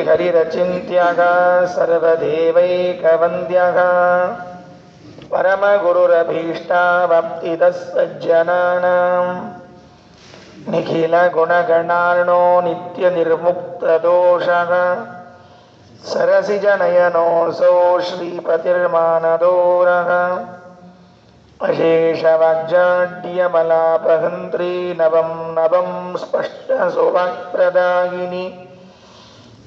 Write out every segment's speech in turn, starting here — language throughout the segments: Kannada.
श्रीहरिरचिन्त्यः सर्वदेवैकवन्द्यः परमगुरुरभीष्टावाप्तिदः सज्जनानां निखिलगुणगणार्णो नित्यनिर्मुक्तदोषः सरसिजनयनोऽसौ श्रीपतिर्मानदोरः अशेषवाग्जाड्यमलापहन्त्री नवं नवं स्पष्टसुवाक्प्रदायिनी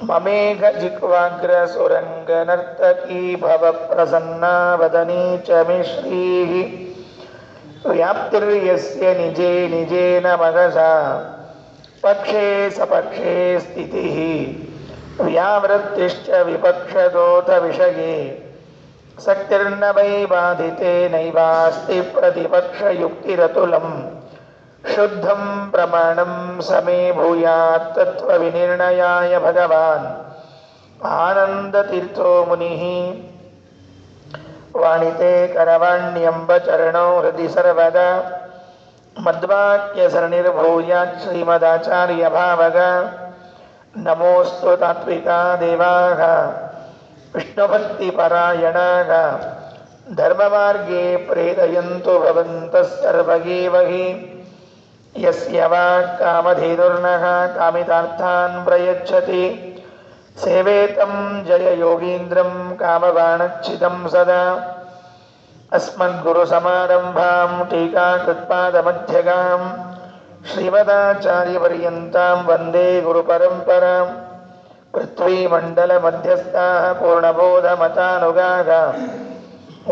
ममेघजिह्वाग्रसुरङ्गनर्तकी भवप्रसन्ना वदनी च मे श्रीः व्याप्तिर्यस्य निजे निजेन मघसा पक्षे सपक्षे स्थितिः व्यावृत्तिश्च विपक्षतोऽथ विषये शक्तिर्न वै बाधिते नैवास्ति प्रतिपक्षयुक्तिरतुलम् शुद्धं प्रमाणं समे भूयात् तत्त्वविनिर्णयाय भगवान् आनन्दतीर्थो मुनिः वाणिते करवाण्यम्ब चरणौ हृदि सर्वदा मद्वाक्यसरणिर्भूयात् श्रीमदाचार्यभावग नमोऽस्तु तात्विका देवाः विष्णुभक्तिपरायणाः धर्ममार्गे प्रेरयन्तु भवन्तः सर्व एव हि यस्य वाक्कामधेनुर्नः कामितार्थान् प्रयच्छति सेवेतं जययोगीन्द्रं कामबाणच्छिदं सदा अस्मद्गुरुसमारम्भां टीकाकृत्पादमध्यगां श्रीमदाचार्यपर्यन्तां वन्दे गुरुपरम्परां पृथ्वीमण्डलमध्यस्थाः पूर्णबोधमतानुगाः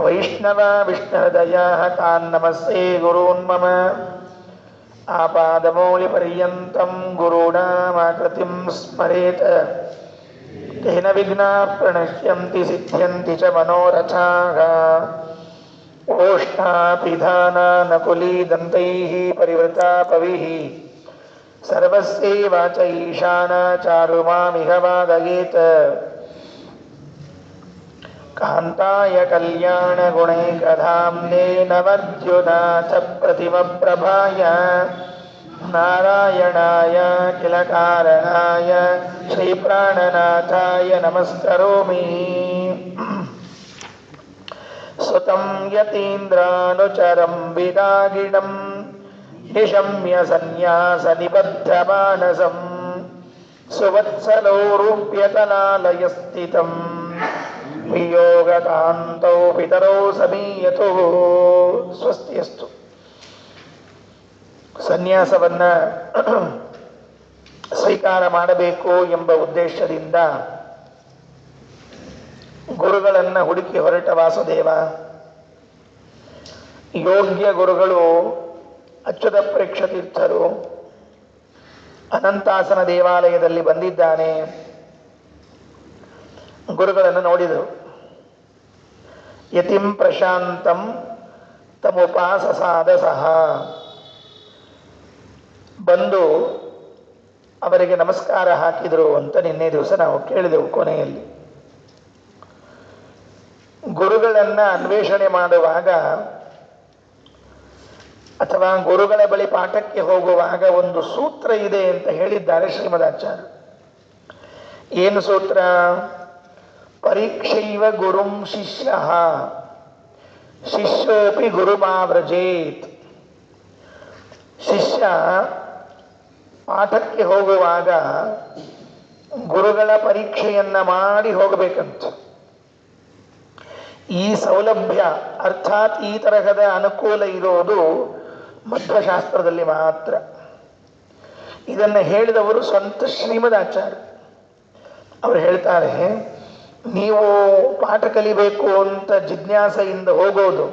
वैष्णवा विष्णुहृदयाः तान् नमस्ते गुरून् मम आपादमौलिपर्यन्तं गुरूणामाकृतिं स्मरेत् तेन विघ्नाः प्रणश्यन्ति सिद्ध्यन्ति च मनोरथाः ओष्ठापिधानानकुलीदन्तैः परिवृतापविः सर्वस्यैवाच ईशाना चारुमामिह वादयेत् कान्ताय कल्याणगुणैकधाम्ने नवद्युनाथ प्रतिमप्रभाय नारायणाय किल कारणाय श्रीप्राणनाथाय नमस्करोमि सुतं यतीन्द्रानुचरं विदागिणं निशम्य सन्न्यासनिबद्धमानसं सुवत्सलो रूप्यतलालयस्थितं वियोगकान्तौ पितरौ ಸಮೀಯತುಃ ಸ್ವಸ್ತಿಯಸ್ತು. ಸನ್ಯಾಸವನ್ನ ಸ್ವೀಕಾರ ಮಾಡಬೇಕು ಎಂಬ ಉದ್ದೇಶದಿಂದ ಗುರುಗಳನ್ನು ಹುಡುಕಿ ಹೊರಟ ವಾಸುದೇವ ಯೋಗ್ಯ ಗುರುಗಳು ಅಚ್ಯುತ ಪ್ರೇಕ್ಷತೀರ್ಥರು ಅನಂತಾಸನ ದೇವಾಲಯದಲ್ಲಿ ಬಂದಿದ್ದಾನೆ. ಗುರುಗಳನ್ನು ನೋಡಿದರು. ಯತಿಂ ಪ್ರಶಾಂತಂ ತಮುಪಾಸಸಾದ ಸಹ ಬಂದು ಅವರಿಗೆ ನಮಸ್ಕಾರ ಹಾಕಿದರು ಅಂತ ನಿನ್ನೆ ದಿವಸ ನಾವು ಕೇಳಿದೆವು. ಕೊನೆಯಲ್ಲಿ ಗುರುಗಳನ್ನು ಅನ್ವೇಷಣೆ ಮಾಡುವಾಗ ಅಥವಾ ಗುರುಗಳ ಬಳಿ ಪಾಠಕ್ಕೆ ಹೋಗುವಾಗ ಒಂದು ಸೂತ್ರ ಇದೆ ಅಂತ ಹೇಳಿದ್ದಾರೆ ಶ್ರೀಮದಾಚಾರ್ಯ. ಏನು ಸೂತ್ರ? ಪರೀಕ್ಷೈವ ಗುರುಂ ಶಿಷ್ಯ ಶಿಷ್ಯೋಪಿ ಗುರುಮಾವ್ರಜೇತ್. ಶಿಷ್ಯ ಪಾಠಕ್ಕೆ ಹೋಗುವಾಗ ಗುರುಗಳ ಪರೀಕ್ಷೆಯನ್ನ ಮಾಡಿ ಹೋಗಬೇಕಂತ. ಈ ಸೌಲಭ್ಯ ಅರ್ಥಾತ್ ಈ ತರಹದ ಅನುಕೂಲ ಇರೋದು ಮಧ್ವಶಾಸ್ತ್ರದಲ್ಲಿ ಮಾತ್ರ. ಇದನ್ನು ಹೇಳಿದವರು ಸ್ವಂತ ಶ್ರೀಮದಾಚಾರ್ಯ. ಅವರು ಹೇಳ್ತಾರೆ, ನೀವು ಪಾಠ ಕಲಿಬೇಕು ಅಂತ ಜಿಜ್ಞಾಸೆಯಿಂದ ಹೋಗೋದು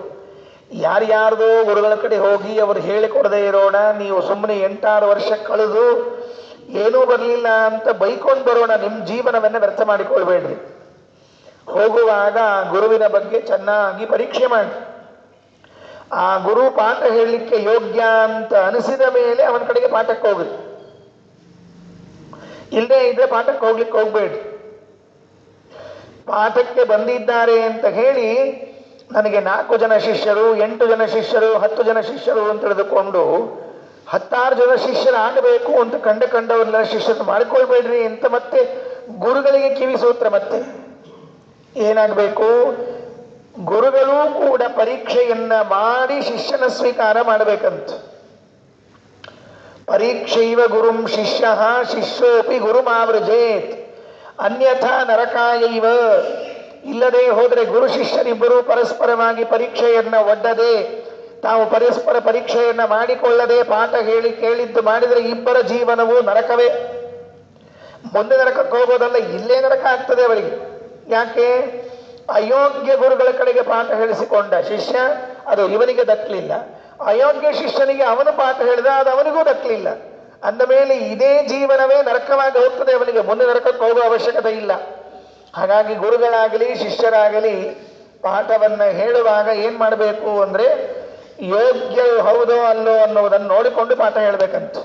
ಯಾರ್ಯಾರ್ದೋ ಗುರುಗಳ ಕಡೆ ಹೋಗಿ ಅವರು ಹೇಳಿಕೊಡದೇ ಇರೋಣ, ನೀವು ಸುಮ್ಮನೆ 8-6 ವರ್ಷ ಕಳೆದು ಏನೂ ಬರಲಿಲ್ಲ ಅಂತ ಬೈಕೊಂಡು ಬರೋಣ, ನಿಮ್ಮ ಜೀವನವನ್ನೇ ವ್ಯರ್ಥ ಮಾಡಿಕೊಳ್ಬೇಡ್ರಿ. ಹೋಗುವಾಗ ಗುರುವಿನ ಬಗ್ಗೆ ಚೆನ್ನಾಗಿ ಪರೀಕ್ಷೆ ಮಾಡಿ, ಆ ಗುರು ಪಾಠ ಹೇಳಲಿಕ್ಕೆ ಯೋಗ್ಯ ಅಂತ ಅನಿಸಿದ ಮೇಲೆ ಅವನ ಕಡೆಗೆ ಪಾಠಕ್ಕೆ ಹೋಗ್ರಿ. ಇಲ್ಲದೇ ಇದ್ರೆ ಪಾಠಕ್ಕೆ ಹೋಗ್ಲಿಕ್ಕೆ ಹೋಗ್ಬೇಡ್ರಿ. ಪಾಠಕ್ಕೆ ಬಂದಿದ್ದಾರೆ ಅಂತ ಹೇಳಿ ನನಗೆ 4 ಜನ ಶಿಷ್ಯರು, 8 ಜನ ಶಿಷ್ಯರು, 10 ಜನ ಶಿಷ್ಯರು ಅಂತ ತಿಳಿದುಕೊಂಡು 16 ಜನ ಶಿಷ್ಯರು ಆಗಬೇಕು ಅಂತ ಕಂಡವರೆಲ್ಲ ಶಿಷ್ಯರು ಮಾಡಿಕೊಳ್ಬೇಡ್ರಿ ಅಂತ ಮತ್ತೆ ಗುರುಗಳಿಗೆ ಕಿವಿ ಸೂತ್ರ ಮತ್ತೆ ಏನಾಗಬೇಕು? ಗುರುಗಳೂ ಕೂಡ ಪರೀಕ್ಷೆಯನ್ನ ಮಾಡಿ ಶಿಷ್ಯನ ಸ್ವೀಕಾರ ಮಾಡಬೇಕಂತ. ಪರೀಕ್ಷೈವ ಗುರುಂ ಶಿಷ್ಯ ಶಿಷ್ಯೋಪಿ ಗುರುಮಾವೃಜೇತ್ ಅನ್ಯಥಾ ನರಕಾಯೈವ. ಇಲ್ಲದೆ ಹೋದರೆ ಗುರು ಶಿಷ್ಯರಿಬ್ಬರು ಪರಸ್ಪರವಾಗಿ ಪರೀಕ್ಷೆಯನ್ನ ಒಡ್ಡದೆ, ತಾವು ಪರಸ್ಪರ ಪರೀಕ್ಷೆಯನ್ನ ಮಾಡಿಕೊಳ್ಳದೆ ಪಾಠ ಹೇಳಿ ಕೇಳಿದ್ದು ಮಾಡಿದರೆ ಇಬ್ಬರ ಜೀವನವು ನರಕವೇ. ಮುಂದೆ ನರಕಕ್ಕೆ ಹೋಗೋದಲ್ಲ, ಇಲ್ಲೇ ನರಕ ಆಗ್ತದೆ ಅವರಿಗೆ. ಯಾಕೆ? ಅಯೋಗ್ಯ ಗುರುಗಳ ಕಡೆಗೆ ಪಾಠ ಹೇಳಿಸಿಕೊಂಡ ಶಿಷ್ಯ, ಅದು ಇವನಿಗೆ ದಕ್ಕಲಿಲ್ಲ. ಅಯೋಗ್ಯ ಶಿಷ್ಯನಿಗೆ ಅವನು ಪಾಠ ಹೇಳಿದ, ಅದು ಅವನಿಗೂ ದಕ್ಕಲಿಲ್ಲ. ಅಂದ ಮೇಲೆ ಇದೇ ಜೀವನವೇ ನರಕವಾಗಿ ಹೋಗ್ತದೆ ಅವನಿಗೆ, ಮುಂದೆ ನರಕಕ್ಕೆ ಹೋಗುವ ಅವಶ್ಯಕತೆ ಇಲ್ಲ. ಹಾಗಾಗಿ ಗುರುಗಳಾಗಲಿ ಶಿಷ್ಯರಾಗಲಿ ಪಾಠವನ್ನ ಹೇಳುವಾಗ ಏನ್ ಮಾಡಬೇಕು ಅಂದ್ರೆ, ಯೋಗ್ಯ ಹೌದೋ ಅಲ್ಲೋ ಅನ್ನೋದನ್ನು ನೋಡಿಕೊಂಡು ಪಾಠ ಹೇಳಬೇಕಂತ.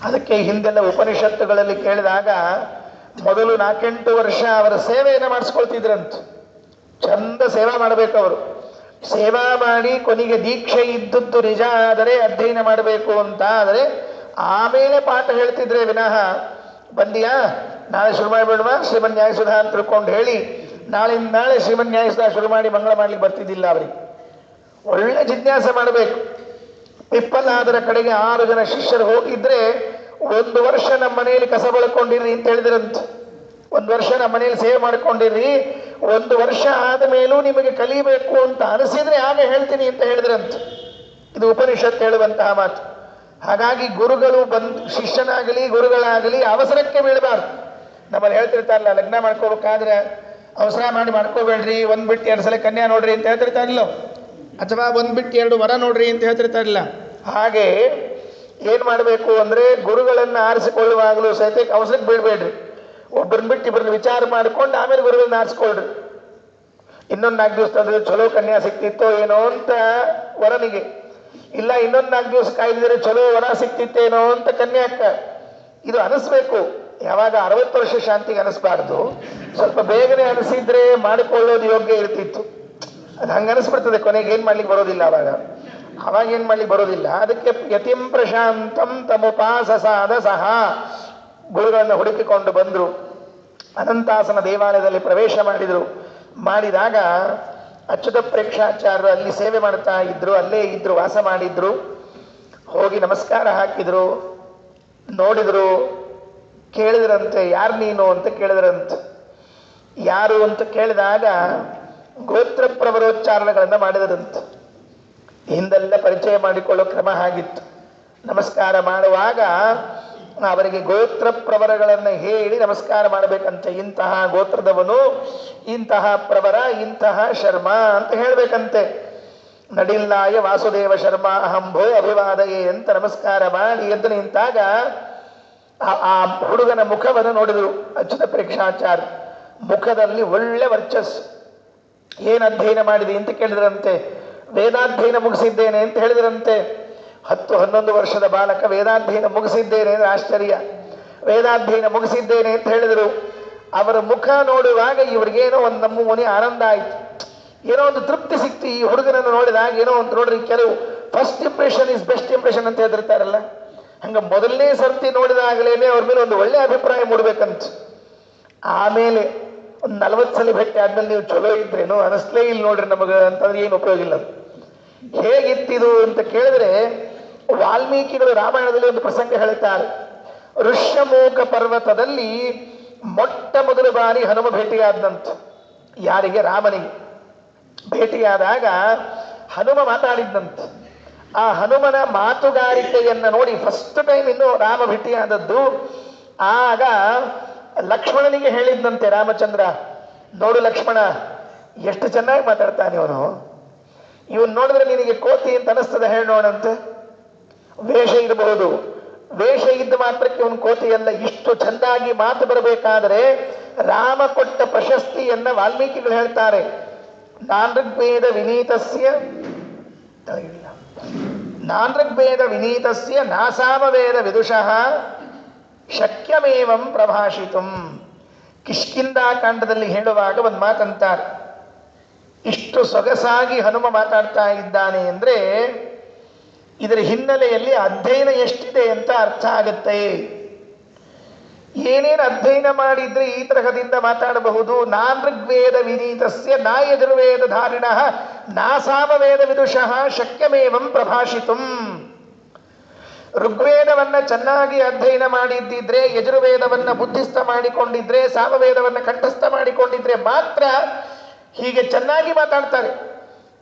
ಅದಕ್ಕೆ ಹಿಂದೆಲ್ಲ ಉಪನಿಷತ್ತುಗಳಲ್ಲಿ ಕೇಳಿದಾಗ ಮೊದಲು 4-8 ವರ್ಷ ಅವರ ಸೇವೆಯನ್ನು ಮಾಡಿಸ್ಕೊಳ್ತಿದ್ರಂತ. ಚಂದ ಸೇವಾ ಮಾಡಬೇಕು ಅವರು. ಸೇವಾ ಮಾಡಿ ಕೊನೆಗೆ ದೀಕ್ಷೆ ಇದ್ದದ್ದು ನಿಜ ಆದರೆ, ಅಧ್ಯಯನ ಮಾಡಬೇಕು ಅಂತ ಆದರೆ ಆಮೇಲೆ ಪಾಠ ಹೇಳ್ತಿದ್ರೆ ವಿನಃ, ಬಂದಿಯಾ ನಾಳೆ ಶುರು ಮಾಡಿಬಿಡುವ ಶ್ರೀಮನ್ ನ್ಯಾಯಸುಧಾ ಅಂತ ತಿಳ್ಕೊಂಡು ಹೇಳಿ ನಾಳಿಂದ ನಾಳೆ ಶ್ರೀಮನ್ ನ್ಯಾಯಸುಧಾ ಶುರು ಮಾಡಿ ಮಂಗಳ ಮಾಡ್ಲಿಕ್ಕೆ ಬರ್ತಿದ್ದಿಲ್ಲ ಅವರಿಗೆ. ಒಳ್ಳೆ ಜಿಜ್ಞಾಸೆ ಮಾಡಬೇಕು. ಪಿಪ್ಪಲಾದರ ಕಡೆಗೆ 6 ಜನ ಶಿಷ್ಯರು ಹೋಗಿದ್ರೆ, 1 ವರ್ಷ ನಮ್ಮ ಮನೆಯಲ್ಲಿ ಕಸ ಬಳಕೊಂಡಿರ್ರಿ ಅಂತ ಹೇಳಿದ್ರಂತ. 1 ವರ್ಷ ನಮ್ಮ ಮನೆಯಲ್ಲಿ ಸೇವೆ ಮಾಡ್ಕೊಂಡಿರ್ರಿ, 1 ವರ್ಷ ಆದ ಮೇಲೂ ನಿಮಗೆ ಕಲಿಬೇಕು ಅಂತ ಅನಿಸಿದ್ರೆ ಆಗ ಹೇಳ್ತೀನಿ ಅಂತ ಹೇಳಿದ್ರಂತ. ಇದು ಉಪನಿಷತ್ ಹೇಳುವಂತಹ ಮಾತು. ಹಾಗಾಗಿ ಗುರುಗಳು ಶಿಷ್ಯನಾಗಲಿ ಗುರುಗಳಾಗಲಿ ಅವಸರಕ್ಕೆ ಬೀಳಬಾರ್ದು. ನಮ್ಮಲ್ಲಿ ಹೇಳ್ತಿರ್ತಾರಲ್ಲ, ಲಗ್ನ ಮಾಡ್ಕೋಬೇಕಾದ್ರೆ ಅವಸರ ಮಾಡಿ ಮಾಡ್ಕೋಬೇಡ್ರಿ, 1 ಬಿಟ್ಟು 2 ಸಲ ಕನ್ಯಾ ನೋಡ್ರಿ ಅಂತ ಹೇಳ್ತಿರ್ತಾರಲ್ಲ, ಅಥವಾ 1 ಬಿಟ್ಟು 2 ವರ ನೋಡ್ರಿ ಅಂತ ಹೇಳ್ತಿರ್ತಾರಲ್ಲ. ಹಾಗೆ ಏನ್ ಮಾಡಬೇಕು ಅಂದ್ರೆ, ಗುರುಗಳನ್ನ ಆರಿಸಿಕೊಳ್ಳುವಾಗಲೂ ಸಹಿತ ಅವಸರಕ್ಕೆ ಬೀಳ್ಬೇಡ್ರಿ. ಒಬ್ಬರನ್ನ ಬಿಟ್ಟು ಇಬ್ಬರನ್ನ ವಿಚಾರ ಮಾಡಿಕೊಂಡು ಆಮೇಲೆ ಗುರುಗಳನ್ನ ಆರಿಸ್ಕೊಳ್ರಿ. ಇನ್ನೊಂದು 4 ದಿವಸದಲ್ಲಿ ಚಲೋ ಕನ್ಯಾ ಸಿಕ್ತಿತ್ತೋ ಏನೋ ಅಂತ ವರನಿಗೆ, ಇಲ್ಲ ಇನ್ನೊಂದು 4 ದಿವಸ ಕಾಯ್ದಿದ್ರೆ ಚಲೋ ವರ ಸಿಕ್ತಿತ್ತೇನೋ ಅಂತ ಕನ್ಯಾಕ್ಕ. ಇದು ಅನಿಸ್ಬೇಕು. ಯಾವಾಗ 60 ವರ್ಷ ಶಾಂತಿಗೆ ಅನಿಸ್ಬಾರ್ದು, ಸ್ವಲ್ಪ ಬೇಗನೆ ಅನಿಸಿದ್ರೆ ಮಾಡಿಕೊಳ್ಳೋದು ಯೋಗ್ಯ ಇರ್ತಿತ್ತು. ಅದು ಹಂಗೆ ಅನಿಸ್ಬಿಡ್ತದೆ, ಕೊನೆಗೆ ಏನ್ ಮಾಡ್ಲಿಕ್ಕೆ ಬರೋದಿಲ್ಲ. ಅವಾಗ ಏನ್ ಮಾಡ್ಲಿಕ್ಕೆ ಬರೋದಿಲ್ಲ. ಅದಕ್ಕೆ ಯತಿಂ ಪ್ರಶಾಂತಂ ತಮುಪಾಸಸಾದ ಸಹ ಗುರುಗಳನ್ನು ಹುಡುಕಿಕೊಂಡು ಬಂದರು. ಅನಂತಾಸನ ದೇವಾಲಯದಲ್ಲಿ ಪ್ರವೇಶ ಮಾಡಿದರು. ಮಾಡಿದಾಗ ಅಚ್ಯುತ ಪ್ರೇಕ್ಷಾಚಾರ್ಯರು ಅಲ್ಲಿ ಸೇವೆ ಮಾಡ್ತಾ ಇದ್ರು, ಅಲ್ಲೇ ಇದ್ರು, ವಾಸ ಮಾಡಿದ್ರು. ಹೋಗಿ ನಮಸ್ಕಾರ ಹಾಕಿದ್ರು, ನೋಡಿದ್ರು, ಕೇಳಿದ್ರಂತೆ, ಯಾರು ನೀನು ಅಂತ ಕೇಳಿದ್ರಂತೆ. ಯಾರು ಅಂತ ಕೇಳಿದಾಗ ಗೋತ್ರ ಪ್ರವರೋಚ್ಚಾರಣೆಗಳನ್ನ ಮಾಡಿದರಂತೆ. ಹಿಂದೆಲ್ಲ ಪರಿಚಯ ಮಾಡಿಕೊಳ್ಳೋ ಕ್ರಮ ಹಾಗಿತ್ತು. ನಮಸ್ಕಾರ ಮಾಡುವಾಗ ಅವರಿಗೆ ಗೋತ್ರ ಪ್ರವರಗಳನ್ನು ಹೇಳಿ ನಮಸ್ಕಾರ ಮಾಡಬೇಕಂತೆ. ಇಂತಹ ಗೋತ್ರದವನು, ಇಂತಹ ಪ್ರವರ, ಇಂತಹ ಶರ್ಮ ಅಂತ ಹೇಳ್ಬೇಕಂತೆ. ನಡಿಲ್ಲಾಯ ವಾಸುದೇವ ಶರ್ಮ ಅಹಂಭೋ ಅಭಿವಾದಯೇ ಅಂತ ನಮಸ್ಕಾರ ಮಾಡಿ ಎದ್ದು ನಿಂತಾಗ ಆ ಹುಡುಗನ ಮುಖವನ್ನು ನೋಡಿದರು ಅಚ್ಯುತ ಪ್ರೇಕ್ಷಾಚಾರ್ಯ. ಮುಖದಲ್ಲಿ ಒಳ್ಳೆ ವರ್ಚಸ್ಸು. ಏನು ಅಧ್ಯಯನ ಮಾಡಿದೆ ಅಂತ ಕೇಳಿದ್ರಂತೆ. ವೇದಾಧ್ಯಯನ ಮುಗಿಸಿದ್ದೇನೆ ಅಂತ ಹೇಳಿದ್ರಂತೆ. 10-11 ವರ್ಷದ ಬಾಲಕ ವೇದಾಧ್ಯಯನ ಮುಗಿಸಿದ್ದೇನೆ ಅಂದ್ರೆ ಆಶ್ಚರ್ಯ. ವೇದಾಧ್ಯಯನ ಮುಗಿಸಿದ್ದೇನೆ ಅಂತ ಹೇಳಿದರು. ಅವರ ಮುಖ ನೋಡುವಾಗ ಇವ್ರಿಗೇನೋ ಒಂದು ನಮೂನೆ ಆನಂದ ಆಯ್ತು, ಏನೋ ಒಂದು ತೃಪ್ತಿ ಸಿಕ್ತು. ಈ ಹುಡುಗನನ್ನು ನೋಡಿದಾಗ ಏನೋ ಒಂದು ನೋಡ್ರಿ, ಕೆಲವು first impression is best impression ಅಂತ ಹೇಳ್ತಿರ್ತಾರಲ್ಲ, ಹಂಗ ಮೊದಲನೇ ಸರ್ತಿ ನೋಡಿದಾಗಲೇನೆ ಅವ್ರ ಮೇಲೆ ಒಂದು ಒಳ್ಳೆ ಅಭಿಪ್ರಾಯ ಮೂಡ್ಬೇಕಂತ. ಆಮೇಲೆ ಒಂದು 40 ಸಲ ಭೇಟಿ ಆದ್ಮೇಲೆ ನೀವು ಚಲೋ ಇದ್ರೇನು ಅನಿಸ್ಲೇ ಇಲ್ಲ ನೋಡ್ರಿ ನಮಗ ಅಂತಂದ್ರೆ ಏನು ಉಪಯೋಗ ಇಲ್ಲ. ಹೇಗಿತ್ತಿದು ಅಂತ ಕೇಳಿದ್ರೆ, ವಾಲ್ಮೀಕಿಗಳು ರಾಮಾಯಣದಲ್ಲಿ ಒಂದು ಪ್ರಸಂಗ ಹೇಳ್ತಾರೆ. ಋಷ್ಯಮೂಕ ಪರ್ವತದಲ್ಲಿ ಮೊಟ್ಟ ಮೊದಲ ಬಾರಿ ಹನುಮ ಭೇಟಿಯಾದಂತ. ಯಾರಿಗೆ? ರಾಮನಿಗೆ. ಭೇಟಿಯಾದಾಗ ಹನುಮ ಮಾತಾಡಿದ್ದಂತ. ಆ ಹನುಮನ ಮಾತುಗಾರಿಕೆಯನ್ನ ನೋಡಿ ಫಸ್ಟ್ ಟೈಮ್ ಇನ್ನು ರಾಮ ಭೇಟಿಯಾದದ್ದು. ಆಗ ಲಕ್ಷ್ಮಣನಿಗೆ ಹೇಳಿದ್ದಂತೆ ರಾಮಚಂದ್ರ, ನೋಡು ಲಕ್ಷ್ಮಣ, ಎಷ್ಟು ಚೆನ್ನಾಗಿ ಮಾತಾಡ್ತಾನೆ ಇವನು ನೋಡಿದ್ರೆ ನಿನಗೆ ಕೋತಿ ಅಂತ ಅನಿಸ್ತದೆ, ಹೇಳಿ ನೋಡಂತೆ. ವೇಷ ಇರಬಹುದು, ವೇಷ ಇದ್ದ ಮಾತ್ರಕ್ಕೆ ಅವನು ಕೋತಿ ಅಲ್ಲ. ಇಷ್ಟು ಚೆಂದಾಗಿ ಮಾತು ಬರಬೇಕಾದರೆ ರಾಮ ಕೊಟ್ಟ ಪ್ರಶಸ್ತಿಯನ್ನ ವಾಲ್ಮೀಕಿಗಳು ಹೇಳ್ತಾರೆ. ನಾನೃಗ್ವೇದ ವಿನೀತಸ್ಯ ನಾಸಾಮವೇದ ವಿದುಷಃ ಶಕ್ಯಮೇವಂ ಪ್ರಭಾಷಿತುಂ. ಕಿಷ್ಕಿಂಧಾ ಕಾಂಡದಲ್ಲಿ ಹೇಳುವಾಗ ಒಂದು ಮಾತಂತಾರೆ, ಇಷ್ಟು ಸೊಗಸಾಗಿ ಹನುಮ ಮಾತಾಡ್ತಾ ಇದ್ದಾನೆ ಅಂದ್ರೆ ಇದರ ಹಿನ್ನೆಲೆಯಲ್ಲಿ ಅಧ್ಯಯನ ಎಷ್ಟಿದೆ ಅಂತ ಅರ್ಥ ಆಗುತ್ತೆ. ಏನೇನು ಅಧ್ಯಯನ ಮಾಡಿದ್ರೆ ಈ ತರಹದಿಂದ ಮಾತಾಡಬಹುದು. ನಾನ್ ಋಗ್ವೇದ ವಿನೀತಸ್ಯ ನಾ ಯಜುರ್ವೇದ ಧಾರಿಣ ನಾ ಸಾಮವೇದ ವಿದುಷಃ ಶಕ್ಯಮೇವಂ ಪ್ರಭಾಷಿತುಂ. ಋಗ್ವೇದವನ್ನ ಚೆನ್ನಾಗಿ ಅಧ್ಯಯನ ಮಾಡಿದ್ದಿದ್ರೆ, ಯಜುರ್ವೇದವನ್ನ ಬುದ್ಧಿಸ್ಥ ಮಾಡಿಕೊಂಡಿದ್ರೆ, ಸಾಮವೇದವನ್ನ ಕಂಠಸ್ಥ ಮಾಡಿಕೊಂಡಿದ್ರೆ ಮಾತ್ರ ಹೀಗೆ ಚೆನ್ನಾಗಿ ಮಾತಾಡ್ತಾರೆ.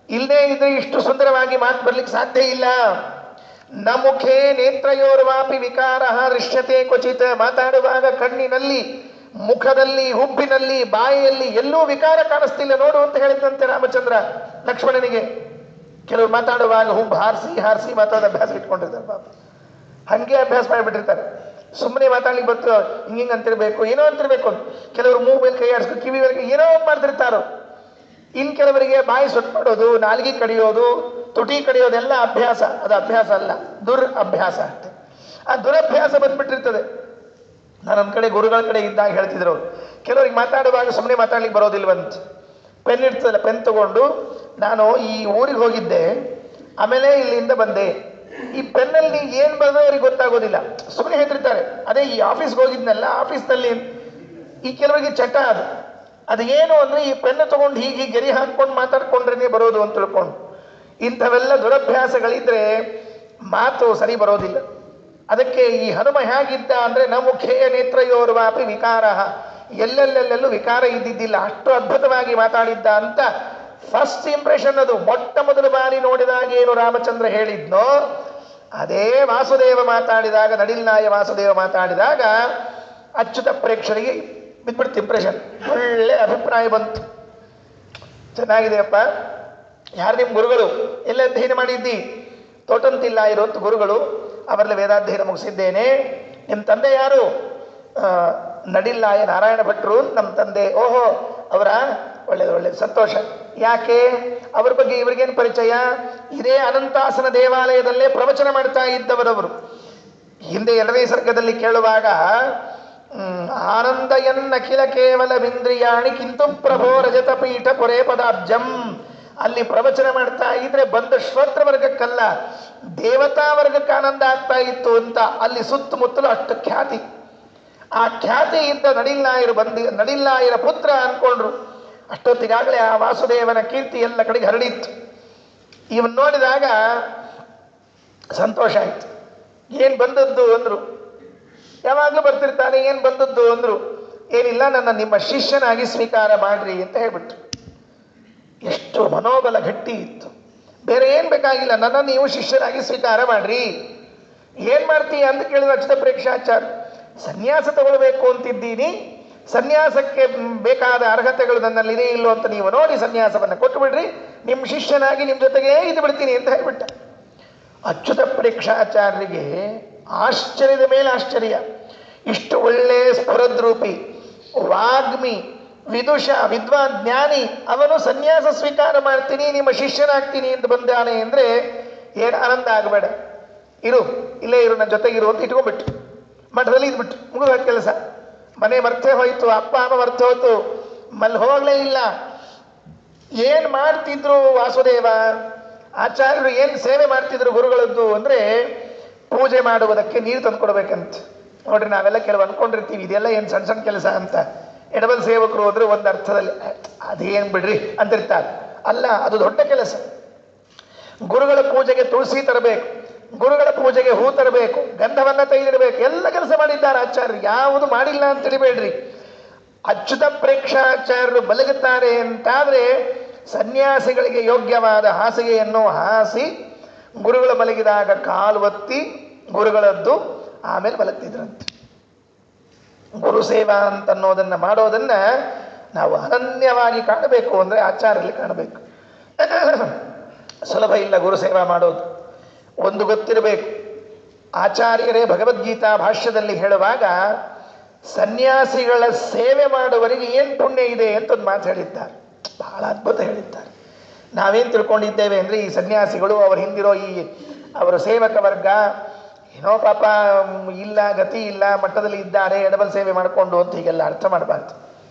ಇಲ್ಲದೇ ಇದ್ರೆ ಇಷ್ಟು ಸುಂದರವಾಗಿ ಮಾತು ಬರ್ಲಿಕ್ಕೆ ಸಾಧ್ಯ ಇಲ್ಲ. ನ ಮುಖೇ ನೇತ್ರಯೋರ್ವಾಪಿ ವಿಕಾರ ದೃಶ್ಯತೆ ಕ್ವಚಿತ್. ಮಾತಾಡುವಾಗ ಕಣ್ಣಿನಲ್ಲಿ, ಮುಖದಲ್ಲಿ, ಹುಬ್ಬಿನಲ್ಲಿ, ಬಾಯಿಯಲ್ಲಿ ಎಲ್ಲೂ ವಿಕಾರ ಕಾಣಿಸ್ತಿಲ್ಲ ನೋಡು ಅಂತ ಹೇಳಿದಂತೆ ರಾಮಚಂದ್ರ ಲಕ್ಷ್ಮಣನಿಗೆ. ಕೆಲವರು ಮಾತಾಡುವಾಗ ಹುಬ್ಬು ಹಾರಿಸಿ ಹಾರಿಸಿ ಮಾತಾಡೋ ಅಭ್ಯಾಸ ಇಟ್ಕೊಂಡಿರ್ತಾರೆ ಪಾಪ. ಹಂಗೆ ಅಭ್ಯಾಸ ಮಾಡಿಬಿಟ್ಟಿರ್ತಾರೆ. ಸುಮ್ಮನೆ ಮಾತಾಡ್ಲಿಕ್ಕೆ ಬರ್ತು ಹಿಂಗಿಂಗ್ ಅಂತಿರ್ಬೇಕು, ಏನೋ ಅಂತಿರ್ಬೇಕು. ಕೆಲವರು ಮೂಗು ಮೇಲೆ ಕೈ ಆಡಿಸ್ಕೊಂಡು ಕಿವಿ ಮೇಲೆ ಏನೋ ಮಾಡ್ತಿರ್ತಾರೋ. ಇನ್ನು ಕೆಲವರಿಗೆ ಬಾಯಿ ಸೊಟ್ಟು ಮಾಡೋದು, ನಾಲ್ಗೆ ಕಡಿಯೋದು, ತುಟಿ ಕಡಿಯೋದೆಲ್ಲ ಅಭ್ಯಾಸ. ಅದು ಅಭ್ಯಾಸ ಅಲ್ಲ, ದುರಭ್ಯಾಸ ಅಷ್ಟೆ. ಆ ದುರಭ್ಯಾಸ ಬಂದ್ಬಿಟ್ಟಿರ್ತದೆ. ನಾನೊಂದು ಕಡೆ ಗುರುಗಳ ಕಡೆ ಇದ್ದಾಗ ಹೇಳ್ತಿದ್ರು ಅವರು, ಕೆಲವರಿಗೆ ಮಾತಾಡುವಾಗ ಸುಮ್ಮನೆ ಮಾತಾಡ್ಲಿಕ್ಕೆ ಬರೋದಿಲ್ವಂತ. ಪೆನ್ ಇರ್ತದಲ್ಲ, ಪೆನ್ ತಗೊಂಡು ನಾನು ಈ ಊರಿಗೆ ಹೋಗಿದ್ದೆ, ಆಮೇಲೆ ಇಲ್ಲಿಂದ ಬಂದೆ, ಈ ಪೆನ್ನಲ್ಲಿ ಏನು ಬರೋದು ಅವ್ರಿಗೆ ಗೊತ್ತಾಗೋದಿಲ್ಲ, ಸುಮ್ಮನೆ ಹೇಳ್ತಿರ್ತಾರೆ. ಅದೇ ಈ ಆಫೀಸ್ಗೆ ಹೋಗಿದ್ನಲ್ಲ, ಆಫೀಸ್ನಲ್ಲಿ ಈ ಕೆಲವರಿಗೆ ಚಟ ಅದು ಏನು ಅಂದರೆ ಈ ಪೆನ್ನು ತಗೊಂಡು ಹೀಗೆ ಗೆರಿ ಹಾಕ್ಕೊಂಡು ಮಾತಾಡ್ಕೊಂಡ್ರೇ ಬರೋದು ಅಂತ ತಿಳ್ಕೊಂಡು. ಇಂಥವೆಲ್ಲ ದುರಭ್ಯಾಸಗಳಿದ್ರೆ ಮಾತು ಸರಿ ಬರೋದಿಲ್ಲ. ಅದಕ್ಕೆ ಈ ಹನುಮ ಹೇಗಿದ್ದ ಅಂದರೆ ನ ಮುಖೇ ನೇತ್ರಯೋರ್ವಾಪಿ ವಿಕಾರ, ಎಲ್ಲೆಲ್ಲೆಲ್ಲೆಲ್ಲೂ ವಿಕಾರ ಇದ್ದಿದ್ದಿಲ್ಲ, ಅಷ್ಟು ಅದ್ಭುತವಾಗಿ ಮಾತಾಡಿದ್ದ ಅಂತ ಫಸ್ಟ್ ಇಂಪ್ರೆಷನ್. ಅದು ಮೊಟ್ಟ ಮೊದಲು ಬಾರಿ ನೋಡಿದಾಗ ಏನು ರಾಮಚಂದ್ರ ಹೇಳಿದ್ನೋ ಅದೇ ವಾಸುದೇವ ಮಾತಾಡಿದಾಗ, ನಡಿಲ್ನಾಯ ವಾಸುದೇವ ಮಾತಾಡಿದಾಗ ಅಚ್ಯುತ ಪ್ರೇಕ್ಷರಿಗೆ ಬಿದ್ಬಿಡ್ತು ಇಂಪ್ರೆಷನ್. ಒಳ್ಳೆ ಅಭಿಪ್ರಾಯ ಬಂತು, ಚೆನ್ನಾಗಿದೆಯಪ್ಪ. ಯಾರು ನಿಮ್ಮ ಗುರುಗಳು? ಎಲ್ಲ ಅಧ್ಯಯನ ಮಾಡಿದ್ದಿ? ತೋಟಂತಿಲ್ಲ ಇರುವಂಥ ಗುರುಗಳು, ಅವರಲ್ಲಿ ವೇದಾಧ್ಯಯನ ಮುಗಿಸಿದ್ದೇನೆ. ನಿಮ್ಮ ತಂದೆ ಯಾರು? ನಡಿಲ್ಲಾಯ ನಾರಾಯಣ ಭಟ್ರು ನಮ್ಮ ತಂದೆ. ಓಹೋ, ಅವರ ಒಳ್ಳೇದು ಒಳ್ಳೇದು, ಸಂತೋಷ. ಯಾಕೆ? ಅವ್ರ ಬಗ್ಗೆ ಇವ್ರಿಗೇನು ಪರಿಚಯ? ಇದೇ ಅನಂತಾಸನ ದೇವಾಲಯದಲ್ಲೇ ಪ್ರವಚನ ಮಾಡ್ತಾ ಇದ್ದವರವರು. ಹಿಂದೆ 2ನೇ ಸರ್ಗದಲ್ಲಿ ಕೇಳುವಾಗ ಆನಂದಯನ್ನಖಿಲ ಕೇವಲ ವಿಂದ್ರಿಯಾಣಿ ಕಿಂತು ಪ್ರಭೋ ರಜತ ಪೀಠ ಪೊರೆ ಪದಾಬ್ಜಂ. ಅಲ್ಲಿ ಪ್ರವಚನ ಮಾಡ್ತಾ ಇದ್ರೆ ಬಂದ ಶ್ರೋತ್ರ ವರ್ಗಕ್ಕಲ್ಲ, ದೇವತಾ ವರ್ಗಕ್ಕೆ ಆನಂದ ಆಗ್ತಾ ಇತ್ತು ಅಂತ ಅಲ್ಲಿ ಸುತ್ತಮುತ್ತಲು ಅಷ್ಟು ಖ್ಯಾತಿ. ಆ ಖ್ಯಾತಿ ಇದ್ದ ನಡಿಲ್ಲಾಯರ ಪುತ್ರ ಅನ್ಕೊಂಡ್ರು. ಅಷ್ಟೊತ್ತಿಗಾಗಲೇ ಆ ವಾಸುದೇವನ ಕೀರ್ತಿ ಎಲ್ಲ ಕಡೆಗೆ ಹರಡಿತ್ತು. ಇವನ್ ನೋಡಿದಾಗ ಸಂತೋಷ ಆಯ್ತು. ಏನು ಬಂದದ್ದು ಅಂದ್ರು. ಯಾವಾಗಲೂ ಬರ್ತಿರ್ತಾನೆ, ಏನು ಬಂದದ್ದು ಅಂದ್ರು. ಏನಿಲ್ಲ, ನನ್ನ ನಿಮ್ಮ ಶಿಷ್ಯನಾಗಿ ಸ್ವೀಕಾರ ಮಾಡ್ರಿ ಅಂತ ಹೇಳ್ಬಿಟ್ರು. ಎಷ್ಟು ಮನೋಬಲ ಗಟ್ಟಿ ಇತ್ತು. ಬೇರೆ ಏನು ಬೇಕಾಗಿಲ್ಲ, ನನ್ನ ನೀವು ಶಿಷ್ಯನಾಗಿ ಸ್ವೀಕಾರ ಮಾಡ್ರಿ. ಏನು ಮಾಡ್ತೀಯ ಅಂತ ಕೇಳಿದ ಅಚ್ಯುತ ಪ್ರೇಕ್ಷಾಚಾರ್ಯ, ಸನ್ಯಾಸ ತಗೊಳ್ಬೇಕು ಅಂತಿದ್ದೀನಿ, ಸನ್ಯಾಸಕ್ಕೆ ಬೇಕಾದ ಅರ್ಹತೆಗಳು ನನ್ನಲ್ಲಿದೆ ಇಲ್ಲೋ ಅಂತ ನೀವು ನೋಡಿ ಸನ್ಯಾಸವನ್ನು ಕೊಟ್ಟು ಬಿಡ್ರಿ, ನಿಮ್ಮ ಶಿಷ್ಯನಾಗಿ ನಿಮ್ಮ ಜೊತೆಗೇ ಇದು ಬಿಡ್ತೀನಿ ಅಂತ ಹೇಳ್ಬಿಟ್ಟ. ಅಚ್ಯುತ ಪ್ರೇಕ್ಷಾಚಾರ್ಯರಿಗೆ ಆಶ್ಚರ್ಯದ ಮೇಲೆ ಆಶ್ಚರ್ಯ. ಇಷ್ಟು ಒಳ್ಳೆ ಸ್ಫುರದ್ರೂಪಿ, ವಾಗ್ಮಿ, ವಿದುಷ, ವಿದ್ವಾನ್, ಜ್ಞಾನಿ, ಅವನು ಸನ್ಯಾಸ ಸ್ವೀಕಾರ ಮಾಡ್ತೀನಿ, ನಿಮ್ಮ ಶಿಷ್ಯನಾಗ್ತೀನಿ ಅಂತ ಬಂದಾನೆ ಅಂದರೆ ಏನು ಆನಂದ ಆಗಬೇಡ. ಇರು, ಇಲ್ಲೇ ಇರು, ನನ್ನ ಜೊತೆಗಿರು ಅಂತ ಇಟ್ಕೊಂಡ್ಬಿಟ್ಟು ಮಠದಲ್ಲಿ ಇದ್ಬಿಟ್ಟು ಮುಗಿದ ಕೆಲಸ. ಮನೆ ಮರ್ತೇ ಹೋಯ್ತು, ಅಪ್ಪ ಅಮ್ಮ ಮರ್ತೆ ಹೋಯ್ತು, ಮಲ್ಲಿ ಹೋಗಲೇ ಇಲ್ಲ. ಏನು ಮಾಡ್ತಿದ್ರು ವಾಸುದೇವ ಆಚಾರ್ಯರು? ಏನು ಸೇವೆ ಮಾಡ್ತಿದ್ರು ಗುರುಗಳದ್ದು ಅಂದರೆ ಪೂಜೆ ಮಾಡುವುದಕ್ಕೆ ನೀರು ತಂದು ಕೊಡ್ಬೇಕಂತ. ನೋಡ್ರಿ, ನಾವೆಲ್ಲ ಕೆಲವು ಅನ್ಕೊಂಡಿರ್ತೀವಿ ಇದೆಲ್ಲ ಏನು ಸಣ್ಣ ಸಣ್ಣ ಕೆಲಸ ಅಂತ. ಎಡಬಲ್ ಸೇವಕರು ಅಂದರೆ ಒಂದು ಅರ್ಥದಲ್ಲಿ ಅದೇನು ಬಿಡ್ರಿ ಅಂತಿರ್ತಾರೆ. ಅಲ್ಲ, ಅದು ದೊಡ್ಡ ಕೆಲಸ. ಗುರುಗಳ ಪೂಜೆಗೆ ತುಳಸಿ ತರಬೇಕು, ಗುರುಗಳ ಪೂಜೆಗೆ ಹೂ ತರಬೇಕು, ಗಂಧವನ್ನು ತೆಗೆದಿಡಬೇಕು, ಎಲ್ಲ ಕೆಲಸ ಮಾಡಿದ್ದಾರೆ ಆಚಾರ್ಯರು. ಯಾವುದು ಮಾಡಿಲ್ಲ ಅಂತ ತಿಳಿಬೇಡ್ರಿ. ಅಚ್ಯುತ ಪ್ರೇಕ್ಷಾಚಾರ್ಯರು ಬಲಗುತ್ತಾರೆ ಅಂತಾದರೆ ಸನ್ಯಾಸಿಗಳಿಗೆ ಯೋಗ್ಯವಾದ ಹಾಸಿಗೆಯನ್ನು ಹಾಸಿ ಗುರುಗಳು ಮಲಗಿದಾಗ ಕಾಲು ಒತ್ತಿ ಗುರುಗಳದ್ದು ಆಮೇಲೆ ಮಲಗ್ತಿದ್ರಂತೆ. ಗುರು ಸೇವಾ ಅಂತನ್ನೋದನ್ನು ಮಾಡೋದನ್ನು ನಾವು ಅನನ್ಯವಾಗಿ ಕಾಣಬೇಕು ಅಂದರೆ ಆಚಾರ್ಯರಲ್ಲಿ ಕಾಣಬೇಕು. ಸುಲಭ ಇಲ್ಲ ಗುರು ಸೇವಾ ಮಾಡೋದು. ಒಂದು ಗೊತ್ತಿರಬೇಕು, ಆಚಾರ್ಯರೇ ಭಗವದ್ಗೀತಾ ಭಾಷ್ಯದಲ್ಲಿ ಹೇಳುವಾಗ ಸನ್ಯಾಸಿಗಳ ಸೇವೆ ಮಾಡುವವರಿಗೆ ಏನು ಪುಣ್ಯ ಇದೆ ಅಂತ ಒಂದು ಮಾತು ಹೇಳಿದ್ದಾರೆ. ಬಹಳ ಅದ್ಭುತ ಹೇಳಿದ್ದಾರೆ. ನಾವೇನು ತಿಳ್ಕೊಂಡಿದ್ದೇವೆ ಅಂದರೆ ಈ ಸನ್ಯಾಸಿಗಳು, ಅವ್ರ ಹಿಂದಿರೋ ಈ ಅವರ ಸೇವಕ ವರ್ಗ ಏನೋ ಪಾಪ ಇಲ್ಲ, ಗತಿ ಇಲ್ಲ, ಮಟ್ಟದಲ್ಲಿ ಇದ್ದಾರೆ, ಎಡಬಲ್ ಸೇವೆ ಮಾಡಿಕೊಂಡು ಅಂತ ಹೀಗೆಲ್ಲ ಅರ್ಥ ಮಾಡಬಾರ್ದು.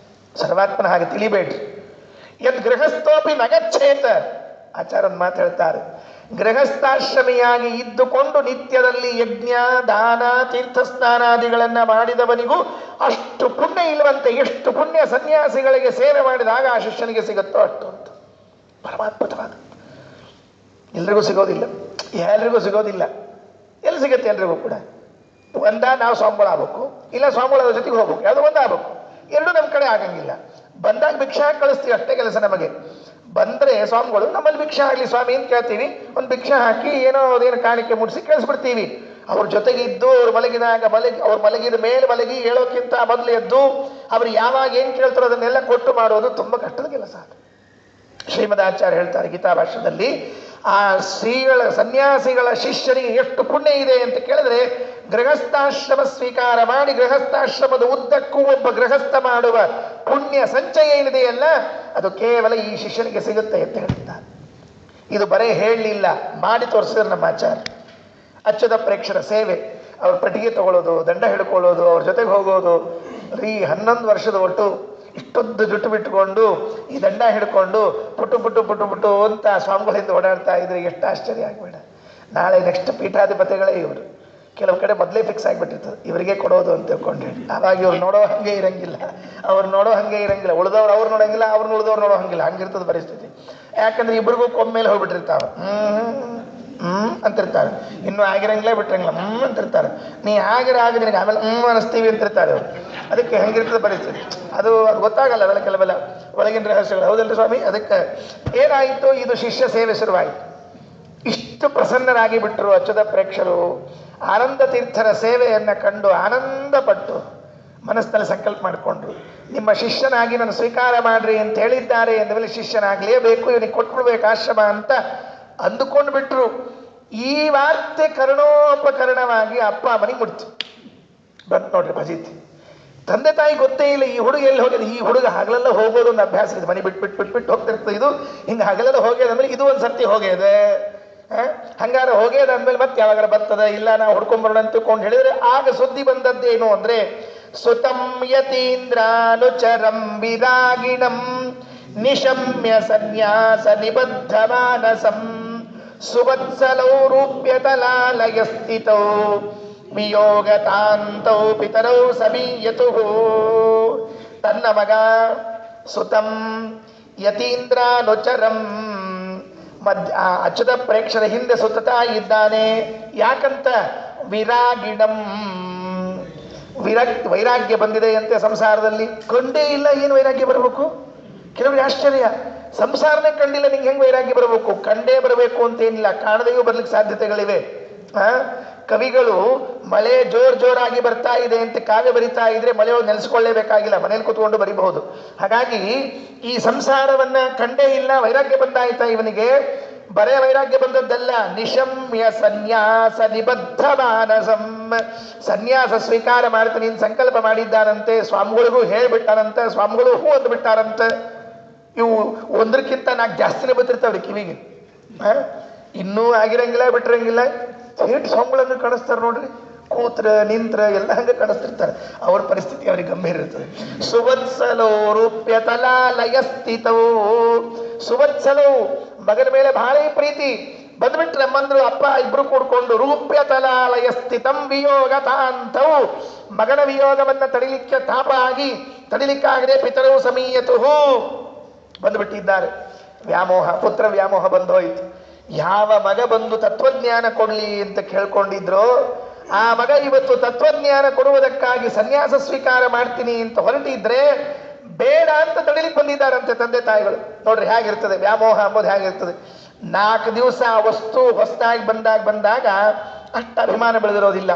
ಸರ್ವಾತ್ಮನ ಹಾಗೆ ತಿಳಿಬೇಡ್ರಿ. ಯದ್ ಗೃಹಸ್ಥೋಪಿ ನಗಚ್ಛೇತ ಆಚಾರ ಒಂದು ಮಾತು ಹೇಳ್ತಾರೆ, ಗೃಹಸ್ಥಾಶ್ರಮಿಯಾಗಿ ಇದ್ದುಕೊಂಡು ನಿತ್ಯದಲ್ಲಿ ಯಜ್ಞ ದಾನ ತೀರ್ಥಸ್ನಾನಾದಿಗಳನ್ನು ಮಾಡಿದವನಿಗೂ ಅಷ್ಟು ಪುಣ್ಯ ಇಲ್ಲವಂತೆ. ಎಷ್ಟು ಪುಣ್ಯ ಸನ್ಯಾಸಿಗಳಿಗೆ ಸೇವೆ ಮಾಡಿದಾಗ ಆ ಶಿಷ್ಯನಿಗೆ ಸಿಗುತ್ತೋ ಅಷ್ಟು ಅಂತ. ಪರಮಾದ್ಭುತವಾದ, ಎಲ್ರಿಗೂ ಸಿಗೋದಿಲ್ಲ, ಎಲ್ರಿಗೂ ಸಿಗೋದಿಲ್ಲ. ಎಲ್ಲಿ ಸಿಗುತ್ತೆ ಎಲ್ರಿಗೂ ಕೂಡ? ನಾವು ಸ್ವಾಮಿಗಳಾಗಬೇಕು, ಇಲ್ಲ ಸ್ವಾಮಿಗಳ ಜೊತೆಗೆ ಹೋಗ್ಬೇಕು, ಯಾವುದೋ ಒಂದು ಆಗ್ಬೇಕು. ಎರಡೂ ನಮ್ಮ ಕಡೆ ಆಗಂಗಿಲ್ಲ. ಬಂದಾಗ ಭಿಕ್ಷಾ ಕಳಿಸ್ತೀವಿ, ಅಷ್ಟೇ ಕೆಲಸ ನಮಗೆ. ಬಂದರೆ ಸ್ವಾಮಿಗಳು ನಮ್ಮಲ್ಲಿ ಭಿಕ್ಷಾ ಆಗಲಿ ಸ್ವಾಮಿ ಅಂತ ಕೇಳ್ತೀವಿ, ಒಂದು ಭಿಕ್ಷಾ ಹಾಕಿ ಏನೋ ಅದೇನು ಕಾಣಿಕೆ ಮುಡಿಸಿ ಕಳಿಸ್ಬಿಡ್ತೀವಿ. ಅವ್ರ ಜೊತೆಗೆ ಇದ್ದು ಅವ್ರು ಮಲಗಿದಾಗ ಅವ್ರು ಮಲಗಿದ ಮೇಲೆ ಮಲಗಿ ಹೇಳೋಕ್ಕಿಂತ ಮೊದಲು ಎದ್ದು ಅವ್ರು ಯಾವಾಗ ಏನು ಕೇಳ್ತಾರೋ ಅದನ್ನೆಲ್ಲ ಕೊಟ್ಟು ಮಾಡೋದು ತುಂಬ ಕಷ್ಟದ ಕೆಲಸ. ಶ್ರೀಮದಾಚಾರ್ಯ ಹೇಳ್ತಾರೆ ಗೀತಾ ಭಾಷ್ಯದಲ್ಲಿ, ಆ ಶ್ರೀಗಳ ಸನ್ಯಾಸಿಗಳ ಶಿಷ್ಯರಿಗೆ ಎಷ್ಟು ಪುಣ್ಯ ಇದೆ ಅಂತ ಕೇಳಿದ್ರೆ, ಗೃಹಸ್ಥಾಶ್ರಮ ಸ್ವೀಕಾರ ಮಾಡಿ ಗೃಹಸ್ಥಾಶ್ರಮದ ಉದ್ದಕ್ಕೂ ಒಬ್ಬ ಗೃಹಸ್ಥ ಮಾಡುವ ಪುಣ್ಯ ಸಂಚಯ ಏನಿದೆಯಲ್ಲ, ಅದು ಕೇವಲ ಈ ಶಿಷ್ಯನಿಗೆ ಸಿಗುತ್ತೆ ಅಂತ ಹೇಳ್ತಾರೆ. ಇದು ಬರೇ ಹೇಳಲಿಲ್ಲ, ಮಾಡಿ ತೋರಿಸಿದ್ರು ನಮ್ಮ ಆಚಾರ್ಯ. ಅಚ್ಚದ ಪ್ರೇಕ್ಷರ ಸೇವೆ, ಅವ್ರ ಪೆಟ್ಟಿಗೆ ತಗೊಳ್ಳೋದು, ದಂಡ ಹಿಡ್ಕೊಳ್ಳೋದು, ಅವ್ರ ಜೊತೆಗೆ ಹೋಗೋದು. ಈ 11 ವರ್ಷದ ಒಟ್ಟು ಇಷ್ಟೊಂದು ಜುಟ್ಟು ಬಿಟ್ಟುಕೊಂಡು ಈ ದಂಡ ಹಿಡ್ಕೊಂಡು ಪುಟ್ಟು ಅಂತ ಸ್ವಾಮಿಗಳಿಂದ ಓಡಾಡ್ತಾ ಇದ್ರೆ ಎಷ್ಟು ಆಶ್ಚರ್ಯ ಆಗಬೇಡ. ನಾಳೆ ನೆಕ್ಸ್ಟ್ ಪೀಠಾಧಿಪತಿಗಳೇ ಇವರು. ಕೆಲವು ಕಡೆ ಮೊದಲೇ ಫಿಕ್ಸ್ ಆಗಿಬಿಟ್ಟಿರ್ತದೆ ಇವರಿಗೆ ಕೊಡೋದು ಅಂತ ತಿಳ್ಕೊಂಡು ಹೇಳಿ. ಆವಾಗ ಇವ್ರು ನೋಡೋ ಹಾಗೆ ಇರಂಗಿಲ್ಲ, ಅವ್ರು ನೋಡೋ ಹಾಗೆ ಇರಂಗಿಲ್ಲ, ಉಳಿದವ್ರು ಅವ್ರು ನೋಡೋಂಗಿಲ್ಲ, ಅವ್ರನ್ನ ಉಳಿದವ್ರು ನೋಡೋ ಹಂಗಿಲ್ಲ, ಹಂಗಿರ್ತದೆ ಪರಿಸ್ಥಿತಿ. ಯಾಕಂದ್ರೆ ಇಬ್ಬರಿಗೂ ಕೊಮ್ಮೇಲೆ ಹೋಗ್ಬಿಟ್ಟಿರ್ತಾವೆ. ಅಂತಿರ್ತಾರೆ. ಇನ್ನೂ ಆಗಿರಂಗಿಲ್ಲ ಬಿಟ್ಟಿರಂಗಿಲ್ಲ ಅಂತಿರ್ತಾರೆ. ನೀ ಆಗಿದ್ರೆ ನಿನಗೆ ಆಮೇಲೆ ಅನಿಸ್ತೀವಿ ಅಂತಿರ್ತಾರೆ ಅವರು. ಅದಕ್ಕೆ ಹೆಂಗಿರ್ತದೆ ಪರಿಸ್ಥಿತಿ, ಅದು ಗೊತ್ತಾಗಲ್ಲ ಅವೆಲ್ಲ ಕೆಲವೆಲ್ಲ ಒಳಗಿನ ರಹಸ್ಯಗಳು. ಹೌದಲ್ರಿ ಸ್ವಾಮಿ? ಅದಕ್ಕೆ ಏನಾಯಿತು, ಇದು ಶಿಷ್ಯ ಸೇವೆ ಶುರುವಾಯಿತು. ಇಷ್ಟು ಪ್ರಸನ್ನರಾಗಿ ಬಿಟ್ಟರು ಅಚ್ಚುತ ಪ್ರೇಕ್ಷರು. ಆನಂದ ತೀರ್ಥರ ಸೇವೆಯನ್ನು ಕಂಡು ಆನಂದಪಟ್ಟು ಮನಸ್ಸಿನಲ್ಲಿ ಸಂಕಲ್ಪ ಮಾಡಿಕೊಂಡ್ರು, ನಿಮ್ಮ ಶಿಷ್ಯನಾಗಿ ನಾನು ಸ್ವೀಕಾರ ಮಾಡ್ರಿ ಅಂತ ಹೇಳಿದ್ದಾರೆ ಎಂದಮೇಲೆ ಶಿಷ್ಯನಾಗಲೇಬೇಕು, ಇವನಿಗೆ ಕೊಟ್ಬಿಡ್ಬೇಕು ಆಶ್ರಮ ಅಂತ ಅಂದುಕೊಂಡು ಬಿಟ್ರು. ಈ ವಾರ್ತೆ ಕರುಣೋಪಕರಣವಾಗಿ ಅಪ್ಪ ಮನೆಗೆ ಮುಡ್ತು ಬಂತು ನೋಡ್ರಿ ಭಜೀತಿ. ತಂದೆ ತಾಯಿ ಗೊತ್ತೇ ಇಲ್ಲ ಈ ಹುಡುಗ ಎಲ್ಲಿ ಹೋಗ್ಯದ. ಈ ಹುಡುಗ ಹಗಲೆಲ್ಲ ಹೋಗೋದು ಒಂದು ಅಭ್ಯಾಸ ಇದೆ, ಮನೆ ಬಿಟ್ಟು ಹೋಗ್ತಿರ್ತದೆ. ಇದು ಹಿಂಗೆ ಹಗಲೆಲ್ಲ ಹೋಗ್ಯದಂದ್ರೆ ಇದು ಒಂದು ಸರ್ತಿ ಹೋಗ್ಯದೆ, ಹಂಗಾರೆ ಹೋಗ್ಯದಂದ್ಮೇಲೆ ಮತ್ತೆ ಯಾವಾಗ ಬರ್ತದ, ಇಲ್ಲ ನಾವು ಹುಡ್ಕೊಂಬರೋಣ ಅಂತ ತಿಳ್ಕೊಂಡು ಹೇಳಿದ್ರೆ ಆಗ ಸುದ್ದಿ ಬಂದದ್ದೇನು ಅಂದ್ರೆ, ಸುತಂ ಯತೀಂದ್ರಾನುಚರಂ ವಿರಾಗಿಣಂ ನಿಶಮ್ಯ ಸನ್ಯಾಸ ನಿಬದ್ಧ ಮಾನಸಂ ಸುವತ್ಸಲೌ ರೂಪ್ಯತಲಾಲಯ ಸ್ಥಿತೌ ವಿಯೋಗತಾಂತೌ ಪಿತರೌ ಸಮೀಯತುಃ. ತನ್ನ ಮಗ ಸುತಂ ಯತೀಂದ್ರಾನುಚರಂ ಅಚ್ಯುತ ಪ್ರೇಕ್ಷರ ಹಿಂದೆ ಸುತ್ತಾ ಇದ್ದಾನೆ. ಯಾಕಂತ ವಿರಾಗಿಣಂ, ವೈರಾಗ್ಯ ಬಂದಿದೆ ಅಂತೆ ಸಂಸಾರದಲ್ಲಿ. ಕಂಡೇ ಇಲ್ಲ, ಏನು ವೈರಾಗ್ಯ ಬರಬೇಕು? ಕೆಲವರಿಗೆ ಆಶ್ಚರ್ಯ, ಸಂಸಾರನೇ ಕಂಡಿಲ್ಲ, ನಿಂಗೆ ಹೆಂಗೆ ವೈರಾಗ್ಯ ಬರಬೇಕು? ಕಂಡೇ ಬರಬೇಕು ಅಂತೇನಿಲ್ಲ, ಕಾಣದೆಯೂ ಬರ್ಲಿಕ್ಕೆ ಸಾಧ್ಯತೆಗಳಿವೆ. ಕವಿಗಳು ಮಳೆ ಜೋರಾಗಿ ಬರ್ತಾ ಇದೆ ಅಂತ ಕಾವ್ಯ ಬರಿತಾ ಇದ್ರೆ ಮಳೆಯೊಳಗೆ ನೆಲೆಸ್ಕೊಳ್ಳೇಬೇಕಾಗಿಲ್ಲ, ಮನೇಲಿ ಕೂತ್ಕೊಂಡು ಬರಿಬಹುದು. ಹಾಗಾಗಿ ಈ ಸಂಸಾರವನ್ನ ಕಂಡೇ ಇಲ್ಲ, ವೈರಾಗ್ಯ ಬಂದಾಯ್ತಾ ಇವನಿಗೆ? ಬರೇ ವೈರಾಗ್ಯ ಬಂದದ್ದಲ್ಲ, ನಿಶಮ್ಯ ಸನ್ಯಾಸ ನಿಬದ್ಧ ಮಾನಸಂ, ಸನ್ಯಾಸ ಸ್ವೀಕಾರ ಮಾಡ್ತೀನಿ ಅಂತ ಸಂಕಲ್ಪ ಮಾಡಿದ್ದಾನಂತೆ. ಸ್ವಾಮಿಗಳಿಗೂ ಹೇಳ್ಬಿಟ್ಟಾನಂತೆ, ಸ್ವಾಮಿಗಳು ಹೂ ಅಂದ್ಬಿಟ್ಟಾರಂತೆ. ಇವು ಒಂದಕ್ಕಿಂತ 4 ಜಾಸ್ತಿನೇ ಬರ್ತಿರ್ತಾವ್ರಿ ಕಿವಿಗೆ. ಇನ್ನೂ ಆಗಿರಂಗಿಲ್ಲ, ಬಿಟ್ಟಿರಂಗಿಲ್ಲ. ಥೇಟ್ ಸ್ವಾಮಿಗಳನ್ನು ಕಾಣಿಸ್ತಾರೆ ನೋಡ್ರಿ, ಕೂತ್ರ ನಿಂತ್ರ ಎಲ್ಲ ಹಂಗೆ ಕಾಣಿಸ್ತಿರ್ತಾರೆ. ಅವ್ರ ಪರಿಸ್ಥಿತಿ ಅವ್ರಿಗೆ ಗಂಭೀರ ಇರ್ತದೆ. ಸುವತ್ಸಲೋ ರೂಪ್ಯತಲಾಲಯ ಸ್ಥಿತವು, ಸುವತ್ಸಲವು ಮಗನ ಮೇಲೆ ಭಾರಿ ಪ್ರೀತಿ ಬಂದ್ಬಿಟ್ರೆ ನಮ್ಮಂದ್ರು ಅಪ್ಪ ಇಬ್ರು ಕೂಡ್ಕೊಂಡು ರೂಪ್ಯತಲಾಲಯ ಸ್ಥಿತಂ ವಿಯೋಗ ತಾಂತವು, ಮಗನ ವಿಯೋಗವನ್ನ ತಡಿಲಿಕ್ಕೆ ತಾಪ ಆಗಿ ತಡಿಲಿಕ್ಕಾಗದೆ ಪಿತರವು ಸಮೀಯತುಹು ಬಂದುಬಿಟ್ಟಿದ್ದಾರೆ. ವ್ಯಾಮೋಹ, ಪುತ್ರ ವ್ಯಾಮೋಹ ಬಂದೋಯ್ತು. ಯಾವ ಮಗ ಬಂದು ತತ್ವಜ್ಞಾನ ಕೊಡ್ಲಿ ಅಂತ ಕೇಳ್ಕೊಂಡಿದ್ರೋ ಆ ಮಗ ಇವತ್ತು ತತ್ವಜ್ಞಾನ ಕೊಡುವುದಕ್ಕಾಗಿ ಸನ್ಯಾಸ ಸ್ವೀಕಾರ ಮಾಡ್ತೀನಿ ಅಂತ ಹೊರಟಿದ್ರೆ ಬೇಡ ಅಂತ ತಡಿಲಿಕ್ಕೆ ಬಂದಿದ್ದಾರಂತೆ ತಂದೆ ತಾಯಿಗಳು. ನೋಡ್ರಿ ಹೇಗಿರ್ತದೆ ವ್ಯಾಮೋಹ ಅಂಬೋದು, ಹೇಗಿರ್ತದೆ. 4 ದಿವಸ ವಸ್ತು ಹೊಸದಾಗಿ ಬಂದಾಗ ಅಷ್ಟು ಅಭಿಮಾನ ಬೆಳೆದಿರೋದಿಲ್ಲ.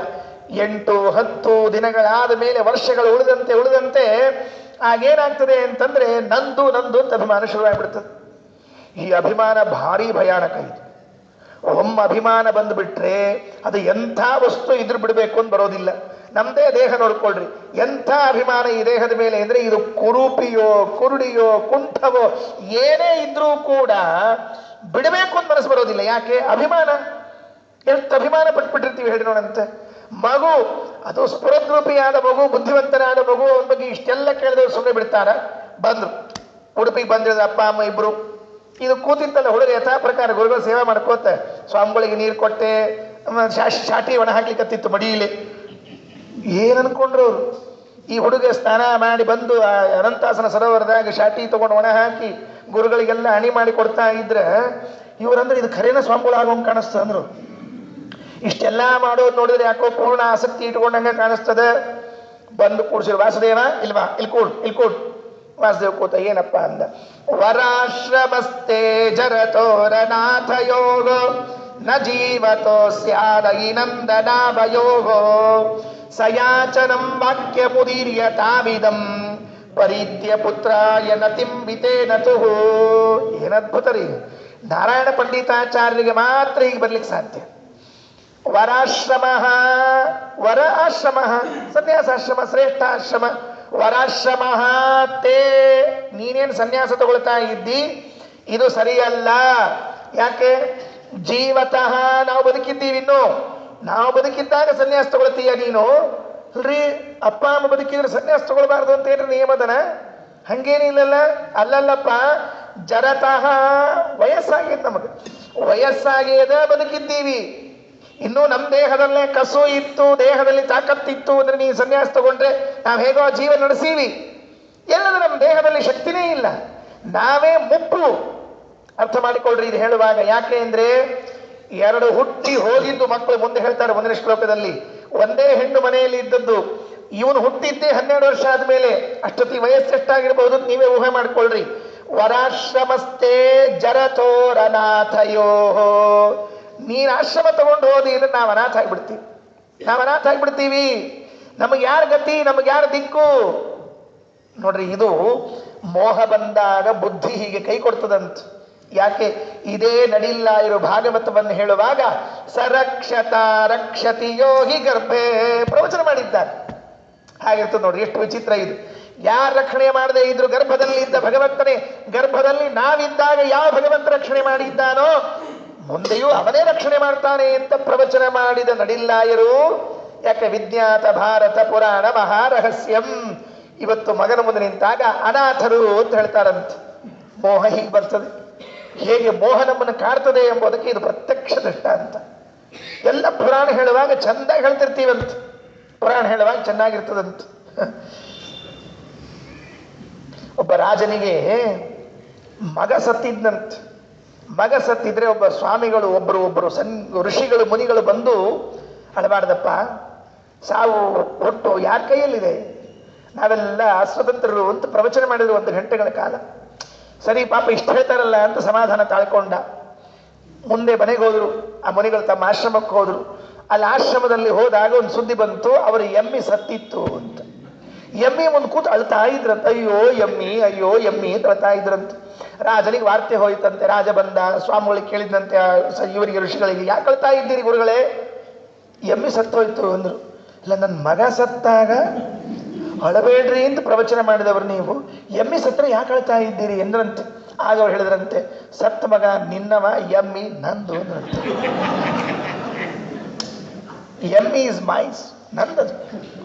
8-10 ದಿನಗಳಾದ ಮೇಲೆ ವರ್ಷಗಳು ಉಳಿದಂತೆ ಆಗೇನಾಗ್ತದೆ ಅಂತಂದ್ರೆ ನಂದು ಅಂತ ಅಭಿಮಾನ ಶುರುವಾಗ್ಬಿಡ್ತದೆ. ಈ ಅಭಿಮಾನ ಭಾರಿ ಭಯಾನಕ ಇದು. ಒಮ್ಮ ಅಭಿಮಾನ ಬಂದುಬಿಟ್ರೆ ಅದು ಎಂಥ ವಸ್ತು ಇದ್ರ ಬಿಡಬೇಕು ಅಂತ ಬರೋದಿಲ್ಲ. ನಮ್ಮದೇ ದೇಹ ನೋಡ್ಕೊಳ್ರಿ, ಎಂಥ ಅಭಿಮಾನ ಈ ದೇಹದ ಮೇಲೆ ಅಂದರೆ ಇದು ಕುರೂಪಿಯೋ ಕುರುಡಿಯೋ ಕುಂಠವೋ ಏನೇ ಇದ್ರೂ ಕೂಡ ಬಿಡಬೇಕು ಅಂತ ಮನಸ್ಸು ಬರೋದಿಲ್ಲ. ಯಾಕೆ? ಅಭಿಮಾನ. ಎಷ್ಟು ಅಭಿಮಾನ ಪಟ್ಬಿಟ್ಟಿರ್ತೀವಿ ಹೇಳಿ ನೋಡಂತೆ. ಮಗು, ಅದು ಸ್ಫುರದ್ರೂಪಿಯಾದ ಮಗು, ಬುದ್ಧಿವಂತನಾದ ಮಗು, ಅವನ ಬಗ್ಗೆ ಇಷ್ಟೆಲ್ಲ ಕೇಳಿದವ್ರು ಸುಮ್ಮನೆ ಬಿಡ್ತಾರ? ಬಂದ್ರು, ಉಡುಪಿಗೆ ಬಂದಿರೋದು ಅಪ್ಪ ಅಮ್ಮ ಇಬ್ರು, ಇದು ಕೂತಿತ್ತಲ್ಲ ಹುಡುಗ ಯಥಾ ಪ್ರಕಾರ ಗುರುಗಳು ಸೇವೆ ಮಾಡ್ಕೋತ ಸ್ವಾಮಿಗಳಿಗೆ ನೀರು ಕೊಟ್ಟೆ, ಶಾಟಿ ಒಣ ಹಾಕ್ಲಿಕ್ಕತ್ತಿತ್ತು ಮಡಿಯಲ್ಲಿ. ಏನ್ ಅನ್ಕೊಂಡ್ರು ಅವರು, ಈ ಹುಡುಗ ಸ್ನಾನ ಮಾಡಿ ಬಂದು ಆ ಅನಂತಾಸನ ಸರೋವರದಾಗ ಶಾಟಿ ತಗೊಂಡು ಒಣ ಹಾಕಿ ಗುರುಗಳಿಗೆಲ್ಲ ಅಣಿ ಮಾಡಿ ಕೊಡ್ತಾ ಇದ್ರೆ ಇವರಂದ್ರೆ ಇದು ಖರೇನ ಸ್ವಾಮಿಗಳು ಆಗೋಂಗೆ ಕಾಣಿಸ್ತ ಅಂದ್ರು. ಇಷ್ಟೆಲ್ಲ ಮಾಡೋದು ನೋಡಿದ್ರೆ ಯಾಕೋ ಪೂರ್ಣ ಆಸಕ್ತಿ ಇಟ್ಕೊಂಡಂಗ ಕಾಣಿಸ್ತದೆ. ಬಂದು ಕೂಡ್ಸಿರು, ವಾಸುದೇವ ಇಲ್ವಾ, ಇಲ್ಲಿ ಕೂಡ್. ವಾಸುದೇವ್ ಕೂತ ಏನಪ್ಪ ಅಂದ, ವರಾಶ್ರಮಸ್ತೆ ಜರತೋರನಾಥ ಯೋಗೋ ನ ಜೀವತೋ ಸ್ಯಾದೈನಂದನಾಭಯೋಗೋ ಸಯಾಚನಂ ವಾಕ್ಯ ಮುದೀರ್ಯ ತಾವಿದಂ ಪರೀತ್ಯ ಪುತ್ರಾಯ ನತಿಂಬಿತೇನ ತುಹು. ಏನದ್ಭುತ ರೀ, ನಾರಾಯಣ ಪಂಡಿತಾಚಾರ್ಯರಿಗೆ ಮಾತ್ರ ಈಗ ಬರ್ಲಿಕ್ಕೆ ಸಾಧ್ಯ. ವರಾಶ್ರಮ, ವರ ಆಶ್ರಮ, ಸನ್ಯಾಸಾಶ್ರಮ ಶ್ರೇಷ್ಠ ಆಶ್ರಮ. ವರಾಶ್ರಮ ತೇ, ನೀನೇನು ಸನ್ಯಾಸ ತಗೊಳ್ತಾ ಇದ್ದಿ, ಇದು ಸರಿಯಲ್ಲ. ಯಾಕೆ? ಜೀವತಃ, ನಾವು ಬದುಕಿದ್ದೀವಿ, ಇನ್ನು ನಾವು ಬದುಕಿದ್ದಾಗ ಸನ್ಯಾಸ ತಗೊಳ್ತೀಯ ನೀನು. ಅಲ್ರಿ, ಅಪ್ಪ ಅಮ್ಮ ಬದುಕಿದ್ರೆ ಸನ್ಯಾಸ ತಗೊಳ್ಬಾರ್ದು ಅಂತ ಏನ್ರಿ ನಿಯಮದನ? ಹಂಗೇನಿಲ್ಲಲ್ಲ. ಅಲ್ಲಲ್ಲಪ್ಪ, ಜರತಃ, ವಯಸ್ಸಾಗೈತೆ ನಮಗೆ, ವಯಸ್ಸಾಗೇದ ಬದುಕಿದ್ದೀವಿ, ಇನ್ನು ನಮ್ಮ ದೇಹದಲ್ಲೇ ಕಸು ಇತ್ತು, ದೇಹದಲ್ಲಿ ತಾಕತ್ತಿತ್ತು ಅಂದ್ರೆ ನೀನು ಸನ್ಯಾಸ ತಗೊಂಡ್ರೆ ನಾವು ಹೇಗೋ ಜೀವನ ನಡೆಸೀವಿ. ಎಲ್ಲದ ನಮ್ಮ ದೇಹದಲ್ಲಿ ಶಕ್ತಿನೇ ಇಲ್ಲ, ನಾವೇ ಮುಪ್ಪು. ಅರ್ಥ ಮಾಡಿಕೊಳ್ಳ್ರಿ ಇದು ಹೇಳುವಾಗ. ಯಾಕೆ ಅಂದ್ರೆ ಎರಡು ಹುಟ್ಟಿ ಹೋಗಿದ್ದು ಮಕ್ಕಳು ಮುಂದೆ ಹೇಳ್ತಾರೆ ಮುಂದಿನ ಶ್ಲೋಕದಲ್ಲಿ. ಒಂದೇ ಹೆಣ್ಣು ಮನೆಯಲ್ಲಿ ಇದ್ದದ್ದು, ಇವನು ಹುಟ್ಟಿದ್ದೇ 12 ವರ್ಷ ಆದ್ಮೇಲೆ, ಅಷ್ಟೊತ್ತಿ ವಯಸ್ಸೆಷ್ಟಾಗಿರ್ಬಹುದು ನೀವೇ ಊಹೆ ಮಾಡ್ಕೊಳ್ರಿ. ವರಾಶ್ರಮಸ್ಥೆ ಜರತೋರನಾಥಯೋ, ನೀನು ಆಶ್ರಮ ತಗೊಂಡು ಹೋದಿ ಅಂದ್ರೆ ನಾವು ಅನಾಥ ಆಗ್ಬಿಡ್ತೀವಿ. ನಮಗೆ ಯಾರ ಗತಿ, ನಮಗೆ ಯಾರ ದಿಕ್ಕು? ನೋಡ್ರಿ, ಇದು ಮೋಹ ಬಂದಾಗ ಬುದ್ಧಿ ಹೀಗೆ ಕೈ ಕೊಡ್ತದಂತ. ಯಾಕೆ? ಇದೇ ನಡಿಲ್ಲ ಇರೋ ಭಾಗವತವನ್ನು ಹೇಳುವಾಗ ಸರಕ್ಷತ ರಕ್ಷತಿ ಯೋಗಿ ಗರ್ಭೆ ಪ್ರವಚನ ಮಾಡಿದ್ದಾರೆ. ಹಾಗಿರ್ತದೆ ನೋಡ್ರಿ, ಎಷ್ಟು ವಿಚಿತ್ರ ಇದು. ಯಾರು ರಕ್ಷಣೆ ಮಾಡದೆ ಇದ್ರು ಗರ್ಭದಲ್ಲಿ ಇದ್ದ ಭಗವಂತನೇ, ಗರ್ಭದಲ್ಲಿ ನಾವಿದ್ದಾಗ ಯಾವ ಭಗವಂತ ರಕ್ಷಣೆ ಮಾಡಿದ್ದಾನೋ ಮುಂದೆಯೂ ಅವನೇ ರಕ್ಷಣೆ ಮಾಡ್ತಾನೆ ಅಂತ ಪ್ರವಚನ ಮಾಡಿದ ನಡಿಲ್ಲಾಯರು. ಯಾಕೆ? ವಿಜ್ಞಾತ ಭಾರತ ಪುರಾಣ ಮಹಾರಹಸ್ಯಂ. ಇವತ್ತು ಮಗನ ಮುಂದೆ ನಿಂತಾಗ ಅನಾಥರು ಅಂತ ಹೇಳ್ತಾರಂತ. ಮೋಹ ಹೀಗೆ ಬರ್ತದೆ, ಹೇಗೆ ಮೋಹ ನಮ್ಮನ್ನು ಕಾಡ್ತದೆ ಎಂಬುದಕ್ಕೆ ಇದು ಪ್ರತ್ಯಕ್ಷ ದೃಷ್ಟಾಂತ. ಎಲ್ಲ ಪುರಾಣ ಹೇಳುವಾಗ ಚಂದಾಗಿ ಹೇಳ್ತಿರ್ತೀವಂತ, ಪುರಾಣ ಹೇಳುವಾಗ ಚೆನ್ನಾಗಿರ್ತದಂತ. ಒಬ್ಬ ರಾಜನಿಗೆ ಮಗ ಸತ್ತಿದ್ನಂತ. ಮಗ ಸತ್ತಿದ್ರೆ ಒಬ್ಬ ಸ್ವಾಮಿಗಳು, ಒಬ್ಬರು ಋಷಿಗಳು ಮುನಿಗಳು ಬಂದು, ಅಳಬಾರ್ದಪ್ಪ, ಸಾವು ಒಟ್ಟು ಯಾರ ಕೈಯಲ್ಲಿದೆ, ನಾವೆಲ್ಲ ಸ್ವತಂತ್ರರು ಅಂತ ಪ್ರವಚನ ಮಾಡಿದ್ರು 1 ಗಂಟೆಗಳ ಕಾಲ. ಸರಿ ಪಾಪ ಇಷ್ಟು ಹೇಳ್ತಾರಲ್ಲ ಅಂತ ಸಮಾಧಾನ ತಾಳ್ಕೊಂಡ. ಮುಂದೆ ಮನೆಗೆ ಹೋದ್ರು, ಆ ಮುನಿಗಳು ತಮ್ಮ ಆಶ್ರಮಕ್ಕೆ ಹೋದ್ರು. ಅಲ್ಲಿ ಆಶ್ರಮದಲ್ಲಿ ಹೋದಾಗ ಒಂದು ಸುದ್ದಿ ಬಂತು, ಅವರು ಎಮ್ಮಿ ಸತ್ತಿತ್ತು ಅಂತ. ಎಮ್ಮಿ ಮುಂದೆ ಕೂತು ಅಳ್ತಾ ಇದ್ರಂತ, ಅಯ್ಯೋ ಎಮ್ಮಿ ಅಂತ ಅಳ್ತಾ ಇದ್ರಂತ. ರಾಜನಿಗೆ ವಾರ್ತೆ ಹೋಯ್ತಂತೆ. ರಾಜ ಬಂದ, ಸ್ವಾಮಿಗಳಿಗೆ ಕೇಳಿದಂತೆ ಇವರಿಗೆ ಋಷಿಗಳಿಗೆ, ಯಾಕೆ ಅಳ್ತಾ ಇದ್ದೀರಿ ಗುರುಗಳೇ? ಎಮ್ಮಿ ಸತ್ತೋಯ್ತು ಅಂದ್ರು. ಇಲ್ಲ, ನನ್ನ ಮಗ ಸತ್ತಾಗ ಅಳಬೇಡ್ರಿ ಅಂತ ಪ್ರವಚನ ಮಾಡಿದವರು ನೀವು, ಎಮ್ಮಿ ಸತ್ರ ಯಾಕೆ ಅಳ್ತಾ ಇದ್ದೀರಿ ಎಂದ್ರಂತೆ. ಆಗ ಅವ್ರು ಹೇಳಿದ್ರಂತೆ, ಸತ್ತ ಮಗ ನಿನ್ನವ, ಎಮ್ಮಿ ನಂದು ಅಂದ್ರಂತೆ. ಎಮ್ಮಿ ಇಸ್ ಮೈಸ್, ನಂದದು.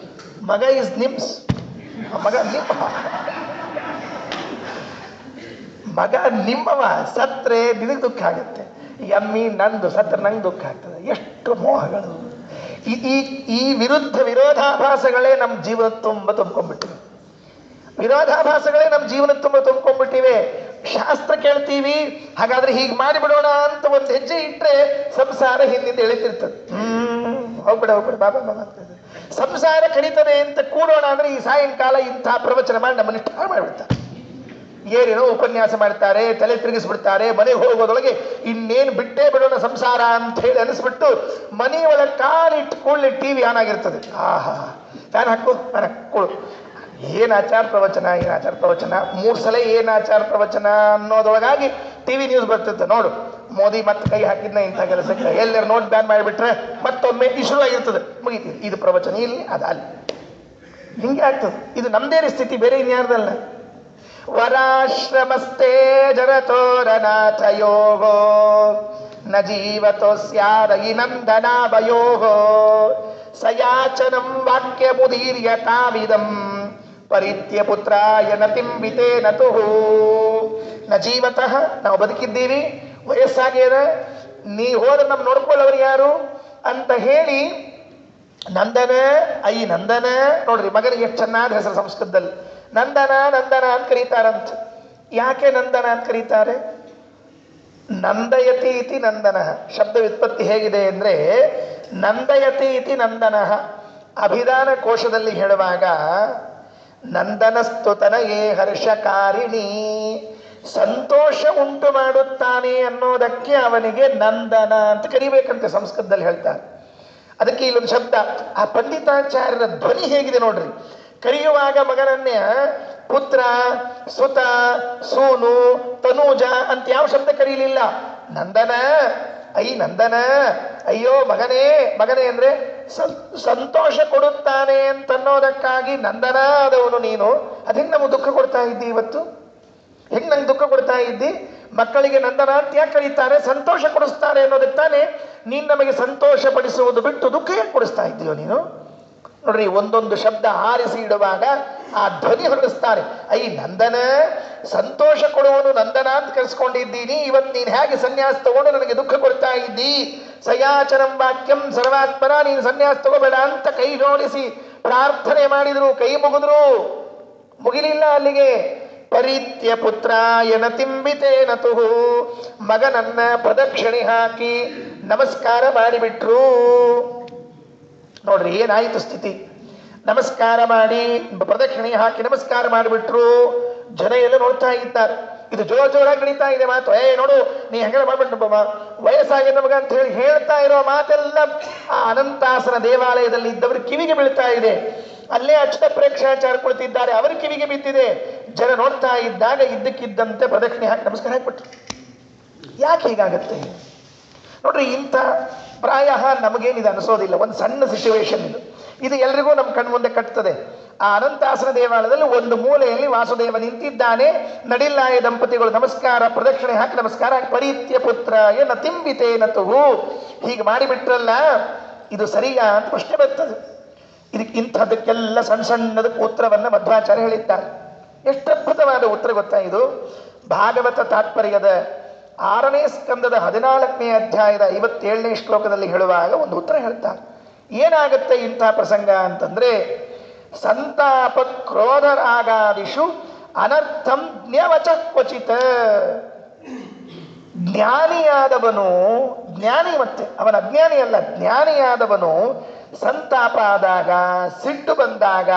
ಮಗ ಇಸ್ ನಿಮ್ಸ್, ಮಗ ನಿಮ್ಮವ, ಸತ್ರೆ ನಿನಗೆ ದುಃಖ ಆಗುತ್ತೆ. ಎಮ್ಮಿ ನಂದು, ಸತ್ರ ನಂಗೆ ದುಃಖ ಆಗ್ತದೆ. ಎಷ್ಟು ಮೋಹಗಳು! ಈ ವಿರೋಧಾಭಾಸಗಳೇ ನಮ್ಮ ಜೀವನ ತುಂಬ ತುಂಬ್ಕೊಂಡ್ಬಿಟ್ಟಿವೆ. ವಿರೋಧಾಭಾಸಗಳೇ ನಮ್ಮ ಜೀವನ ತುಂಬ ತುಂಬ್ಕೊಂಡ್ಬಿಟ್ಟಿವೆ. ಶಾಸ್ತ್ರ ಕೇಳ್ತೀವಿ, ಹಾಗಾದ್ರೆ ಹೀಗೆ ಮಾಡಿಬಿಡೋಣ ಅಂತ ಒಂದು ಹೆಜ್ಜೆ ಇಟ್ಟರೆ ಸಂಸಾರ ಹಿಂದಿಂದ ಎಳಿತಿರ್ತದೆ. ಹೋಗ್ಬಿಡ ಬಾಬಾ ಆಗ್ತದೆ, ಸಂಸಾರ ಕಡಿತದೆ ಅಂತ ಕೂಡೋಣ ಅಂದ್ರೆ ಈ ಸಾಯಂಕಾಲ ಇಂಥ ಪ್ರವಚನ ಮಾಡಿ ನಮ್ಮನ್ನು ಇಷ್ಟ ಮಾಡಿಬಿಡ್ತಾರೆ. ಏನೇನೋ ಉಪನ್ಯಾಸ ಮಾಡ್ತಾರೆ, ತಲೆ ತಿರುಗಿಸ್ಬಿಡ್ತಾರೆ. ಮನೆಗೆ ಹೋಗೋದೊಳಗೆ ಇನ್ನೇನು ಬಿಟ್ಟೇ ಬಿಡೋಣ ಸಂಸಾರ ಅಂತ ಹೇಳಿ ಅನಿಸ್ಬಿಟ್ಟು ಮನೆಯೊಳಗೆ ಕಾಲಿಟ್ಟು ಕೂಡಲೇ ಟಿವಿ ಆನ್ ಆಗಿರ್ತದೆ. ಆಹಾ, ಫ್ಯಾನ್ ಹಾಕ್ಕೊಳ್ಳು. ಏನು ಆಚಾರ ಪ್ರವಚನ, 3 ಸಲ ಏನು ಆಚಾರ ಪ್ರವಚನ ಅನ್ನೋದೊಳಗಾಗಿ ಟಿವಿ ನ್ಯೂಸ್ ಬರ್ತಿತ್ತು. ನೋಡು, ಮೋದಿ ಮತ್ತೆ ಕೈ ಹಾಕಿದ್ನ ಇಂಥ ಕೆಲಸಕ್ಕೆ, ಎಲ್ಲರೂ ನೋಟ್ ಬ್ಯಾನ್ ಮಾಡಿಬಿಟ್ರೆ ಮತ್ತೊಮ್ಮೆ ಇಶ್ಯೂ ಆಗಿರ್ತದೆ. ಮುಗಿತೀವಿ, ಇದು ಪ್ರವಚನ ಇಲ್ಲಿ, ಅದು ಅಲ್ಲಿ, ಹಿಂಗೆ ಆಗ್ತದೆ. ಇದು ನಮ್ದೇ ಸ್ಥಿತಿ, ಬೇರೆ ಇನ್ಯಾರ್ದಲ್ಲ. ವರಾಶ್ರಮಸ್ಥೆ ಜರತೋರನಾಥ ಯೋಗೋ ನ ಜೀವತೋ ಸ್ಯಾದೈನಂದನಾಭಯೋಗೋ ಸಯಾಚನಂ ವಾಕ್ಯ ಮುದೀರ್ಯ ತಾವಿದಂ ಪರಿತ್ಯ ಪುತ್ರಾಯ ನತಿಂಬಿತೇನ ತುಹು. ನ ಜೀವತಃ, ನಾವು ಬದುಕಿದ್ದೀವಿ, ವಯಸ್ಸಾಗ್ಯದ, ನೀ ಹೋದ್ರೆ ನಮ್ಮ ನೋಡ್ಕೊಳ್ಳೋರು ಯಾರು ಅಂತ ಹೇಳಿ ನಂದನ, ನಂದನ, ನೋಡ್ರಿ ಮಗನಿಗೆ ಎಷ್ಟು ಚೆನ್ನಾದ ಹೆಸರು ಸಂಸ್ಕೃತದಲ್ಲಿ, ನಂದನ ನಂದನ ಅಂತ ಕರೀತಾರಂತ. ಯಾಕೆ ನಂದನ ಅಂತ ಕರೀತಾರೆ? ನಂದಯತಿ ಇತಿ ನಂದನ, ಶಬ್ದ ವ್ಯುತ್ಪತ್ತಿ ಹೇಗಿದೆ ಅಂದ್ರೆ ನಂದಯತಿ ಇತಿ ನಂದನ. ಅಭಿಧಾನ ಕೋಶದಲ್ಲಿ ಹೇಳುವಾಗ ನಂದನಸ್ತುತನ ಏ ಹರ್ಷಕಾರಿಣಿ, ಸಂತೋಷ ಉಂಟು ಮಾಡುತ್ತಾನೆ ಅನ್ನೋದಕ್ಕೆ ಅವನಿಗೆ ನಂದನ ಅಂತ ಕರಿಬೇಕಂತೆ ಸಂಸ್ಕೃತದಲ್ಲಿ ಹೇಳ್ತಾರೆ. ಅದಕ್ಕೆ ಇಲ್ಲೊಂದು ಶಬ್ದ, ಆ ಪಂಡಿತಾಚಾರ್ಯರ ಧ್ವನಿ ಹೇಗಿದೆ ನೋಡ್ರಿ. ಕರೆಯುವಾಗ ಮಗನನ್ನೇ ಪುತ್ರ, ಸುತ, ಸೂನು, ತನೂಜ ಅಂತ ಯಾವ ಶಬ್ದ ಕರೀಲಿಲ್ಲ. ನಂದನ, ನಂದನ, ಅಯ್ಯೋ ಮಗನೇ, ಮಗನೇ ಅಂದ್ರೆ ಸಂತೋಷ ಕೊಡುತ್ತಾನೆ ಅಂತನ್ನೋದಕ್ಕಾಗಿ ನಂದನ ಆದವನು ನೀನು. ಅದಕ್ಕೆ ನಮಗೆ ದುಃಖ ಕೊಡ್ತಾ ಇದ್ದಿ ಇವತ್ತು. ಹೆಂಗ್ ನಂಗೆ ದುಃಖ ಕೊಡ್ತಾ ಇದ್ದಿ? ಮಕ್ಕಳಿಗೆ ನಂದನ ಅಂತ ಯಾಕೆ ಕರೀತಾರೆ? ಸಂತೋಷ ಕೊಡಿಸ್ತಾರೆ ಅನ್ನೋದಕ್ಕೆ ತಾನೆ. ನೀನು ನಮಗೆ ಸಂತೋಷ ಪಡಿಸುವುದು ಬಿಟ್ಟು ದುಃಖ ಯಾಕೆ ಕೊಡಿಸ್ತಾ ಇದ್ದೀಯೋ ನೀನು? ನೋಡ್ರಿ, ಒಂದೊಂದು ಶಬ್ದ ಆರಿಸಿ ಇಡುವಾಗ ಆ ಧ್ವನಿ ಹೊರಡಿಸ್ತಾರೆ. ನಂದನ, ಸಂತೋಷ ಕೊಡುವನು ನಂದನ ಅಂತ ಕರೆಸ್ಕೊಂಡಿದ್ದೀನಿ. ಇವತ್ತು ನೀನು ಹೇಗೆ ಸನ್ಯಾಸ ತಗೊಂಡು ನನಗೆ ದುಃಖ ಕೊಡ್ತಾ ಇದ್ದಿ? ಸಯಾಚರಂ ವಾಕ್ಯಂ ಸರ್ವಾತ್ಮನ, ನೀನು ಸನ್ಯಾಸ ತಗೋಬೇಡ ಅಂತ ಕೈ ಜೋಡಿಸಿ ಪ್ರಾರ್ಥನೆ ಮಾಡಿದ್ರು, ಕೈ ಮುಗಿದ್ರು. ಮುಗಿಲಿಲ್ಲ ಅಲ್ಲಿಗೆ. ಪರಿತ್ಯ ಪುತ್ರಾಯನ ತಿಂಬಿತೇನ ತುಹು, ಮಗನನ್ನ ಪ್ರದಕ್ಷಿಣೆ ಹಾಕಿ ನಮಸ್ಕಾರ ಮಾಡಿಬಿಟ್ರು. ನೋಡ್ರಿ ಏನಾಯಿತು ಸ್ಥಿತಿ. ನಮಸ್ಕಾರ ಮಾಡಿ ಪ್ರದಕ್ಷಿಣೆ ಹಾಕಿ ನಮಸ್ಕಾರ ಮಾಡಿಬಿಟ್ರು. ಜನ ಎಲ್ಲ ನೋಡ್ತಾ ಇದ್ದಾರೆ. ಇದು ಜೋರಾಗಿ ನಡೀತಾ ಇದೆ ಮಾತು. ನೋಡು ನೀ ಹೆಂಗ ಮಾಡ್ಬಿಟ್ಟು ವಯಸ್ಸಾಗಿದೆ ನಮಗ ಅಂತ ಹೇಳಿ ಹೇಳ್ತಾ ಇರೋ ಮಾತೆಲ್ಲ ಆ ಅನಂತಾಸನ ದೇವಾಲಯದಲ್ಲಿ ಇದ್ದವರು ಕಿವಿಗೆ ಬೀಳ್ತಾ ಇದೆ. ಅಲ್ಲೇ ಅಚ್ಯುತ ಪ್ರೇಕ್ಷಾಚಾರ ಕುಳಿತಿದ್ದಾರೆ, ಅವರ ಕಿವಿಗೆ ಬಿದ್ದಿದೆ. ಜನ ನೋಡ್ತಾ ಇದ್ದಾಗ ಇದ್ದಕ್ಕಿದ್ದಂತೆ ಪ್ರದಕ್ಷಿಣೆ ಹಾಕಿ ನಮಸ್ಕಾರ ಹಾಕ್ಬಿಟ್ರು. ಯಾಕೆ ಹೀಗಾಗತ್ತೆ ನೋಡ್ರಿ? ಇಂಥ ಪ್ರಾಯ ನಮಗೇನಿದೆ ಅನಿಸೋದಿಲ್ಲ. ಒಂದು ಸಣ್ಣ ಸಿಚುವೇಶನ್ ಇದು ಎಲ್ರಿಗೂ ನಮ್ಮ ಕಣ್ಮುಂದೆ ಕಟ್ತದೆ. ಆ ಅನಂತಾಸನ ದೇವಾಲಯದಲ್ಲಿ ಒಂದು ಮೂಲೆಯಲ್ಲಿ ವಾಸುದೇವ ನಿಂತಿದ್ದಾನೆ. ನಡಿಲ್ಲಾಯ ದಂಪತಿಗಳು ನಮಸ್ಕಾರ ಪ್ರದಕ್ಷಿಣೆ ಹಾಕಿ ನಮಸ್ಕಾರ ಹಾಕಿ ಪರಿತ್ಯ ಪುತ್ರ ಏನ ತಿಂಬಿತೇನ ತುಹು, ಹೀಗೆ ಮಾಡಿಬಿಟ್ರಲ್ಲ, ಇದು ಸರಿಯಾ ಅಂತ ಪ್ರಶ್ನೆ ಬರ್ತದೆ. ಇಂಥದಕ್ಕೆಲ್ಲ ಸಣ್ಣ ಸಣ್ಣದಕ್ಕೆ ಉತ್ತರವನ್ನು ಮಧ್ವಾಚಾರ್ಯ ಹೇಳಿದ್ದಾರೆ. ಎಷ್ಟು ಅದ್ಭುತವಾದ ಉತ್ತರ ಗೊತ್ತಾ ಇದು? ಭಾಗವತ ತಾತ್ಪರ್ಯದ 6ನೇ ಸ್ಕಂದದ 14ನೇ ಅಧ್ಯಾಯದ 57ನೇ ಶ್ಲೋಕದಲ್ಲಿ ಹೇಳುವಾಗ ಒಂದು ಉತ್ತರ ಹೇಳ್ತಾರೆ. ಏನಾಗುತ್ತೆ ಇಂಥ ಪ್ರಸಂಗ ಅಂತಂದ್ರೆ, ಸಂತಾಪ ಕ್ರೋಧರಾಗಾದಿಷು ಅನರ್ಥಂ ಜ್ಞವಚ ಕ್ವಚಿತ. ಜ್ಞಾನಿಯಾದವನು, ಜ್ಞಾನಿ ಮತ್ತೆ ಅವನ ಅಜ್ಞಾನಿ ಅಲ್ಲ, ಜ್ಞಾನಿಯಾದವನು ಸಂತಾಪ ಆದಾಗ, ಸಿಟ್ಟು ಬಂದಾಗ,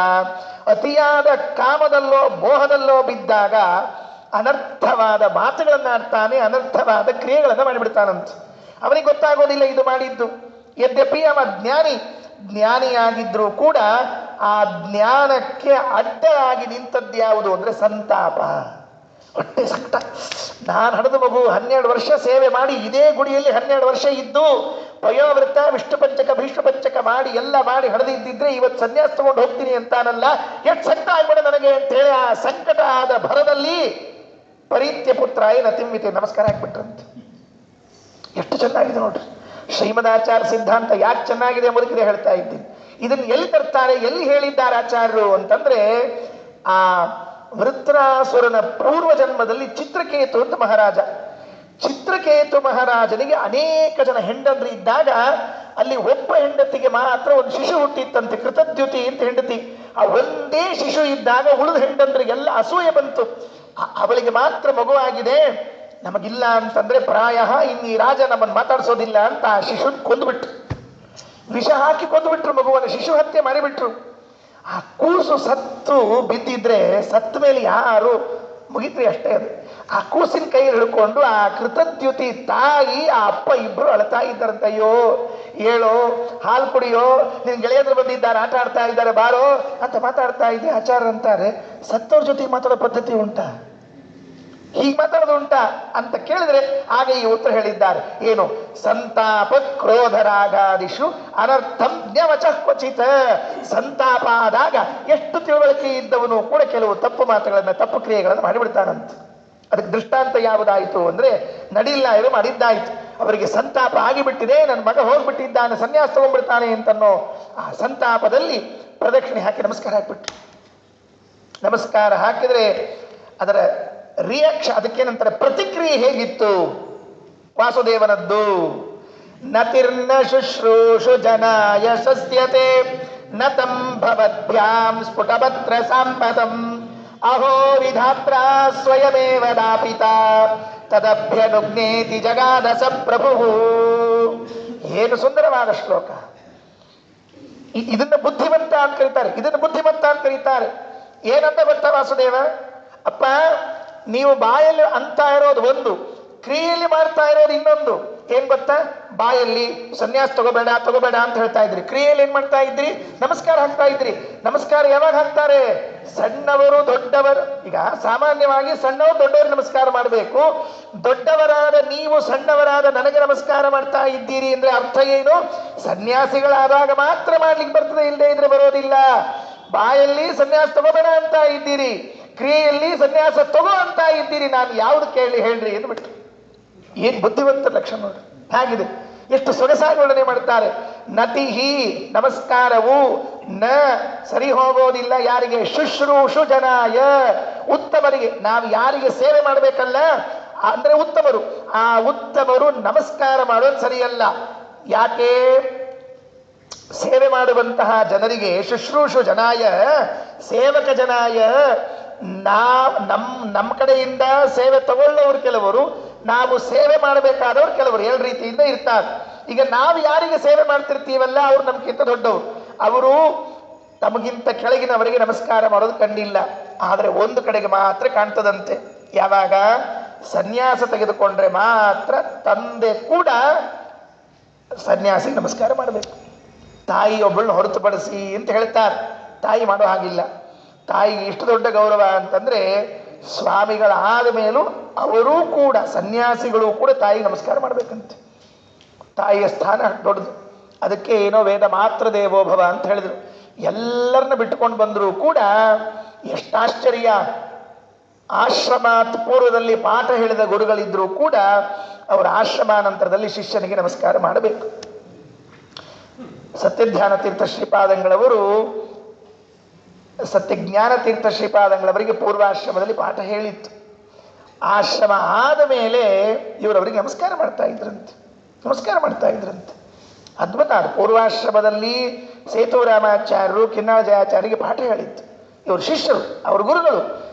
ಅತಿಯಾದ ಕಾಮದಲ್ಲೋ ಮೋಹದಲ್ಲೋ ಬಿದ್ದಾಗ ಅನರ್ಥವಾದ ಮಾತುಗಳನ್ನಾಡ್ತಾನೆ, ಅನರ್ಥವಾದ ಕ್ರಿಯೆಗಳನ್ನು ಮಾಡಿಬಿಡ್ತಾನಂತ. ಅವನಿಗೆ ಗೊತ್ತಾಗೋದಿಲ್ಲ ಇದು ಮಾಡಿದ್ದು. ಯದ್ಯಪಿ ಅವ ಜ್ಞಾನಿಯಾಗಿದ್ರೂ ಕೂಡ ಆ ಜ್ಞಾನಕ್ಕೆ ಅಡ್ಡಲಾಗಿ ನಿಂತದ್ದು ಯಾವುದು ಅಂದ್ರೆ ಸಂತಾಪ. ಹೊಟ್ಟೆ ಸಂಕಟ. ನಾನು ಹಣದ ಮಗು 12 ವರ್ಷ ಸೇವೆ ಮಾಡಿ ಇದೇ ಗುಡಿಯಲ್ಲಿ 12 ವರ್ಷ ಇದ್ದು ಪಯೋವೃತ್ತ ವಿಷ್ಣು ಪಂಚಕ ಭೀಷ್ಮ ಪಂಚಕ ಮಾಡಿ ಎಲ್ಲ ಮಾಡಿ ಹಣದಿದ್ದಿದ್ರೆ ಇವತ್ತು ಸನ್ಯಾಸ ತಗೊಂಡು ಹೋಗ್ತೀನಿ ಅಂತಾನಲ್ಲ, ಎಷ್ಟು ಸಂಕಟ ಆಗ್ಬೇಡ ನನಗೆ ಅಂತ ಹೇಳಿ ಆ ಸಂಕಟ ಆದ ಭರದಲ್ಲಿ ಪರಿತ್ಯ ಪುತ್ರಾಯ ನತಿಂಬಿತೆ ನಮಸ್ಕಾರ ಹಾಕ್ಬಿಟ್ರಂತ. ಎಷ್ಟು ಚೆನ್ನಾಗಿದೆ ನೋಡ್ರಿ. ಶ್ರೀಮದಾಚಾರ್ಯ ಸಿದ್ಧಾಂತ ಯಾಕೆ ಚೆನ್ನಾಗಿದೆ ಎಂಬುದಕ್ಕೆ ಹೇಳ್ತಾ ಇದ್ದೀನಿ. ಇದನ್ನು ಎಲ್ಲಿ ತರ್ತಾರೆ, ಎಲ್ಲಿ ಹೇಳಿದ್ದಾರೆ ಆಚಾರ್ಯರು ಅಂತಂದ್ರೆ, ಆ ವೃತ್ರಾಸುರನ ಪೂರ್ವ ಜನ್ಮದಲ್ಲಿ ಚಿತ್ರಕೇತು ಅಂತ ಮಹಾರಾಜ. ಚಿತ್ರಕೇತು ಮಹಾರಾಜನಿಗೆ ಅನೇಕ ಜನ ಹೆಂಡಂದ್ರು ಇದ್ದಾಗ ಅಲ್ಲಿ ಒಬ್ಬ ಹೆಂಡತಿಗೆ ಮಾತ್ರ ಒಂದು ಶಿಶು ಹುಟ್ಟಿತ್ತಂತೆ, ಕೃತದ್ಯುತಿ ಅಂತ ಹೆಂಡತಿ. ಆ ಒಂದೇ ಶಿಶು ಇದ್ದಾಗ ಉಳಿದ ಹೆಂಡಂದ್ರಿಗೆಲ್ಲ ಅಸೂಯೆ ಬಂತು. ಅವಳಿಗೆ ಮಾತ್ರ ಮಗುವಾಗಿದೆ, ನಮಗಿಲ್ಲ ಅಂತಂದ್ರೆ ಪ್ರಾಯ ಇನ್ನು ಈ ರಾಜ ನಮ್ಮನ್ನು ಮಾತಾಡಿಸೋದಿಲ್ಲ ಅಂತ ಆ ಶಿಶುನ್ ಕೊಂದುಬಿಟ್ರು. ವಿಷ ಹಾಕಿ ಕೊಂದುಬಿಟ್ರು ಮಗುವನ್ನು, ಶಿಶು ಹತ್ಯೆ ಮಾಡಿಬಿಟ್ರು. ಆ ಕೂಸು ಸತ್ತು ಬಿದ್ದಿದ್ರೆ ಸತ್ತ ಮೇಲೆ ಯಾರು ಮುಗಿತ್ರಿ ಅಷ್ಟೇ. ಅದು ಆ ಕೂಸಿನ ಕೈ ಹಿಡ್ಕೊಂಡು ಆ ಕೃತದ್ಯುತಿ ತಾಯಿ ಆ ಅಪ್ಪ ಇಬ್ರು ಅಳ್ತಾ ಇದ್ದಾರಂತ. ಅಯ್ಯೋ ಹೇಳೋ, ಹಾಲು ಕುಡಿಯೋ, ನಿನ್ ಗೆಳೆಯದ್ರು ಬಂದಿದ್ದಾರೆ, ಆಟ ಆಡ್ತಾ ಇದ್ದಾರೆ, ಬಾರೋ ಅಂತ ಮಾತಾಡ್ತಾ ಇದ್ದೆ. ಆಚಾರ್ಯ ಅಂತಾರೆ, ಸತ್ತವ್ರ ಜೊತೆ ಮಾತಾಡೋ ಪದ್ಧತಿ ಉಂಟಾ, ಹೀಗೆ ಮಾತಾಡೋದು ಉಂಟಾ ಅಂತ ಕೇಳಿದ್ರೆ ಆಗ ಈ ಉತ್ತರ ಹೇಳಿದ್ದಾರೆ. ಏನು? ಸಂತಾಪ ಕ್ರೋಧರಾಗಾದಿಷು ಅನರ್ಥಂ ಜ್ಞವಚ ಕ್ವಚಿತ. ಸಂತಾಪ ಆದಾಗ ಎಷ್ಟು ತಿಳುವಳಿಕೆ ಇದ್ದವನು ಕೂಡ ಕೆಲವು ತಪ್ಪು ಮಾತುಗಳನ್ನ, ತಪ್ಪು ಕ್ರಿಯೆಗಳನ್ನು ಮಾಡಿಬಿಡ್ತಾನಂತ. ಅದಕ್ಕೆ ದೃಷ್ಟಾಂತ ಯಾವುದಾಯಿತು ಅಂದ್ರೆ, ನಡಿಲ್ಲ ಇರು ಮಾಡಿದ್ದಾಯ್ತು, ಅವರಿಗೆ ಸಂತಾಪ ಆಗಿಬಿಟ್ಟಿದೆ, ನನ್ನ ಮಗ ಹೋಗ್ಬಿಟ್ಟಿದ್ದಾನೆ, ಸನ್ಯಾಸ ತಗೊಂಡ್ಬಿಡ್ತಾನೆ ಅಂತನ್ನೋ ಆ ಸಂತಾಪದಲ್ಲಿ ಪ್ರದಕ್ಷಿಣೆ ಹಾಕಿ ನಮಸ್ಕಾರ ಹಾಕಿಬಿಟ್ರು. ನಮಸ್ಕಾರ ಹಾಕಿದ್ರೆ ಅದರ ರಿಯಾಕ್ಷನ್, ಅದಕ್ಕೇನಂತಾರೆ ಪ್ರತಿಕ್ರಿಯೆ ಹೇಗಿತ್ತು ವಾಸುದೇವನದ್ದು? ನತಿರ್ನ ಶುಶ್ರೂಷು ಜನಾಯ ಶಸ್ಯತೆ ನತಂ ಭವದ್ಭ್ಯಾಂ ಸ್ಫುಟಪತ್ರ ಸಾಂಪತಂ ಅಹೋ ವಿಧಾತ್ರ ಸ್ವಯಮೇವ ದಾಪಿತ ತದಭ್ಯನುಜ್ಞೇತಿ ಜಗಾದಸ ಪ್ರಭು. ಏನು ಸುಂದರವಾದ ಶ್ಲೋಕ. ಇದನ್ನ ಬುದ್ಧಿವಂತ ಅಂತ ಕರೀತಾರೆ, ಇದನ್ನ ಬುದ್ಧಿವಂತ ಅಂತ ಕರೀತಾರೆ. ಏನಂತ ಗೊತ್ತಾ ವಾಸುದೇವ? ಅಪ್ಪ, ನೀವು ಬಾಯಲ್ಲಿ ಅಂತ ಇರೋದು ಒಂದು, ಕ್ರಿಯೆಯಲ್ಲಿ ಮಾಡ್ತಾ ಇರೋದು ಇನ್ನೊಂದು. ಏನ್ ಗೊತ್ತಾ? ಬಾಯಲ್ಲಿ ಸನ್ಯಾಸ ತಗೋಬೇಡ ತಗೋಬೇಡ ಅಂತ ಹೇಳ್ತಾ ಇದ್ರಿ, ಕ್ರಿಯೆಯಲ್ಲಿ ಏನ್ ಮಾಡ್ತಾ ಇದ್ರಿ? ನಮಸ್ಕಾರ ಹಾಕ್ತಾ ಇದ್ರಿ. ನಮಸ್ಕಾರ ಯಾವಾಗ ಹಾಕ್ತಾರೆ? ಸಣ್ಣವರು ದೊಡ್ಡವರು. ಈಗ ಸಾಮಾನ್ಯವಾಗಿ ಸಣ್ಣವರು ದೊಡ್ಡವರು ನಮಸ್ಕಾರ ಮಾಡಬೇಕು. ದೊಡ್ಡವರಾದ ನೀವು ಸಣ್ಣವರಾದ ನನಗೆ ನಮಸ್ಕಾರ ಮಾಡ್ತಾ ಇದ್ದೀರಿ ಅಂದ್ರೆ ಅರ್ಥ ಏನು? ಸನ್ಯಾಸಿಗಳಾದಾಗ ಮಾತ್ರ ಮಾಡ್ಲಿಕ್ಕೆ ಬರ್ತದೆ, ಇಲ್ಲದೆ ಇದ್ರೆ ಬರೋದಿಲ್ಲ. ಬಾಯಲ್ಲಿ ಸನ್ಯಾಸ ತಗೋಬೇಡ ಅಂತ ಇದ್ದೀರಿ, ಕ್ರಿಯೆಯಲ್ಲಿ ಸನ್ಯಾಸ ತಗೋ ಅಂತ ಇದ್ದೀರಿ. ನಾನು ಯಾವ್ದು ಕೇಳಿ ಹೇಳ್ರಿ ಅಂದ್ಬಿಟ್ಟು. ಏನ್ ಬುದ್ಧಿವಂತ ಲಕ್ಷಣ ನೋಡ್ರಿ ಹೇಗಿದೆ, ಎಷ್ಟು ಸೊಗಸಾಗಿ ವರ್ಣನೆ ಮಾಡ್ತಾರೆ. ನತಿಹಿ ನಮಸ್ಕಾರವು ನ ಸರಿ ಹೋಗೋದಿಲ್ಲ ಯಾರಿಗೆ? ಶುಶ್ರೂಷು ಜನಾಯ ಉತ್ತಮರಿಗೆ. ನಾವು ಯಾರಿಗೆ ಸೇವೆ ಮಾಡಬೇಕಲ್ಲ ಅಂದ್ರೆ ಉತ್ತಮರು, ಆ ಉತ್ತಮರು ನಮಸ್ಕಾರ ಮಾಡೋದು ಸರಿಯಲ್ಲ. ಯಾಕೆ? ಸೇವೆ ಮಾಡುವಂತಹ ಜನರಿಗೆ ಶುಶ್ರೂಷು ಜನಾಯ ಸೇವಕ ಜನಾಯ, ನಮ್ಮ ಕಡೆಯಿಂದ ಸೇವೆ ತಗೊಳ್ಳೋರು ಕೆಲವರು, ನಾವು ಸೇವೆ ಮಾಡಬೇಕಾದವ್ರು ಕೆಲವರು, ಎರಡು ರೀತಿಯಿಂದ ಇರ್ತಾರೆ. ಈಗ ನಾವು ಯಾರಿಗೆ ಸೇವೆ ಮಾಡ್ತಿರ್ತೀವಲ್ಲ ಅವ್ರು ನಮ್ಗಿಂತ ದೊಡ್ಡವರು, ಅವರು ತಮಗಿಂತ ಕೆಳಗಿನವರಿಗೆ ನಮಸ್ಕಾರ ಮಾಡೋದು ಕಂಡಿಲ್ಲ. ಆದರೆ ಒಂದು ಕಡೆಗೆ ಮಾತ್ರ ಕಾಣ್ತದಂತೆ. ಯಾವಾಗ? ಸನ್ಯಾಸ ತೆಗೆದುಕೊಂಡ್ರೆ ಮಾತ್ರ ತಂದೆ ಕೂಡ ಸನ್ಯಾಸಿಗೆ ನಮಸ್ಕಾರ ಮಾಡಬೇಕು. ತಾಯಿ ಒಬ್ಬಳನ್ನ ಹೊರತುಪಡಿಸಿ ಅಂತ ಹೇಳ್ತಾರೆ. ತಾಯಿ ಮಾಡೋ ಹಾಗಿಲ್ಲ. ತಾಯಿಗೆ ಇಷ್ಟು ದೊಡ್ಡ ಗೌರವ ಅಂತಂದ್ರೆ ಸ್ವಾಮಿಗಳಾದ ಮೇಲೂ ಅವರೂ ಕೂಡ ಸನ್ಯಾಸಿಗಳು ಕೂಡ ತಾಯಿಗೆ ನಮಸ್ಕಾರ ಮಾಡಬೇಕಂತೆ. ತಾಯಿಯ ಸ್ಥಾನ ದೊಡ್ಡದು. ಅದಕ್ಕೆ ಏನೋ ವೇದ ಮಾತ್ರ ದೇವೋಭವ ಅಂತ ಹೇಳಿದ್ರು. ಎಲ್ಲರನ್ನ ಬಿಟ್ಟುಕೊಂಡು ಬಂದರೂ ಕೂಡ ಎಷ್ಟಾಶ್ಚರ್ಯ. ಆಶ್ರಮಾತ್ ಪೂರ್ವದಲ್ಲಿ ಪಾಠ ಹೇಳಿದ ಗುರುಗಳಿದ್ರೂ ಕೂಡ ಅವರ ಆಶ್ರಮಾನಂತರದಲ್ಲಿ ಶಿಷ್ಯನಿಗೆ ನಮಸ್ಕಾರ ಮಾಡಬೇಕು. ಸತ್ಯಜ್ಞಾನ ತೀರ್ಥ ಶ್ರೀಪಾದಂಗಳವರು, ಸತ್ಯಜ್ಞಾನ ತೀರ್ಥ ಶ್ರೀಪಾದಂಗಳವರಿಗೆ ಪೂರ್ವಾಶ್ರಮದಲ್ಲಿ ಪಾಠ ಹೇಳಿತ್ತು. ಆಶ್ರಮ ಆದ ಮೇಲೆ ಇವರವರಿಗೆ ನಮಸ್ಕಾರ ಮಾಡ್ತಾ ಇದ್ರಂತೆ, ನಮಸ್ಕಾರ ಮಾಡ್ತಾ ಇದ್ರಂತೆ. ಅದ್ಭುತ. ಪೂರ್ವಾಶ್ರಮದಲ್ಲಿ ಸೇತುರಾಮಾಚಾರ್ಯರು ಕಿನ್ನಾಳ ಜಯಾಚಾರ್ಯರಿಗೆ ಪಾಠ ಹೇಳಿತ್ತು. ಇವರು ಶಿಷ್ಯರು, ಅವ್ರ ಗುರುಗಳು.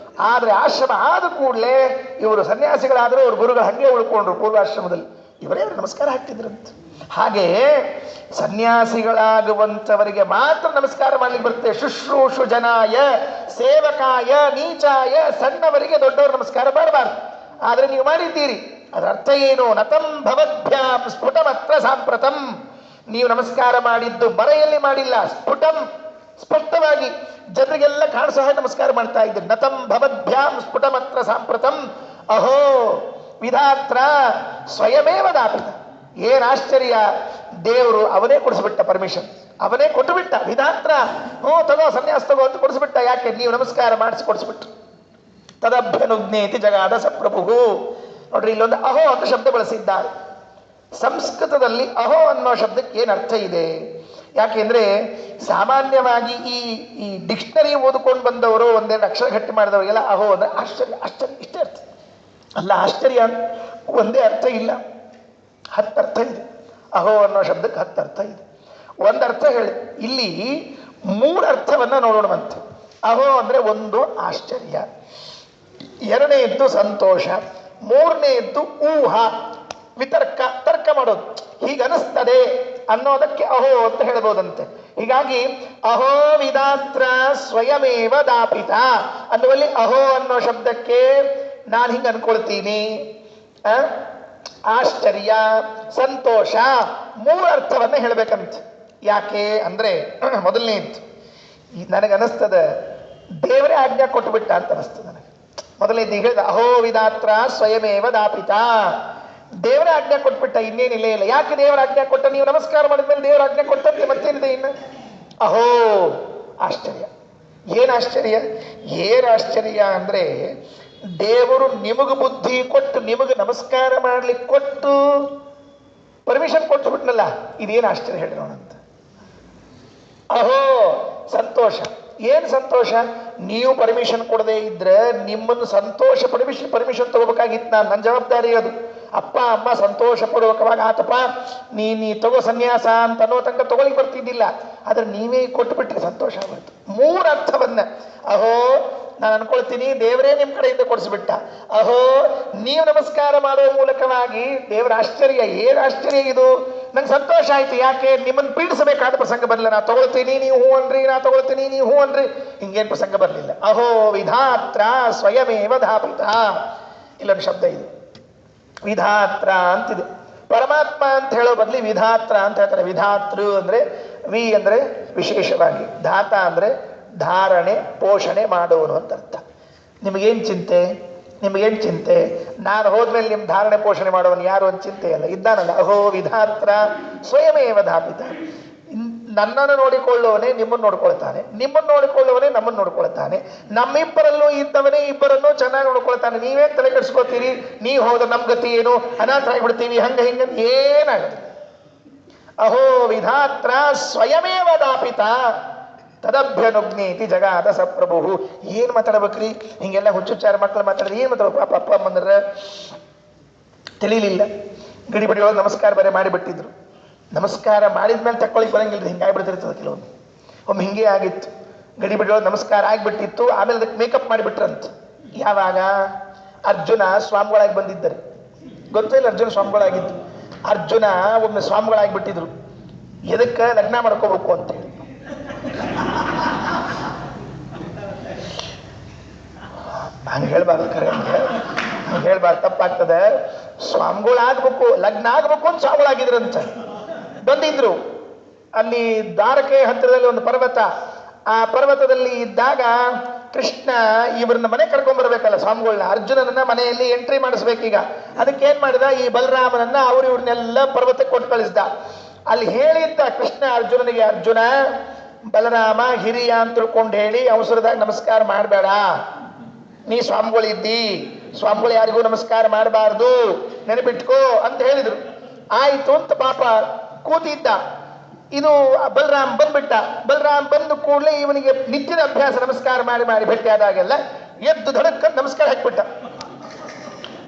ಆದರೆ ಆಶ್ರಮ ಆದ ಕೂಡಲೇ ಇವರು ಸನ್ಯಾಸಿಗಳಾದರೂ ಅವ್ರ ಗುರುಗಳು ಹಾಗೆ ಉಳ್ಕೊಂಡ್ರು. ಪೂರ್ವಾಶ್ರಮದಲ್ಲಿ ಇವರೇ ನಮಸ್ಕಾರ ಹಾಕ್ತಿದ್ರಂತೆ. ಹಾಗೆ ಸನ್ಯಾಸಿಗಳಾಗುವಂಥವರಿಗೆ ಮಾತ್ರ ನಮಸ್ಕಾರ ಮಾಡ್ಲಿಕ್ಕೆ ಬರುತ್ತೆ. ಶುಶ್ರೂಷು ಜನಾಯ ಸೇವಕಾಯ ನೀಚಾಯ, ಸಣ್ಣವರಿಗೆ ದೊಡ್ಡವರು ನಮಸ್ಕಾರ ಮಾಡಬಾರ್ದು. ಆದರೆ ನೀವು ಮಾಡಿದ್ದೀರಿ. ಅದರ ಅರ್ಥ ಏನು? ನತಂ ಭವದ್ಭ್ಯಾಂ ಸ್ಫುಟಮತ್ರ ಸಾಂಪ್ರತಂ. ನೀವು ನಮಸ್ಕಾರ ಮಾಡಿದ್ದು ಮರೆಯಲ್ಲಿ ಮಾಡಿಲ್ಲ, ಸ್ಫುಟಂ ಸ್ಪಷ್ಟವಾಗಿ ಜನರಿಗೆಲ್ಲ ಕಾಣಿಸೋ ಹಾಗೆ ನಮಸ್ಕಾರ ಮಾಡ್ತಾ ಇದ್ದೀರಿ. ನತಂ ಭವದ್ಭ್ಯಾಂ ಸ್ಫುಟಮತ್ರ ಸಾಂಪ್ರತಂ ಅಹೋ ವಿಧಾತ್ರ ಸ್ವಯಮೇವ ದಾಪಿತ. ಏನ್ ಆಶ್ಚರ್ಯ! ದೇವರು ಅವನೇ ಕೊಡಿಸ್ಬಿಟ್ಟ ಪರ್ಮಿಷನ್, ಅವನೇ ಕೊಟ್ಟುಬಿಟ್ಟ. ವಿಧಾತ್ರ ತಗೋ ಸನ್ಯಾಸ ತಗೋ ಅಂತ ಕೊಡಿಸ್ಬಿಟ್ಟ. ಯಾಕೆ? ನೀವು ನಮಸ್ಕಾರ ಮಾಡಿಸಿ ಕೊಡಿಸ್ಬಿಟ್ಟು. ತದಭ್ಯನುಜ್ಞೇತಿ ಜಗಾದ ಸಪ್ರಭು. ನೋಡ್ರಿ, ಇಲ್ಲೊಂದು ಅಹೋ ಅಂತ ಶಬ್ದ ಬಳಸಿದ್ದಾರೆ. ಸಂಸ್ಕೃತದಲ್ಲಿ ಅಹೋ ಅನ್ನೋ ಶಬ್ದಕ್ಕೆ ಏನು ಅರ್ಥ ಇದೆ? ಯಾಕೆಂದ್ರೆ ಸಾಮಾನ್ಯವಾಗಿ ಈ ಡಿಕ್ಷನರಿ ಓದ್ಕೊಂಡು ಬಂದವರು, ಒಂದೆರಡು ಅಕ್ಷರ ಗಟ್ಟಿ ಮಾಡಿದವರಿಗೆಲ್ಲ ಅಹೋ ಅಂದ್ರೆ ಆಶ್ಚರ್ಯ, ಆಶ್ಚರ್ಯ ಇಷ್ಟೇ ಅರ್ಥ ಅಲ್ಲ. ಆಶ್ಚರ್ಯ ಒಂದೇ ಅರ್ಥ ಇಲ್ಲ, 10 ಅರ್ಥ ಇದೆ. ಅಹೋ ಅನ್ನೋ ಶಬ್ದಕ್ಕೆ 10 ಅರ್ಥ ಇದೆ. ಒಂದು ಅರ್ಥ ಹೇಳಿ, ಇಲ್ಲಿ 3 ಅರ್ಥವನ್ನ ನೋಡೋಣವಂತೆ. ಅಹೋ ಅಂದ್ರೆ ಒಂದು ಆಶ್ಚರ್ಯ, ಎರಡನೆಯದ್ದು ಸಂತೋಷ, ಮೂರನೆಯದ್ದು ಊಹ ವಿತರ್ಕ, ತರ್ಕ ಮಾಡೋದು. ಹೀಗನಿಸ್ತದೆ ಅನ್ನೋದಕ್ಕೆ ಅಹೋ ಅಂತ ಹೇಳ್ಬೋದಂತೆ. ಹೀಗಾಗಿ ಅಹೋ ವಿಧಾತ್ರ ಸ್ವಯಮೇವ ದಾಪಿತ ಅನ್ನುವಲ್ಲಿ ಅಹೋ ಅನ್ನೋ ಶಬ್ದಕ್ಕೆ ನಾನು ಹಿಂಗೆ ಅನ್ಕೊಳ್ತೀನಿ, ಆಶ್ಚರ್ಯ, ಸಂತೋಷ, 3 ಅರ್ಥವನ್ನ ಹೇಳ್ಬೇಕಂತ. ಯಾಕೆ ಅಂದ್ರೆ ಮೊದಲನೇದ್ದು ನನಗನ್ನಿಸ್ತದ ದೇವರೇ ಆಜ್ಞಾ ಕೊಟ್ಟುಬಿಟ್ಟ ಅಂತ ಅನಿಸ್ತದೆ ನನಗೆ. ಮೊದಲನೇದ್ದು ಈಗ ಹೇಳಿದ ಅಹೋ ವಿಧಾತ್ರ ಸ್ವಯಮೇವ ದಾಪಿತ, ದೇವರ ಆಜ್ಞಾ ಕೊಟ್ಬಿಟ್ಟ, ಇನ್ನೇನಿಲ್ಲ ಇಲ್ಲ. ಯಾಕೆ ದೇವರ ಆಜ್ಞಾ ಕೊಟ್ಟ? ನೀವು ನಮಸ್ಕಾರ ಮಾಡಿದ್ಮೇಲೆ ದೇವರ ಆಜ್ಞಾ ಕೊಟ್ಟಂತೆ ಮತ್ತೇನಿದೆ ಇನ್ನು? ಅಹೋ ಆಶ್ಚರ್ಯ. ಏನು ಆಶ್ಚರ್ಯ? ಏನು ಆಶ್ಚರ್ಯ ಅಂದ್ರೆ ದೇವರು ನಿಮಗ ಬುದ್ಧಿ ಕೊಟ್ಟು ನಿಮಗೆ ನಮಸ್ಕಾರ ಮಾಡ್ಲಿಕ್ಕೆ ಕೊಟ್ಟು ಪರ್ಮಿಷನ್ ಕೊಟ್ಟು ಬಿಟ್ನಲ್ಲ, ಇದೇನು ಆಶ್ಚರ್ಯ ಹೇಳಿ ನೋಡಂತ. ಅಹೋ ಸಂತೋಷ. ಏನು ಸಂತೋಷ? ನೀವು ಪರ್ಮಿಷನ್ ಕೊಡದೇ ಇದ್ರೆ ನಿಮ್ಮನ್ನು ಸಂತೋಷ ಪರ್ಮಿಷನ್ ತಗೋಬೇಕಾಗಿತ್ತು. ನನ್ನ ಜವಾಬ್ದಾರಿ ಅದು. ಅಪ್ಪ ಅಮ್ಮ ಸಂತೋಷ ಪೂರ್ವಕವಾಗಿ ಆತಪ್ಪ ನೀ ತಗೋ ಸನ್ಯಾಸ ಅಂತ ಅನ್ನೋ ತನಕ ತಗೊಳ್ಳಿ ಬರ್ತಿದ್ದಿಲ್ಲ. ಆದ್ರೆ ನೀವೇ ಕೊಟ್ಟುಬಿಟ್ರೆ ಸಂತೋಷ ಆಗುತ್ತೆ. 3 ಅರ್ಥವನ್ನ ಅಹೋ ನಾನು ಅನ್ಕೊಳ್ತೀನಿ ದೇವರೇ ನಿಮ್ಮ ಕಡೆಯಿಂದ ಕೊಡಿಸ್ಬಿಟ್ಟ. ಅಹೋ ನೀವು ನಮಸ್ಕಾರ ಮಾಡುವ ಮೂಲಕವಾಗಿ ದೇವರ ಆಶ್ಚರ್ಯ. ಏನು ಆಶ್ಚರ್ಯ ಇದು! ನಂಗೆ ಸಂತೋಷ ಆಯ್ತು. ಯಾಕೆ? ನಿಮ್ಮನ್ನು ಪೀಡಿಸಬೇಕಾದ ಪ್ರಸಂಗ ಬರಲಿಲ್ಲ. ನಾ ತಗೊಳ್ತೀನಿ ನೀವು ಹೂ ಅನ್ರಿ, ನಾ ತಗೊಳ್ತೀನಿ ನೀವು ಹೂ ಅನ್ರಿ, ಹಿಂಗೇನು ಪ್ರಸಂಗ ಬರಲಿಲ್ಲ. ಅಹೋ ವಿಧಾತ್ರ ಸ್ವಯಮೇವ ಧಾಪಿತ. ಇಲ್ಲೊಂದು ಶಬ್ದ ಇದೆ ವಿಧಾತ್ರ ಅಂತಿದೆ. ಪರಮಾತ್ಮ ಅಂತ ಹೇಳೋ ಬದಲಿ ವಿಧಾತ್ರ ಅಂತ ಹೇಳ್ತಾರೆ. ವಿಧಾತೃ ಅಂದ್ರೆ ವಿ ಅಂದ್ರೆ ವಿಶೇಷವಾಗಿ, ಧಾತ ಅಂದ್ರೆ ಧಾರಣೆ ಪೋಷಣೆ ಮಾಡೋನು ಅಂತ ಅರ್ಥ. ನಿಮಗೇನು ಚಿಂತೆ? ನಾನು ಹೋದ್ಮೇಲೆ ನಿಮ್ಮ ಧಾರಣೆ ಪೋಷಣೆ ಮಾಡೋನು ಯಾರು ಅಂತ ಚಿಂತೆ ಅಲ್ಲ, ಇದ್ದಾನಲ್ಲ. ಅಹೋ ವಿಧಾತ್ರ ಸ್ವಯಮೇವ ಧಾಪಿತ. ನನ್ನನ್ನು ನೋಡಿಕೊಳ್ಳುವವನೇ ನಿಮ್ಮನ್ನು ನೋಡ್ಕೊಳ್ತಾನೆ, ನಿಮ್ಮನ್ನು ನೋಡಿಕೊಳ್ಳುವವನೇ ನಮ್ಮನ್ನು ನೋಡ್ಕೊಳ್ತಾನೆ, ನಮ್ಮಿಬ್ಬರಲ್ಲೂ ಇದ್ದವನೇ ಇಬ್ಬರನ್ನು ಚೆನ್ನಾಗಿ ನೋಡ್ಕೊಳ್ತಾನೆ. ನೀವೇ ತಲೆ ಕೆಡಿಸ್ಕೋತೀರಿ? ನೀವು ಹೋದ ನಮ್ಮ ಗತಿ ಏನು, ಅನಾಥರಾಗಿಬಿಡ್ತೀವಿ, ಹಂಗೆ ಏನಾಗುತ್ತೆ? ಅಹೋ ವಿಧಾತ್ರ ಸ್ವಯಮೇವ ದಾಪಿತ ತದಭ್ಯನುಜ್ಞೇತಿ ಜಗಾದ ಸಪ್ರಭು. ಏನು ಮಾತಾಡ್ಬೇಕ್ರಿ? ಹಿಂಗೆಲ್ಲ ಹುಚ್ಚುಚ್ಚಾರ ಮಕ್ಕಳು ಮಾತಾಡಿದ್ರೆ ಏನು ಮಾತಾಡ್ಬೇಕು? ಪಾಪ ಅಪ್ಪ ಅಮ್ಮಂದ್ರೆ ತಿಳಿಲಿಲ್ಲ. ಗಡಿಬಿಡಿಯೊಳಗೆ ನಮಸ್ಕಾರ ಬರೀ ಮಾಡಿಬಿಟ್ಟಿದ್ರು. ನಮಸ್ಕಾರ ಮಾಡಿದ್ಮೇಲೆ ತಕ್ಕೊಳಿಕ್ ಬರಂಗಿಲ್ಲ, ಹಿಂಗಾಗ್ಬಿಡ್ತಿರ್ತದೆ ಕೆಲವೊಂದು. ಒಮ್ಮೆ ಹಿಂಗೆ ಆಗಿತ್ತು. ಗಡಿಬಿಡಿಯೊಳಗೆ ನಮಸ್ಕಾರ ಆಗಿಬಿಟ್ಟಿತ್ತು, ಆಮೇಲೆ ಅದಕ್ಕೆ ಮೇಕಪ್ ಮಾಡಿಬಿಟ್ರಂತ. ಯಾವಾಗ? ಅರ್ಜುನ ಸ್ವಾಮಿಗಳಾಗಿ ಬಂದಿದ್ದರು. ಗೊತ್ತಿಲ್ಲ ಅರ್ಜುನ ಸ್ವಾಮಿಗಳಾಗಿದ್ದು. ಅರ್ಜುನ ಒಮ್ಮೆ ಸ್ವಾಮಿಗಳಾಗಿಬಿಟ್ಟಿದ್ರು. ಎದಕ್ಕೆ? ಲಗ್ನ ಮಾಡ್ಕೋಬೇಕು ಅಂತೇಳಿ. ಹಂಗೆ ಹೇಳ್ಬಾರ್ದು, ಕರೆ ಹಂಗೆ ಹೇಳ್ಬಾರ್ದು, ತಪ್ಪಾಗ್ತದೆ. ಸ್ವಾಮಿಗಳಾಗಬೇಕು, ಲಗ್ನ ಆಗಬೇಕು ಅಂತ ಸ್ವಾಮಿಗಳಾಗಿದ್ರಂತ ಬಂದಿದ್ರು. ಅಲ್ಲಿ ದ್ವಾರಕೆ ಹತ್ತಿರದಲ್ಲಿ ಒಂದು ಪರ್ವತ, ಆ ಪರ್ವತದಲ್ಲಿ ಇದ್ದಾಗ ಕೃಷ್ಣ ಇವ್ರನ್ನ ಮನೆ ಕರ್ಕೊಂಡ್ಬರ್ಬೇಕಲ್ಲ ಸ್ವಾಮಿಗಳನ್ನ. ಅರ್ಜುನನನ್ನ ಮನೆಯಲ್ಲಿ ಎಂಟ್ರಿ ಮಾಡಿಸ್ಬೇಕೀಗ. ಅದಕ್ಕೆ ಏನ್ ಮಾಡಿದ? ಈ ಬಲರಾಮನನ್ನ ಇವ್ರನ್ನೆಲ್ಲ ಪರ್ವತಕ್ಕೆ ಕೊಟ್ಟು ಕಳಿಸ್ದ. ಅಲ್ಲಿ ಹೇಳಿದ್ದ ಕೃಷ್ಣ ಅರ್ಜುನನಿಗೆ, ಅರ್ಜುನ ಬಲರಾಮ ಹಿರಿಯ ಅಂತ ತಿಳ್ಕೊಂಡು ಹೇಳಿ ಅವಸರದಾಗ ನಮಸ್ಕಾರ ಮಾಡಬೇಡ. ನೀ ಸ್ವಾಮಿಗಳಿದ್ದಿ, ಸ್ವಾಮಿಗಳು ಯಾರಿಗೂ ನಮಸ್ಕಾರ ಮಾಡಬಾರ್ದು, ನೆನಪಿಟ್ಕೋ ಅಂತ ಹೇಳಿದ್ರು. ಆಯ್ತು ಅಂತ ಪಾಪ ಕೂತಿದ್ದ. ಇದು ಬಲರಾಮ್ ಬಂದ್ಬಿಟ್ಟ. ಬಲರಾಮ್ ಬಂದು ಕೂಡಲೇ ಇವನಿಗೆ ನಿತ್ಯದ ಅಭ್ಯಾಸ ನಮಸ್ಕಾರ ಮಾಡಿ ಭೇಟಿ ಆದಾಗೆಲ್ಲ ಎದ್ದು ಧಡಕ್ಕಂತ ನಮಸ್ಕಾರ ಹಾಕ್ಬಿಟ್ಟ.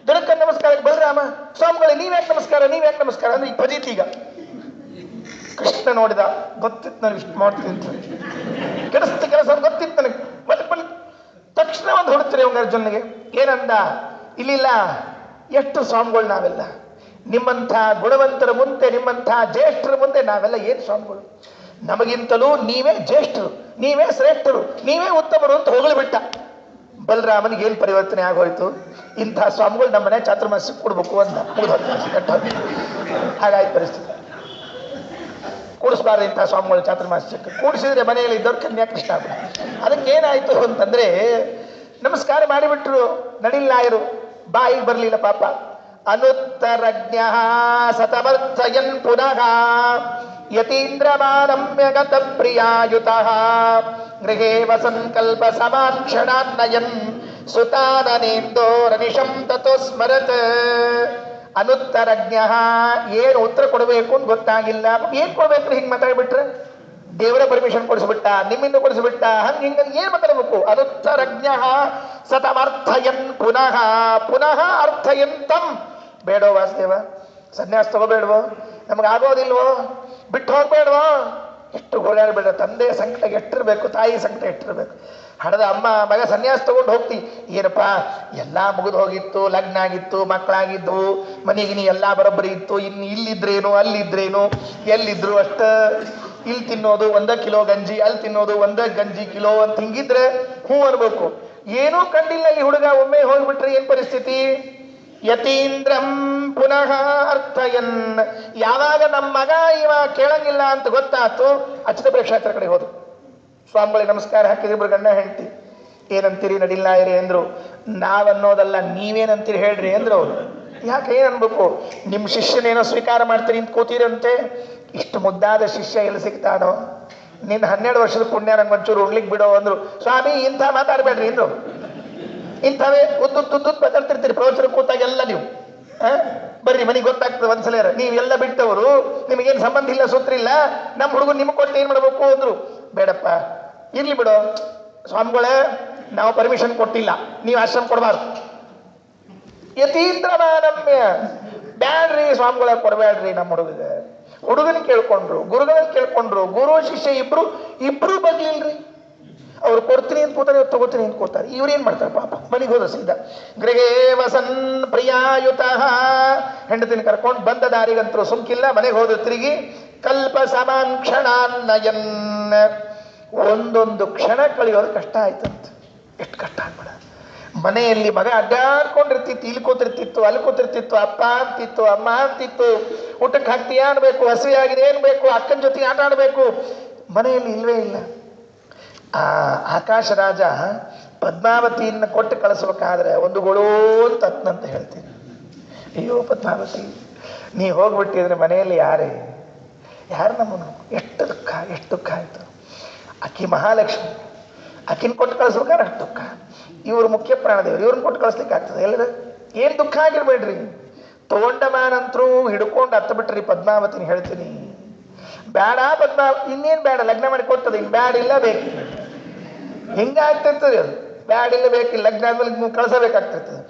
ಧಡಕ್ಕಂತ ನಮಸ್ಕಾರ. ಬಲರಾಮ ಸ್ವಾಮಿಗಳೇ ನೀವ್ಯಾಕೆ ನಮಸ್ಕಾರ ಅಂದ್ರೆ ಈಗ ಪದೀತೀಗ. ಕೃಷ್ಣ ನೋಡಿದ, ಗೊತ್ತಿತ್ತು ನನಗೆ ಇಷ್ಟು ಮಾಡ್ತೀನಿ ಅಂತ, ಕೆಲಸ ಗೊತ್ತಿತ್ತು ನನಗೆ. ಬಲಿ ತಕ್ಷಣ ಒಂದು ಹೊಡ್ತೀರಿ ಅವಂಗ ಅರ್ಜುನಿಗೆ. ಏನಂದ? ಇಲ್ಲ, ಎಷ್ಟು ಸ್ವಾಮಿಗಳು ನಾವೆಲ್ಲ, ನಿಮ್ಮಂಥ ಗುಣವಂತರ ಮುಂದೆ, ನಿಮ್ಮಂಥ ಜ್ಯೇಷ್ಠರ ಮುಂದೆ ನಾವೆಲ್ಲ ಏನು ಸ್ವಾಮಿಗಳು? ನಮಗಿಂತಲೂ ನೀವೇ ಜ್ಯೇಷ್ಠರು, ನೀವೇ ಶ್ರೇಷ್ಠರು, ನೀವೇ ಉತ್ತಮರು ಅಂತ ಹೊಗಳಿಬಿಟ್ಟ. ಬಲರಾಮನಿಗೆ ಏನು ಪರಿವರ್ತನೆ ಆಗೋಯ್ತು? ಇಂಥ ಸ್ವಾಮಿಗಳು ನಮ್ಮನೆ ಚಾತುರ್ಮಾಸ್ಯಕ್ಕೆ ಕೊಡ್ಬೇಕು ಅಂತ ಹಾಗಾಯ್ತು ಪರಿಸ್ಥಿತಿ. ಕೂಡಿಸ್ಬಾರ್ದು ಇಂಥ ಸ್ವಾಮಿಗಳು ಚಾತುರ್ಮಾಸ್ಯಕ್ಕೆ. ಕೂಡಿಸಿದ್ರೆ ಮನೆಯಲ್ಲಿ ಇದ್ದವ್ರು ಕನ್ಯಾಕೃಷ್ಣ ಆಗ್ಬಿಡ. ಅದಕ್ಕೆ ಏನಾಯ್ತು ಅಂತಂದ್ರೆ ನಮಸ್ಕಾರ ಮಾಡಿಬಿಟ್ರು, ನಡಿಲ್ಲಾಯರು, ಬಾಯಿಗೆ ಬರಲಿಲ್ಲ ಪಾಪ. ಅನುತ್ತರಜ್ಞ ಸತಮರ್ಥಯನ್ ಪುನಃ ಯತೀಂದ್ರಮಾನಮ್ಯಗತ ಪ್ರಿಯಾಯುತಃ ಗೃಹೇ ವಸಂಕಲ್ಪ ಸಮಾಕ್ಷಣಾನ್ನಯನ್ ಸುತಾನನೇಂದೋರನಿಶಂ ತತೋ ಸ್ಮರತ್. ಅನುತ್ತರಜ್ಞ, ಏನು ಉತ್ತರ ಕೊಡಬೇಕು ಅಂತ ಗೊತ್ತಾಗಿಲ್ಲ. ಏನ್ ಕೊಡ್ಬೇಕ್ರಿ? ಹಿಂಗೆ ಮಾತಾಡ್ಬಿಟ್ರೆ ದೇವರ ಪರ್ಮಿಷನ್ ಕೊಡಿಸ್ಬಿಟ್ಟ, ನಿಮ್ಮಿಂದ ಕೊಡಿಸ್ಬಿಟ್ಟ, ಹಿಂಗ ಏನ್ ಮಾತಾಡ್ಬೇಕು? ಅನುತ್ತರಜ್ಞ ಸತಮರ್ಥಯನ್ ಪುನಃ ಅರ್ಥಯಂತಂ. ಬೇಡೋ ವಾಸುದೇವ, ಸನ್ಯಾಸ ತಗೋಬೇಡ್ವೋ, ನಮಗಾಗೋದಿಲ್ವೋ, ಬಿಟ್ಟು ಹೋಗ್ಬೇಡ್ವೋ. ಎಷ್ಟು ಗೋಳಾಡ್ಬೇಡ. ತಂದೆ ಸಂಕಟ ಎಷ್ಟಿರ್ಬೇಕು, ತಾಯಿ ಸಂಕಟ ಎಷ್ಟಿರ್ಬೇಕು. ಹಣದ ಅಮ್ಮ ಮಗ ಸನ್ಯಾಸ ತಗೊಂಡು ಹೋಗ್ತಿ, ಏನಪ್ಪ ಎಲ್ಲ ಮುಗಿದು ಹೋಗಿತ್ತು, ಲಗ್ನ ಆಗಿತ್ತು, ಮಕ್ಕಳಾಗಿದ್ವು, ಮನೆಗಿನಿ ಎಲ್ಲ ಬರೋಬ್ಬರಿ ಇತ್ತು, ಇನ್ನು ಇಲ್ಲಿದ್ರೇನು ಅಲ್ಲಿದ್ರೇನು, ಎಲ್ಲಿದ್ರು ಅಷ್ಟ. ಇಲ್ಲಿ ತಿನ್ನೋದು 1 ಕಿಲೋ ಗಂಜಿ, ಅಲ್ಲಿ ತಿನ್ನೋದು 1 ಗಂಜಿ ಕಿಲೋ ಅಂತ ಹಿಂಗಿದ್ರೆ ಹ್ಞೂ ಅನ್ಬೇಕು. ಏನೂ ಕಂಡಿಲ್ಲ ಈ ಹುಡುಗ, ಒಮ್ಮೆ ಹೋಗ್ಬಿಟ್ರೆ ಏನ್ ಪರಿಸ್ಥಿತಿ? ಯತೀಂದ್ರಂ ಪುನಃ ಅರ್ಥಯನ್. ಯಾವಾಗ ನಮ್ಮ ಮಗ ಇವ ಕೇಳಂಗಿಲ್ಲ ಅಂತ ಗೊತ್ತಾತು, ಅಚ್ಯುತ ಪ್ರೇಕ್ಷಾತ್ರ ಕಡೆ ಹೋದ್ರು. ಸ್ವಾಮಿಗಳಿಗೆ ನಮಸ್ಕಾರ ಹಾಕಿದ್ರು ಗಂಡ ಹೆಂಡತಿ. ಏನಂತೀರಿ? ನಡಿಲ್ಲ ಇರಿ ಅಂದ್ರು. ನಾವನ್ನೋದಲ್ಲ, ನೀವೇನಂತೀರಿ ಹೇಳ್ರಿ ಅಂದ್ರು ಅವರು. ಯಾಕೆ ಏನು ಅನ್ಬೇಕು? ನಿಮ್ಮ ಶಿಷ್ಯನೇನೋ ಸ್ವೀಕಾರ ಮಾಡ್ತೀರಿ ಅಂತ ಕೂತೀರಂತೆ. ಇಷ್ಟು ಮುದ್ದಾದ ಶಿಷ್ಯ ಎಲ್ಲಿ ಸಿಗ್ತಾನೋ? ನಿನ್ನ 12 ವರ್ಷದ ಪುಣ್ಯ ನಂಗೆ ಒಂಚೂರು ಉಣ್ಲಿಕ್ಕೆ ಬಿಡೋ ಅಂದ್ರು. ಸ್ವಾಮಿ ಇಂಥ ಮಾತಾಡಬೇಡ್ರಿ ಅಂದ್ರು. ಇಂಥವೇ ಉದ್ದುದ್ದು ಮಾತಾಡ್ತಿರ್ತೀರಿ ಪ್ರವಚನ ಕೂತಾಗೆಲ್ಲ ನೀವು. ಬರ್ರಿ ಮನೆಗೆ ಗೊತ್ತಾಗ್ತದೆ ಒಂದ್ಸಲ. ನೀವೆಲ್ಲ ಬಿಟ್ಟವರು, ನಿಮಗೇನು ಸಂಬಂಧ ಇಲ್ಲ, ಸೂತ್ರ ಇಲ್ಲ, ನಮ್ಮ ಹುಡುಗರು ನಿಮಗೆ ಕೊಟ್ಟು ಏನು ಮಾಡ್ಬೇಕು ಅಂದ್ರು. ಬೇಡಪ್ಪ, ಇರ್ಲಿ ಬಿಡು ಸ್ವಾಮಿಗಳೇ, ನಾವು ಪರ್ಮಿಷನ್ ಕೊಟ್ಟಿಲ್ಲ, ನೀವು ಆಶ್ರಮ ಕೊಡಬಾರ್ದು. ಯತೀಂದ್ರ ಮಾನಮ್ಯ, ಬ್ಯಾಡ್ರಿ ಸ್ವಾಮಿಗಳ ಕೊಡಬೇಡ್ರಿ ನಮ್ಮ ಹುಡುಗಗೆ. ಹುಡುಗನ ಕೇಳ್ಕೊಂಡ್ರು, ಗುರುಗಳನ್ನ ಕೇಳ್ಕೊಂಡ್ರು, ಗುರು ಶಿಷ್ಯ ಇಬ್ರು ಬರ್ಲಿಲ್ರಿ. ಅವ್ರು ಕೊಡ್ತೀನಿ ಅಂತ ಕೂತಾರೆ, ಇವ್ರು ತಗೋತೀನಿ ಅಂತ ಕೂತಾರೆ. ಇವ್ರೇನ್ ಮಾಡ್ತಾರೆ ಪಾಪ, ಮನೆಗೆ ಹೋದ ಸೀದಾ ಗೃಹೇ ವಸನ್ ಪ್ರಿಯಾಯುತ, ಹೆಂಡತಿನ ಕರ್ಕೊಂಡು ಬಂದ ದಾರಿಗಂತರೂ ಸುಮ್ಕಿಲ್ಲ, ಮನೆಗೆ ಹೋದ ತಿರುಗಿ ಕಲ್ಪ ಸಮಾನ್ ಕ್ಷಣಾನ್ನಯನ್, ಒಂದೊಂದು ಕ್ಷಣ ಕಳೆಯೋದು ಕಷ್ಟ ಆಯ್ತಂತ. ಎಷ್ಟು ಕಷ್ಟ ಆಗ್ಬೇಡ. ಮನೆಯಲ್ಲಿ ಮಗ ಅಡ್ಡಾಡ್ಕೊಂಡಿರ್ತಿತ್ತು, ಇಲ್ಲಿ ಕೂತಿರ್ತಿತ್ತು, ಅಲ್ಲಿ ಕೂತಿರ್ತಿತ್ತು, ಅಪ್ಪ ಅಂತಿತ್ತು, ಅಮ್ಮ ಅಂತಿತ್ತು, ಊಟಕ್ಕೆ ಹಾಕ್ತೀಯ ಅನ್ಬೇಕು, ಹಸಿವೆ ಆಗಿದೆ ಏನ್ಬೇಕು, ಅಕ್ಕನ ಜೊತೆಗೆ ಆಟ ಆಡಬೇಕು. ಮನೆಯಲ್ಲಿ ಇಲ್ವೇ ಇಲ್ಲ. ಆ ಆಕಾಶ ರಾಜ ಪದ್ಮಾವತಿಯನ್ನು ಕೊಟ್ಟು ಕಳಿಸ್ಬೇಕಾದ್ರೆ ಒಂದು ಗೊಳೋ ಅಂತ ಹೇಳ್ತೀನಿ. ಅಯ್ಯೋ ಪದ್ಮಾವತಿ, ನೀ ಹೋಗ್ಬಿಟ್ಟಿದ್ರೆ ಮನೆಯಲ್ಲಿ ಯಾರು ನಮ್ಮನ್ನು, ಎಷ್ಟು ದುಃಖ ಆಯಿತು. ಆಕಿ ಮಹಾಲಕ್ಷ್ಮಿ, ಆಕಿನ ಕೊಟ್ಟು ಕಳಿಸ್ಬೇಕಾದ್ರೆ ಅಷ್ಟು ದುಃಖ. ಇವರು ಮುಖ್ಯ ಪ್ರಾಣದೇವರು, ಇವ್ರನ್ನ ಕೊಟ್ಟು ಕಳಿಸ್ಲಿಕ್ಕೆ ಆಗ್ತದೆ ಎಲ್ಲರೂ? ಏನು ದುಃಖ ಆಗಿರ್ಬೇಡ್ರಿ. ತೋಂಡಮಾನಂತರೂ ಹಿಡ್ಕೊಂಡು ಹತ್ತ ಬಿಟ್ರಿ ಪದ್ಮಾವತಿನ. ಹೇಳ್ತೀನಿ, ಬೇಡ ಇನ್ನೇನು ಬೇಡ, ಲಗ್ನ ಮಾಡಿ ಕೊಟ್ಟದ, ಇನ್ನು ಬ್ಯಾಡ ಇಲ್ಲ ಬೇಕಿಲ್ಲ, ಹಿಂಗಾಗ್ತಿರ್ತದೆ ಅದು. ಬ್ಯಾಡಿಲ್ಲ ಬೇಕಿಲ್ಲ, ಲಗ್ನ ಆದ್ಮೇಲೆ ಕಳಿಸಬೇಕಾಗ್ತಿರ್ತದೆ.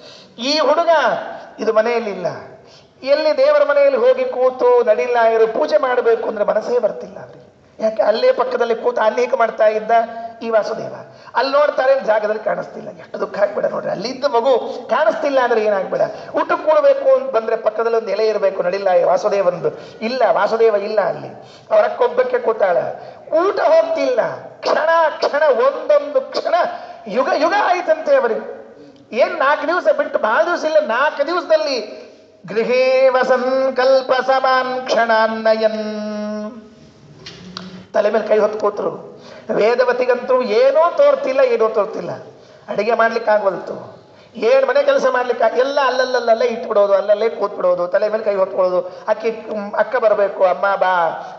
ಈ ಹುಡುಗ ಇದು ಮನೆಯಲ್ಲಿ ಇಲ್ಲ, ಎಲ್ಲಿ ದೇವರ ಮನೆಯಲ್ಲಿ ಹೋಗಿ ಕೂತು ನಡಿಲ್ಲ ಇವರು ಪೂಜೆ ಮಾಡಬೇಕು ಅಂದ್ರೆ ಮನಸ್ಸೇ ಬರ್ತಿಲ್ಲ ಅವ್ರಿಗೆ. ಯಾಕೆ, ಅಲ್ಲೇ ಪಕ್ಕದಲ್ಲಿ ಕೂತು ಅನೇಕ ಮಾಡ್ತಾ ಇದ್ದ ಈ ವಾಸುದೇವ, ಅಲ್ಲಿ ನೋಡ್ತಾರೆ ಜಾಗದಲ್ಲಿ ಕಾಣಿಸ್ತಿಲ್ಲ. ಎಷ್ಟು ದುಃಖ ಆಗ್ಬೇಡ ನೋಡ್ರಿ. ಅಲ್ಲಿದ್ದ ಮಗು ಕಾಣಿಸ್ತಿಲ್ಲ ಅಂದ್ರೆ ಏನಾಗ್ಬೇಡ. ಊಟಕ್ಕೆ ಕೂಡಬೇಕು ಅಂತ ಬಂದ್ರೆ ಪಕ್ಕದಲ್ಲಿ ಒಂದು ಎಲೆ ಇರಬೇಕು, ನಡಿಲ್ಲ ವಾಸುದೇವಂದು ಇಲ್ಲ, ವಾಸುದೇವ ಇಲ್ಲ ಅಲ್ಲಿ. ಅವರ ಕೊಬ್ಬಕ್ಕೆ ಕೂತಾಳ, ಊಟ ಹೋಗ್ತಿಲ್ಲ. ಕ್ಷಣ ಒಂದೊಂದು ಕ್ಷಣ ಯುಗ ಆಯ್ತಂತೆ ಅವರಿಗೆ. ಏನ್ 4 ದಿವಸ ಬಿಟ್ಟು, ಬಹಳ ದಿವಸ ಇಲ್ಲ, 4 ದಿವಸದಲ್ಲಿ ಗೃಹೇ ವಸನ್ ಕಲ್ಪ ಸಮಾನ್ ಕ್ಷಣಾನ್ನಯನ್. ತಲೆ ಮೇಲೆ ಕೈ ಹೊತ್ತು ಕೂತರು. ವೇದವತಿಗಂತೂ ಏನೋ ತೋರ್ತಿಲ್ಲ, ಅಡಿಗೆ ಮಾಡ್ಲಿಕ್ಕೆ ಆಗೋಲ್ತು, ಏನು ಮನೆ ಕೆಲಸ ಮಾಡ್ಲಿಕ್ಕೆ ಎಲ್ಲ ಅಲ್ಲಲ್ಲೇ ಇಟ್ಬಿಡೋದು, ಅಲ್ಲಲ್ಲೇ ಕೂತ್ಬಿಡೋದು, ತಲೆ ಮೇಲೆ ಕೈ ಹೊತ್ಕೊಳ್ಳೋದು. ಅಕ್ಕ ಬರಬೇಕು, ಅಮ್ಮ ಬಾ,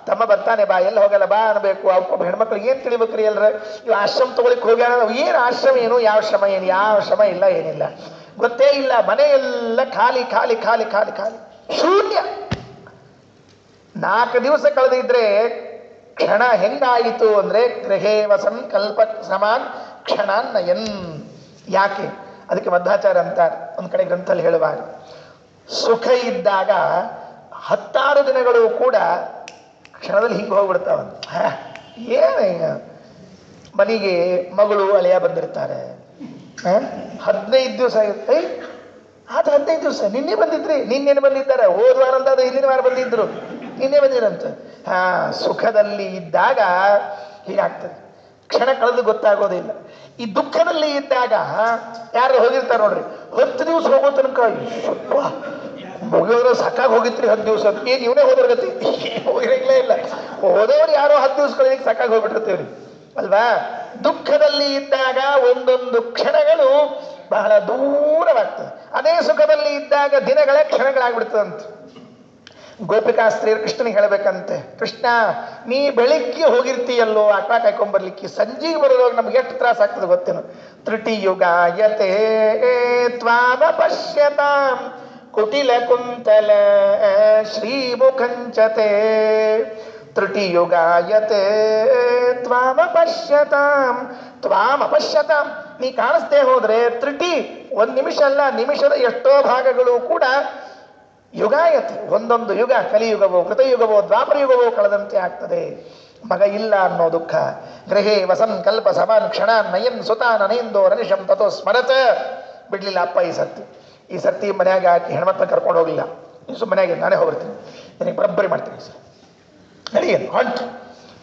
ತಮ್ಮ ಬರ್ತಾನೆ ಬಾ, ಎಲ್ಲ ಹೋಗಲ್ಲ ಬಾ ಅನ್ಬೇಕು. ಅವ್ ಹೆಣ್ಮಕ್ಳಿಗೆ ಏನು ತಿಳಿಬೇಕ್ರಿ ಎಲ್ಲರ. ಇವು ಆಶ್ರಮ ತಗೊಳಿಕ್ ಹೋಗ್ಯಾರ, ಏನು ಆಶ್ರಮ ಏನು, ಯಾವ ಶ್ರಮ ಇಲ್ಲ, ಏನಿಲ್ಲ ಗೊತ್ತೇ ಇಲ್ಲ. ಮನೆಯೆಲ್ಲ ಖಾಲಿ ಶೂನ್ಯ. 4 ದಿವಸ ಕಳೆದಿದ್ರೆ ಕ್ಷಣ ಹೆಂಗಾಯಿತು ಅಂದ್ರೆ ಗೃಹೇ ವಸನ್ ಕಲ್ಪ ಸಮಾನ್ ಕ್ಷಣಾನ್ನಯನ್. ಯಾಕೆ? ಅದಕ್ಕೆ ಮಧ್ವಾಚಾರ್ಯ ಅಂತಾರೆ ಒಂದು ಕಡೆ ಗ್ರಂಥದಲ್ಲಿ ಹೇಳುವಾಗ, ಸುಖ ಇದ್ದಾಗ 16 ದಿನಗಳು ಕೂಡ ಕ್ಷಣದಲ್ಲಿ ಹಿಂಗೆ ಹೋಗ್ಬಿಡ್ತಾವಂತ. ಏನ ಮನೆಗೆ ಮಗಳು ಅಳಿಯ ಬಂದಿರ್ತಾರೆ, 15 ದಿವಸ ಆಗುತ್ತೆ. ಅದು 15 ದಿವಸ ನಿನ್ನೆ ಬಂದಿದ್ರಿ, ನಿನ್ನೇನು ಬಂದಿದ್ದಾರೆ, ಹೋದ ವಾರ ಅಂತ ಅದು ಹಿಂದಿನ ವಾರ ಬಂದಿದ್ರು, ನಿನ್ನೆ ಬಂದಿರಂತ. ಸುಖದಲ್ಲಿ ಇದ್ದಾಗ ಹೀಗಾಗ್ತದೆ, ಕ್ಷಣ ಕಳೆದು ಗೊತ್ತಾಗೋದಿಲ್ಲ. ಈ ದುಃಖದಲ್ಲಿ ಇದ್ದಾಗ ಯಾರು ಹೋಗಿರ್ತಾರೆ ನೋಡ್ರಿ, 10 ದಿವಸ ಹೋಗೋ ತನಕ ಮುಗಿಯೋದ್ರೆ ಸಾಕಾಗಿ ಹೋಗಿತ್ರಿ 10 ದಿವಸ. ಏನು ಇವನೇ ಹೋದ್ರ ಗತಿ ಹೋಗಿರಲೇ ಇಲ್ಲ. ಹೋದವ್ರು ಯಾರೋ 10 ದಿವಸ ಕಳೆದಿಕ್ಕೆ ಸಾಕಾಗಿ ಹೋಗ್ಬಿಟ್ಟಿರ್ತೀವ್ರಿ ಅಲ್ವಾ. ದುಃಖದಲ್ಲಿ ಇದ್ದಾಗ ಒಂದೊಂದು ಕ್ಷಣಗಳು ಬಹಳ ದೂರವಾಗ್ತದೆ. ಅದೇ ಸುಖದಲ್ಲಿ ಇದ್ದಾಗ ದಿನಗಳೇ ಕ್ಷಣಗಳಾಗ್ಬಿಡ್ತದಂತ. ಗೋಪಿಕಾಸ್ತ್ರೀಯರು ಕೃಷ್ಣನಿಗೆ ಹೇಳಬೇಕಂತೆ, ಕೃಷ್ಣ ನೀ ಬೆಳಿಗ್ಗೆ ಹೋಗಿರ್ತೀಯಲ್ಲೋ ಆಕಳ ಕಾಯ್ಕೊಂಡ್ಬರ್ಲಿಕ್ಕೆ, ಸಂಜೆಗೆ ಬರೋದಾಗ ನಮ್ಗೆ ಎಷ್ಟು ತ್ರಾಸ ಆಗ್ತದೆ ಗೊತ್ತೇನು. ತ್ರುಟಿಯುಗಾಯತೆ ತ್ವಾಮ ಪಶ್ಯತಾಂ ಕುಟಿಲ ಕುಂತಲ ಶ್ರೀಮುಖಂಚತೆ. ತ್ರುಟಿಯುಗಾಯತೆ ತ್ವಾಮ ಪಶ್ಯತಾಂ ನೀ ಕಾಣಿಸ್ತೇ ಹೋದ್ರೆ ತ್ರುಟಿ, 1 ನಿಮಿಷ ಅಲ್ಲ, ನಿಮಿಷದ ಎಷ್ಟೋ ಭಾಗಗಳು ಕೂಡ ಯುಗಾಯತೆ, ಒಂದೊಂದು ಯುಗ, ಕಲಿಯುಗವೋ ಕೃತಯುಗವೋ ದ್ವಾಪರ ಯುಗವೋ ಕಳೆದಂತೆ ಆಗ್ತದೆ. ಮಗ ಇಲ್ಲ ಅನ್ನೋ ದುಃಖ. ಗೃಹೇ ವಸನ್ ಕಲ್ಪ ಸಮಾನ್ ಕ್ಷಣಾನ್ ನಯನ್ ಸುತಾನ್ ಅನೇಂದೋ ರನಿಶಂ ತಥೋ ಸ್ಮರತ. ಬಿಡ್ಲಿಲ್ಲ ಅಪ್ಪ ಈ ಸರ್ತಿ ಮನ್ಯಾಗ ಹಾಕಿ ಹೆಣ್ಮಕ್ಳನ್ನ ಕರ್ಕೊಂಡು ಹೋಗಲಿಲ್ಲ. ಈ ಮನೆಯಾಗ ನಾನೇ ಹೋಗ್ಬಿಡ್ತೀನಿ, ನನಗೆ ಬರಬ್ಬರಿ ಮಾಡ್ತೀನಿ ಸರ್ ನಡೆಯನು ಹೊಂಟು.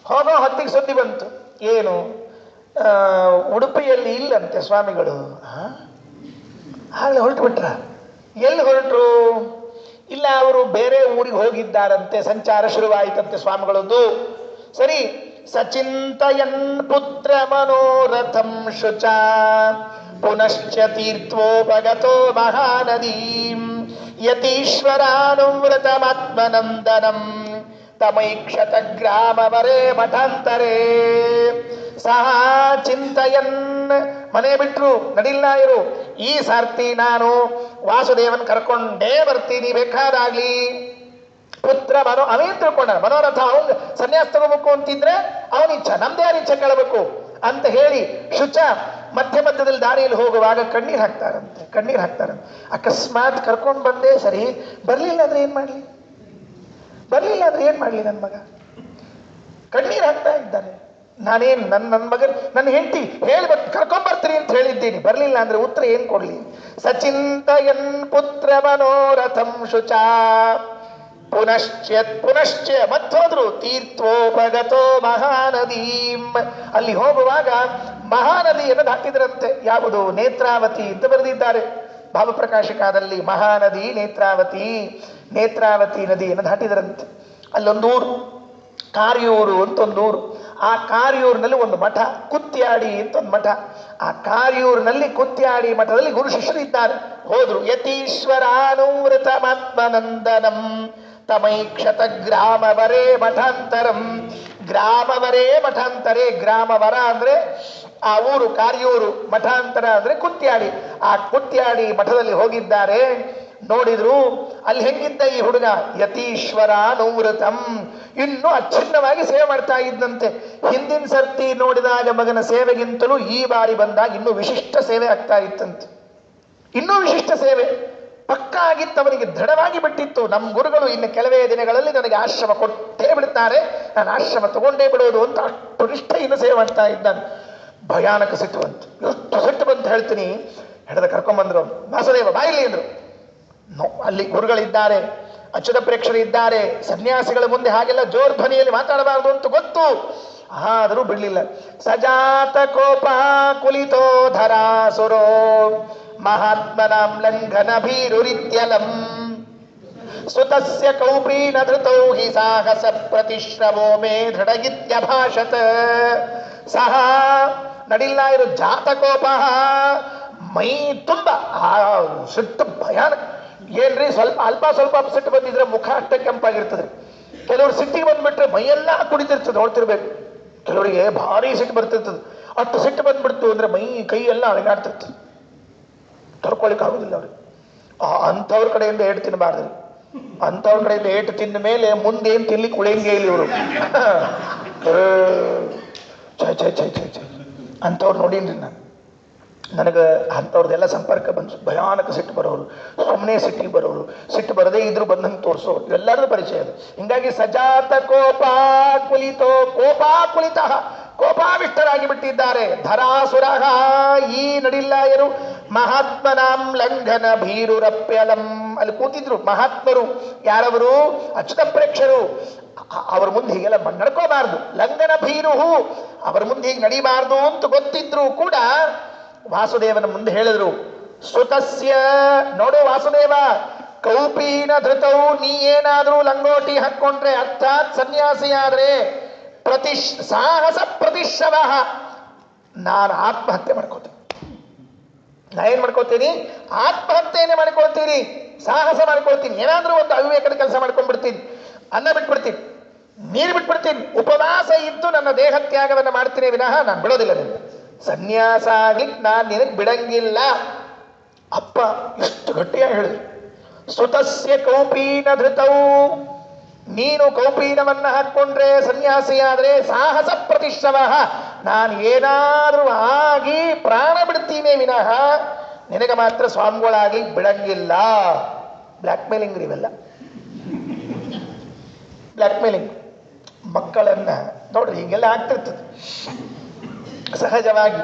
ಹೋಗೋ ಹೊತ್ತಿಗೆ ಸುದ್ದಿ ಬಂತು, ಏನು ಉಡುಪಿಯಲ್ಲಿ ಇಲ್ಲಂತೆ ಸ್ವಾಮಿಗಳು. ಆಗಲೇ ಹೊರಟು ಬಿಟ್ರ. ಎಲ್ಲಿ ಹೊರಟರು? ಇಲ್ಲ, ಅವರು ಬೇರೆ ಊರಿಗೆ ಹೋಗಿದ್ದಾರಂತೆ, ಸಂಚಾರ ಶುರುವಾಯಿತಂತೆ ಸ್ವಾಮಿಗಳದ್ದು. ಸರಿ, ಸಚಿಂತಯನ್ ಪುತ್ರ ಮನೋರಥಂ ಶುಚ ಪುನಶ್ಚ ತೀರ್ಥೋಪಗತೋ ಮಹಾನದೀಂ ಯತೀಶ್ವರಾನುವ್ರತಮಾತ್ಮನಂದನಂ ತಮೈಕ್ಷತ ಗ್ರಾಮವರೇ ಮಠಾಂತರೇ. ಸಹ ಚಿಂತಯನ್, ಮನೆ ಬಿಟ್ರು, ನಡಿಲ್ಲ ಇರು, ಈ ಸಾರ್ತಿ ನಾನು ವಾಸುದೇವನ್ ಕರ್ಕೊಂಡೇ ಬರ್ತೀನಿ ಬೇಕಾದಾಗ್ಲಿ. ಪುತ್ರ ಅವೇನ್ ತಿಳ್ಕೊಂಡ ಮನೋರಥ, ಅವನ್ ಸನ್ಯಾಸ ತಗೋಬೇಕು ಅಂತಿದ್ರೆ ಅವನ ಇಚ್ಛೆ, ನಮ್ದೇ ಯಾರು ಇಚ್ಛೆ ಕೇಳಬೇಕು. ಅಂತ ಹೇಳಿ ಶುಚ ಮಧ್ಯ ಮಧ್ಯದಲ್ಲಿ ದಾರಿಯಲ್ಲಿ ಹೋಗುವಾಗ ಕಣ್ಣೀರು ಹಾಕ್ತಾರಂತೆ. ಅಕಸ್ಮಾತ್ ಕರ್ಕೊಂಡು ಬಂದೆ ಸರಿ, ಬರ್ಲಿಲ್ಲ ಅಂದ್ರೆ ಏನ್ ಮಾಡ್ಲಿ ನನ್ನ ಮಗ? ಕಣ್ಣೀರು ಹಾಕ್ತಾ ಇದ್ದಾರೆ. ನಾನೇನ್ ನನ್ನ ಮಗನ್ ನನ್ನ ಹೆಂಡತಿ ಕರ್ಕೊಂಡ್ಬರ್ತೀನಿ ಅಂತ ಹೇಳಿದ್ದೀನಿ, ಬರ್ಲಿಲ್ಲ ಅಂದ್ರೆ ಉತ್ತರ ಏನ್ ಕೊಡ್ಲಿ? ಸಚಿಂತಯನ್ ಪುತ್ರ ಮನೋರಥಂ ಶುಚ ಪುನಶ್ಚ ಮತ್ತೋದ್ರು ತೀರ್ಥೋಪಗತೋ ಮಹಾನದೀಂ. ಅಲ್ಲಿ ಹೋಗುವಾಗ ಮಹಾನದಿಯನ್ನು ದಾಟಿದ್ರಂತೆ. ಯಾವುದು? ನೇತ್ರಾವತಿ ಅಂತ ಬರೆದಿದ್ದಾರೆ ಭಾವಪ್ರಕಾಶಿಕಾದಲ್ಲಿ. ಮಹಾನದಿ ನೇತ್ರಾವತಿ ನದಿಯನ್ನು ದಾಟಿದ್ರಂತೆ. ಅಲ್ಲೊಂದೂರು ಕಾರ್ಯೂರು ಅಂತ ಒಂದೂರು. ಆ ಕಾರ್ಯೂರಿನಲ್ಲಿ ಒಂದು ಮಠ, ಕುತ್ಯಾಡಿ ಅಂತ ಒಂದು ಮಠ. ಆ ಕಾರ್ಯೂರಿನಲ್ಲಿ ಕುತ್ಯಾಡಿ ಮಠದಲ್ಲಿ ಗುರು ಶಿಷ್ಯರು ಇದ್ದಾರೆ. ಹೋದ್ರು. ಯತೀಶ್ವರಾನುವೃತಮಾತ್ಮನಂದನಂ ತಮೈಕ್ಷತ ಗ್ರಾಮವರೇ ಮಠಾಂತರಂ. ಗ್ರಾಮವರ ಅಂದ್ರೆ ಆ ಊರು ಕಾರ್ಯೂರು, ಮಠಾಂತರ ಅಂದ್ರೆ ಕುತ್ಯಾಡಿ. ಆ ಕುತ್ಯಾಡಿ ಮಠದಲ್ಲಿ ಹೋಗಿದ್ದಾರೆ. ನೋಡಿದ್ರು ಅಲ್ಲಿ ಹೆಂಗಿದ್ದ ಈ ಹುಡುಗ? ಯತೀಶ್ವರಾನುವೃತಂ, ಇನ್ನೂ ಅಚ್ಛಿನ್ನವಾಗಿ ಸೇವೆ ಮಾಡ್ತಾ ಇದ್ದಂತೆ. ಹಿಂದಿನ ಸರ್ತಿ ನೋಡಿದಾಗ ಮಗನ ಸೇವೆಗಿಂತಲೂ ಈ ಬಾರಿ ಬಂದಾಗ ಇನ್ನೂ ವಿಶಿಷ್ಟ ಸೇವೆ ಆಗ್ತಾ ಇತ್ತಂತೆ. ಇನ್ನೂ ವಿಶಿಷ್ಟ ಸೇವೆ ಪಕ್ಕಾ ಆಗಿತ್ತು, ಅವನಿಗೆ ದೃಢವಾಗಿ ಬಿಟ್ಟಿತ್ತು. ನಮ್ಮ ಗುರುಗಳು ಇನ್ನು ಕೆಲವೇ ದಿನಗಳಲ್ಲಿ ನನಗೆ ಆಶ್ರಮ ಕೊಟ್ಟೇ ಬಿಡುತ್ತಾರೆ, ನಾನು ಆಶ್ರಮ ತಗೊಂಡೇ ಬಿಡೋದು ಅಂತ ಅಷ್ಟು ನಿಷ್ಠೆಯಿಂದ ಸೇವೆ ಮಾಡ್ತಾ ಇದ್ದಾನೆ. ಭಯಾನಕ ಸಿಟ್ಟು ಬಂತು. ಎಷ್ಟು ಸಿಟ್ಟು ಬಂತು ಹೇಳ್ತೀನಿ. ಹಿಡಿದ ಕರ್ಕೊಂಡ್ಬಂದ್ರು. ವಾಸುದೇವ ಬಾಯಿಲಿ ಅಂದ್ರು. ಅಲ್ಲಿ ಗುರುಗಳಿದ್ದಾರೆ, ಅಚ್ಯುತ ಪ್ರೇಕ್ಷರಿದ್ದಾರೆ. ಸನ್ಯಾಸಿಗಳ ಮುಂದೆ ಹಾಗೆಲ್ಲ ಜೋರ್ ಧ್ವನಿಯಲ್ಲಿ ಮಾತಾಡಬಾರದು ಅಂತ ಗೊತ್ತು, ಆದರೂ ಬಿಡ್ಲಿಲ್ಲ. ಸಜಾತ ಕೋಪ ಕುಲಿತೋ ಧರಾಸುರೋ ಮಹಾತ್ಮನಾಂ ಲಂಘನ ಭೀರುರಿತ್ಯಲಂ ಸುತಸ್ಯ ಕೌಪೀನ ಧೃತೌ ಹಿ ಸಾಹಸ ಪ್ರತಿಶ್ರವೋ ಮೇ ದೃಢಗಿತ್ಯಭಾಷತ. ಸಹ ನಡಿಲ್ಲ ಇರು ಜಾತಕೋಪ, ಮೈ ತುಂಬ ಸಿಟ್ಟು ಭಯಾನಕ. ಏನ್ರಿ ಅಲ್ಪ ಸ್ವಲ್ಪ ಸಿಟ್ಟು ಬಂದಿದ್ರೆ ಮುಖ ಅಷ್ಟೇ ಕೆಂಪಾಗಿರ್ತದೆ. ಕೆಲವರು ಸಿಟ್ಟಿಗೆ ಬಂದ್ಬಿಟ್ರೆ ಮೈಯೆಲ್ಲ ಕುಡಿತಿರ್ತದೆ, ನೋಡ್ತಿರ್ಬೇಕು. ಕೆಲವರಿಗೆ ಭಾರಿ ಸಿಟ್ಟು ಬರ್ತಿರ್ತದೆ. ಅಷ್ಟು ಸಿಟ್ಟು ಬಂದ್ಬಿಡ್ತು ಅಂದ್ರೆ ಕೈ ಎಲ್ಲ ಅಳಗಾಡ್ತಿರ್ತದೆ, ತಡ್ಕೊಳಿಕ್ ಆಗುದಿಲ್ಲ ಅವ್ರಿಗೆ. ಅಂಥವ್ರ ಕಡೆಯಿಂದ ಏಟು ತಿನ್ನಬಾರ್ದು. ಅಂಥವ್ರ ಕಡೆಯಿಂದ ಏಟು ತಿಂದ ಮೇಲೆ ಮುಂದೇನು ತಿನ್ಲಿಕ್ಕೆ ಉಳಿಯಂಗೆ ಇಲ್ಲಿ ಇವರು. ಅಂಥವ್ರು ನೋಡೀನ್ರಿ ನಾನು. ನನಗೆ ಅಂಥವ್ರದ್ದೆಲ್ಲ ಸಂಪರ್ಕ ಬಂದು ಭಯಾನಕ ಸಿಟ್ಟು ಬರೋರು, ಸುಮ್ಮನೆ ಸಿಟ್ಟಿಗೆ ಬರೋರು, ಸಿಟ್ಟು ಬರದೇ ಇದ್ರು ಬಂದಂಗೆ ತೋರಿಸೋರು, ಎಲ್ಲರದ್ದು ಪರಿಚಯ ಅದು. ಹಿಂಗಾಗಿ ಸಜಾತ ಕೋಪಾವಿಷ್ಟರಾಗಿ ಬಿಟ್ಟಿದ್ದಾರೆ. ಧರಾಸುರಃ ಈ ನಡಿಲ್ಲಾಯರು ಮಹಾತ್ಮನಾಂ ಲಂಘನ ಭೀರುರಪ್ಯಲಂ. ಅಲ್ಲಿ ಕೂತಿದ್ರು ಮಹಾತ್ಮರು. ಯಾರವರು? ಅಚ್ಯುತ ಪ್ರೇಕ್ಷರು. ಅವ್ರ ಮುಂದೆ ಹೀಗೆಲ್ಲ ನಡ್ಕೋಬಾರ್ದು. ಲಂಘನ ಭೀರುಹು, ಅವರ ಮುಂದೆ ಹೀಗೆ ನಡಿಬಾರ್ದು ಅಂತ ಗೊತ್ತಿದ್ರು ಕೂಡ ವಾಸುದೇವನ ಮುಂದೆ ಹೇಳಿದ್ರು. ಸುತಸ್ಯ, ನೋಡು ವಾಸುದೇವ, ಕೌಪೀನ ಧೃತವು, ನೀ ಏನಾದ್ರೂ ಲಂಗೋಟಿ ಹಾಕೊಂಡ್ರೆ ಅರ್ಥಾತ್ ಸನ್ಯಾಸಿ ಆದ್ರೆ ಸಾಹಸ ಪ್ರತಿಶ್ರವ, ನಾನು ಆತ್ಮಹತ್ಯೆ ಮಾಡ್ಕೋತೀನಿ. ನಾ ಏನ್ ಮಾಡ್ಕೊಳ್ತೀನಿ? ಆತ್ಮಹತ್ಯೆನೇ ಮಾಡ್ಕೊಳ್ತೀನಿ, ಸಾಹಸ ಮಾಡ್ಕೊಳ್ತೀನಿ. ಏನಾದ್ರೂ ಒಂದು ಅವಿವೇಕದ ಕೆಲಸ ಮಾಡ್ಕೊಂಡ್ಬಿಡ್ತೀನಿ, ಅನ್ನ ಬಿಟ್ಬಿಡ್ತೀನಿ, ನೀರು ಬಿಟ್ಬಿಡ್ತೀನಿ, ಉಪವಾಸ ಇದ್ದು ನನ್ನ ದೇಹ ತ್ಯಾಗವನ್ನು ಮಾಡ್ತೀನಿ ವಿನಃ ನಾನು ಬಿಡೋದಿಲ್ಲ. ನಿನ್ನ ಸನ್ಯಾಸ ಆಗ್ಲಿಕ್ಕೆ ನಾನು ನಿನಗೆ ಬಿಡಂಗಿಲ್ಲ. ಅಪ್ಪ ಎಷ್ಟು ಗಟ್ಟಿಯಾಗಿ ಹೇಳಿದ್ರು. ಸುತಸ್ಯ ಕೌಪೀನ ಧೃತವು, ನೀನು ಕೌಪೀನವನ್ನ ಹಾಕೊಂಡ್ರೆ ಸನ್ಯಾಸಿ ಆದ್ರೆ ಸಾಹಸ ಪ್ರತಿಶ್ರವ, ನಾನು ಏನಾದ್ರೂ ಆಗಿ ಪ್ರಾಣ ಬಿಡ್ತೀನಿ ವಿನಃ ನಿನಗೆ ಮಾತ್ರ ಸ್ವಾಮಿಗಳಾಗಿ ಬಿಡಂಗಿಲ್ಲ. ಬ್ಲ್ಯಾಕ್ ಮೇಲಿಂಗ್ ಇವೆಲ್ಲ, ಬ್ಲ್ಯಾಕ್ ಮೇಲಿಂಗ್. ಮಕ್ಕಳನ್ನ ನೋಡ್ರಿ ಹೀಗೆಲ್ಲ ಆಗ್ತಿರ್ತದೆ ಸಹಜವಾಗಿ.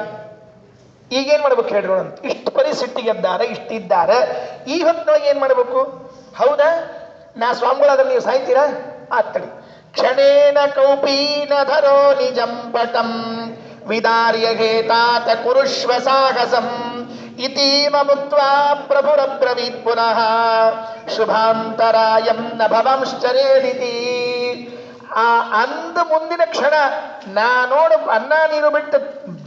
ಈಗೇನ್ ಮಾಡ್ಬೇಕು ಹೇಳ್ರಿ ಅಂತ. ಇಷ್ಟು ಪರಿಸ್ಥಿತಿಗೆದ್ದಾರೆ, ಇಷ್ಟಿದ್ದಾರೆ. ಈ ಹೊತ್ತಿನೊಳಗೆ ಏನ್ ಮಾಡ್ಬೇಕು? ಹೌದಾ, ನಾ ಸ್ವಾಮಿಗಳಾದ್ರೆ ನೀವು ಸಾಯ್ತೀರಾ? ಆಗ್ತಡಿ. ಕ್ಷಣೇನ ಕೌಪೀನ ಧರೋ ನಿಜಂ ಪಟಂ ವಿದಾರ್ಯ ಹೇತಾತ ಕುರುಷ್ವ ಸಾಹಸಂ ಇತೀಮ ಮುಕ್ತ್ವಾ ಪ್ರಭುರಬ್ರವೀತ್ ಪುನಃ ಶುಭಾಂತರಾಯಂ ನ ಭವಂಶ್ಚರೇದಿತಿ. ಆ ಅಂದ ಮುಂದಿನ ಕ್ಷಣ ನಾ ನೋಡು ಅನ್ನ ನೀರು ಬಿಟ್ಟು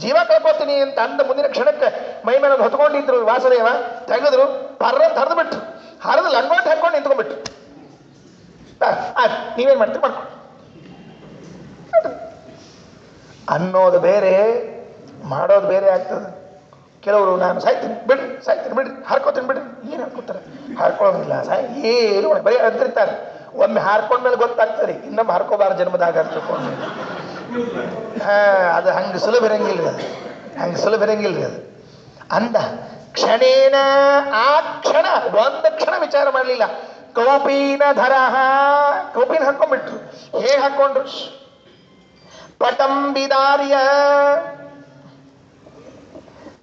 ಜೀವ ಕಳ್ಕೊತೀನಿ ಅಂತ ಅಂದ ಮುಂದಿನ ಕ್ಷಣಕ್ಕೆ ಮೈ ಮೇಲೆ ಹೊತ್ಕೊಂಡಿದ್ರು ವಾಸುದೇವ. ತೆಗೆದ್ರು, ಪರ್ರಂತ ಹರಿದು ಬಿಟ್ರು. ಹರಿದು ಲಂಗೋಟ್ ಹಾಕೊಂಡು ನಿಂತ್ಕೊಂಡ್ಬಿಟ್ರು. ನೀವೇನ್ ಮಾಡ್ತೀರಿ ಮಾಡ್ಕೊಂಡು ಅನ್ನೋದು ಬೇರೆ, ಮಾಡೋದು ಬೇರೆ ಆಗ್ತದೆ. ಕೆಲವರು ನಾನು ಸಾಯ್ತೀನಿ ಬಿಡ್ರಿ, ಹಾರ್ಕೋತೀನಿ ಬಿಡ್ರಿ. ಏನು ಹಾರ್ಕೋತಾರೆ? ಹಾರ್ಕೊಳ್ಳೋದಿಲ್ಲ, ಏನು ಬರೀ ಅಂತಿರ್ತಾರೆ. ಒಮ್ಮೆ ಹಾರ್ಕೊಂಡ್ಮೇಲೆ ಗೊತ್ತಾಗ್ತದೆ, ಇನ್ನೊಮ್ಮೆ ಹಾರ್ಕೋಬಾರ ಜನ್ಮದಾಗ ಅಂತ ತಿಳ್ಕೊಂಡು. ಅದು ಹಂಗೆ ಸುಲಭ ಇರಂಗಿಲ್ಲ, ಹಂಗೆ ಸುಲಭ ಇರಂಗಿಲ್ಲ ಅದು. ಅಂದ ಕ್ಷಣೇನ ಆ ಕ್ಷಣ ಒಂದು ಕ್ಷಣ ವಿಚಾರ ಮಾಡಲಿಲ್ಲ. ಕೌಪೀನ ಧರಹ, ಕೌಪೀನ ಹಾಕೊಂಡ್ಬಿಟ್ರು. ಹೇಗೆ ಹಾಕೊಂಡ್ರು? ಪಟಂ ವಿದಾರ್ಯ,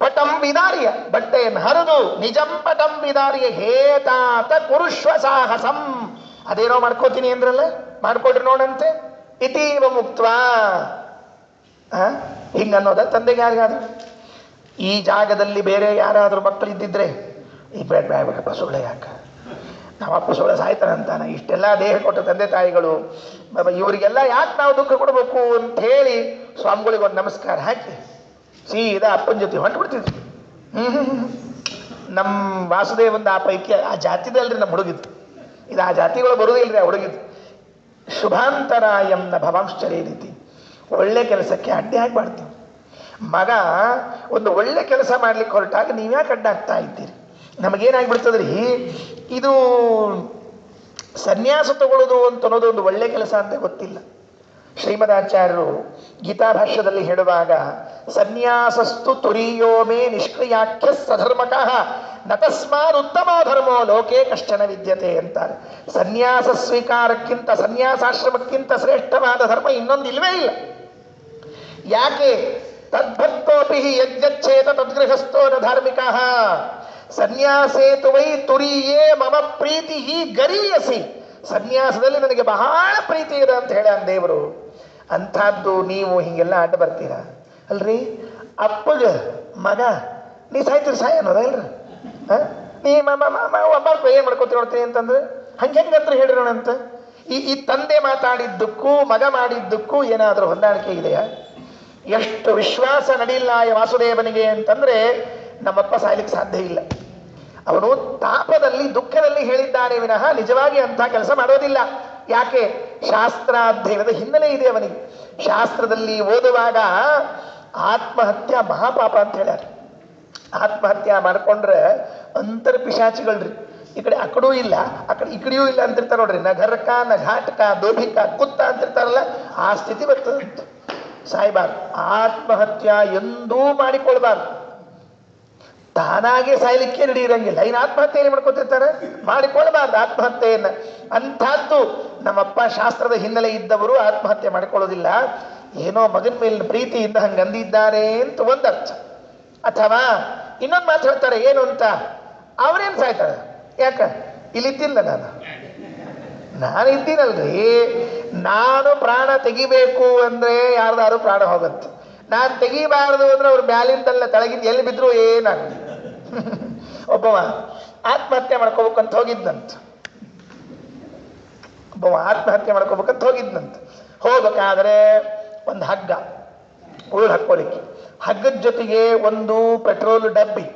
ಪಟಂ ವಿದಾರ್ಯ, ಬಟ್ಟೆಯನ್ನು ಹರಿದು ನಿಜಂ ಪಟಂ ವಿದಾರ್ಯ ಹೇತಾತ ಕುರುಶ್ವ ಸಾಹಸಂ. ಅದೇನೋ ಮಾಡ್ಕೋತೀನಿ ಅಂದ್ರಲ್ಲ, ಮಾಡ್ಕೊಡ್ರಿ ನೋಡಂತೆ. ಇತೀವ ಮುಕ್ತ್ವಾ, ಹಿಂಗನ್ನೋದ ತಂದೆಗೆ ಯಾರಿಗಾದ್ರು? ಈ ಜಾಗದಲ್ಲಿ ಬೇರೆ ಯಾರಾದರೂ ಮಕ್ಕಳು ಇದ್ದಿದ್ರೆ ಈ ಬೇಡಬೇಕಪ್ಪ ಸೊಳ್ಳೆ ಯಾಕ, ನಮ್ಮಪ್ಪ ಸೊಳ್ಳೆ ಸಾಯ್ತಾನಂತಾನ, ಇಷ್ಟೆಲ್ಲ ದೇಹ ಕೊಟ್ಟ ತಂದೆ ತಾಯಿಗಳು, ಇವರಿಗೆಲ್ಲ ಯಾಕೆ ನಾವು ದುಃಖ ಕೊಡಬೇಕು ಅಂತ ಹೇಳಿ ಸ್ವಾಮಿಗಳಿಗೆ ಒಂದು ನಮಸ್ಕಾರ ಹಾಕಿ ಸೀದಾ ಅಪ್ಪನ ಜೊತೆ ಹೊಂಟ್ಬಿಡ್ತಿದ್ವಿ. ನಮ್ಮ ವಾಸುದೇವಂದ ಆ ಪೈಕಿ ಆ ಜಾತಿದಲ್ರಿ ನಮ್ಮ ಹುಡುಗಿದ್ದು, ಇದು ಆ ಜಾತಿಗಳು ಬರುವುದಿಲ್ಲರಿ ಆ ಹುಡುಗಿದ್ದು. ಶುಭಾಂತರಾಯಂನ ಭವಾಂಶ್ಚರ್ಯ ರೀತಿ ಒಳ್ಳೆ ಕೆಲಸಕ್ಕೆ ಅಡ್ಡಿ ಹಾಕಬಾರ್ದು. ಮಗ ಒಂದು ಒಳ್ಳೆ ಕೆಲಸ ಮಾಡ್ಲಿಕ್ಕೆ ಹೊರಟಾಗ ನೀವ್ಯಾಕೆ ಅಡ್ಡ ಆಗ್ತಾ ಇದ್ದೀರಿ? ನಮಗೇನಾಗ್ಬಿಡ್ತದ್ರಿ, ಇದು ಸನ್ಯಾಸ ತಗೊಳ್ಳೋದು ಅಂತ ಅನ್ನೋದು ಒಂದು ಒಳ್ಳೆ ಕೆಲಸ ಅಂತ ಗೊತ್ತಿಲ್ಲ. ಶ್ರೀಮದಾಚಾರ್ಯರು ಗೀತಾಭಾಷ್ಯದಲ್ಲಿ ಹೇಳುವಾಗ ಸನ್ಯಾಸಸ್ತು ತುರೀಯೋ ಮೇ ನಿಷ್ಕ್ರಿಯಾಖ್ಯ ಸಧರ್ಮಕಃ ನತಸ್ಮಾತ್ ಉತ್ತಮ ಧರ್ಮೋ ಲೋಕೆ ಕಶ್ಚನ ವಿದ್ಯತೆ ಅಂತಾರೆ. ಸನ್ಯಾಸ ಸ್ವೀಕಾರಕ್ಕಿಂತ, ಸನ್ಯಾಸಾಶ್ರಮಕ್ಕಿಂತ ಶ್ರೇಷ್ಠವಾದ ಧರ್ಮ ಇನ್ನೊಂದು ಇಲ್ವೇ ಇಲ್ಲ. ಯಾಕೆ? ತದ್ಭಕ್ತೋಪಿ ಯಜ್ಞಚ್ಛೇದ ತದ್ಗೃಹಸ್ಥೋ ನ ಧಾರ್ಮಿಕ ಸನ್ಯಾಸೇತು ವೈ ತುರೀಯೇ ಮಮ ಪ್ರೀತಿ ಗರೀಯಸಿ. ಸನ್ಯಾಸದಲ್ಲಿ ನನಗೆ ಬಹಳ ಪ್ರೀತಿ ಇದೆ ಅಂತ ಹೇಳ ದೇವರು. ಅಂಥದ್ದು ನೀವು ಹಿಂಗೆಲ್ಲ ಅಡ್ಡ ಬರ್ತೀರಾ ಅಲ್ರಿ? ಅಪ್ಪಗ ಮಗ ನೀ ಸಾಯ್ತೀರಿ ಸಾಯ ಅನ್ನೋದ ಇಲ್ರಿ? ನೀ ಒಬ್ಬ ಏನು ಮಾಡ್ಕೊತೀವಿ ನೋಡ್ತೀನಿ ಅಂತಂದ್ರೆ ಹೆಂಗಂದ್ರೆ ಹೇಳಿರೋಣ ಅಂತ. ಈ ತಂದೆ ಮಾತಾಡಿದ್ದಕ್ಕೂ ಮಗ ಮಾಡಿದ್ದಕ್ಕೂ ಏನಾದರೂ ಹೊಂದಾಣಿಕೆ ಇದೆಯಾ? ಎಷ್ಟು ವಿಶ್ವಾಸ ನಡಿಲ್ಲ ಈ ವಾಸುದೇವನಿಗೆ ಅಂತಂದ್ರೆ ನಮ್ಮಪ್ಪ ಸಾಯ್ಲಿಕ್ಕೆ ಸಾಧ್ಯ ಇಲ್ಲ. ಅವನು ತಾಪದಲ್ಲಿ ದುಃಖದಲ್ಲಿ ಹೇಳಿದ್ದಾನೆ ವಿನಃ ನಿಜವಾಗಿ ಅಂಥ ಕೆಲಸ ಮಾಡೋದಿಲ್ಲ. ಯಾಕೆ? ಶಾಸ್ತ್ರಾಧ್ಯಯನದ ಹಿನ್ನೆಲೆ ಇದೆ ಅವನಿಗೆ. ಶಾಸ್ತ್ರದಲ್ಲಿ ಓದುವಾಗ ಆತ್ಮಹತ್ಯೆ ಮಹಾಪಾಪ ಅಂತ ಹೇಳ್ಯಾರ. ಆತ್ಮಹತ್ಯೆ ಮಾಡಿಕೊಂಡ್ರೆ ಅಂತರ್ಪಿಶಾಚಿಗಳ್ರಿ. ಈ ಕಡೆ ಅಕಡೂ ಇಲ್ಲ, ಆ ಕಡೆ ಈ ಕಡೆಯೂ ಇಲ್ಲ ಅಂತಿರ್ತಾರೆ ನೋಡ್ರಿ. ನ ಘರ್ಕ ನ ಘಾಟಕ ದೋಭಿಕ ಕುತ್ತ ಅಂತಿರ್ತಾರಲ್ಲ, ಆ ಸ್ಥಿತಿ ಬರ್ತದಂತ. ಸಾಯ್ಬಾರ್ದು. ಆತ್ಮಹತ್ಯೆ ಎಂದೂ ಮಾಡಿಕೊಳ್ಬಾರ್ದು. ತಾನಾಗೆ ಸಾಯ್ಲಿಕ್ಕೆ ರೆಡಿ ಇರಂಗಿಲ್ಲ, ಇನ್ನು ಆತ್ಮಹತ್ಯೆ ಮಾಡ್ಕೊತಿರ್ತಾರೆ, ಮಾಡಿಕೊಳ್ಬಾರ್ದು ಆತ್ಮಹತ್ಯೆಯನ್ನು. ಅಂಥದ್ದು ನಮ್ಮಪ್ಪ ಶಾಸ್ತ್ರದ ಹಿನ್ನೆಲೆ ಇದ್ದವರು ಆತ್ಮಹತ್ಯೆ ಮಾಡಿಕೊಳ್ಳೋದಿಲ್ಲ. ಏನೋ ಮಗನ ಮೇಲಿನ ಪ್ರೀತಿಯಿಂದ ಹಂಗೆ ಅಂದಿದ್ದಾರೆ ಅಂತ ಒಂದರ್ಥ. ಅಥವಾ ಇನ್ನೊಂದು ಮಾತು ಹೇಳ್ತಾರೆ, ಏನು ಅಂತ, ಅವರೇನು ಸಾಯ್ತಾರೆ? ಯಾಕ? ಇಲ್ಲಿದ್ದಿಲ್ಲ ನಾನು ಇದ್ದೀನಲ್ರಿ. ನಾನು ಪ್ರಾಣ ತೆಗಿಬೇಕು ಅಂದ್ರೆ ಯಾರ್ದಾರು ಪ್ರಾಣ ಹೋಗುತ್ತೆ. ನಾನು ತೆಗಿಬಾರದು ಅಂದ್ರೆ ಅವ್ರು ಮ್ಯಾಲಿಂದಲ್ಲ ತೆಳಗಿಂದ ಎಲ್ಲಿ ಬಿದ್ರು ಏನಾಗ. ಒಬ್ಬವ ಆತ್ಮಹತ್ಯೆ ಮಾಡ್ಕೋಬೇಕಂತ ಹೋಗಿದ್ದಂತ. ಹೋಗ್ಬೇಕಾದ್ರೆ ಒಂದು ಹಗ್ಗ ಉರುಳು ಹಾಕ್ಕೊಳ್ಳಿಕ್ಕೆ, ಹಗ್ಗದ ಜೊತೆಗೆ ಒಂದು ಪೆಟ್ರೋಲ್ ಡಬ್ಬಿ,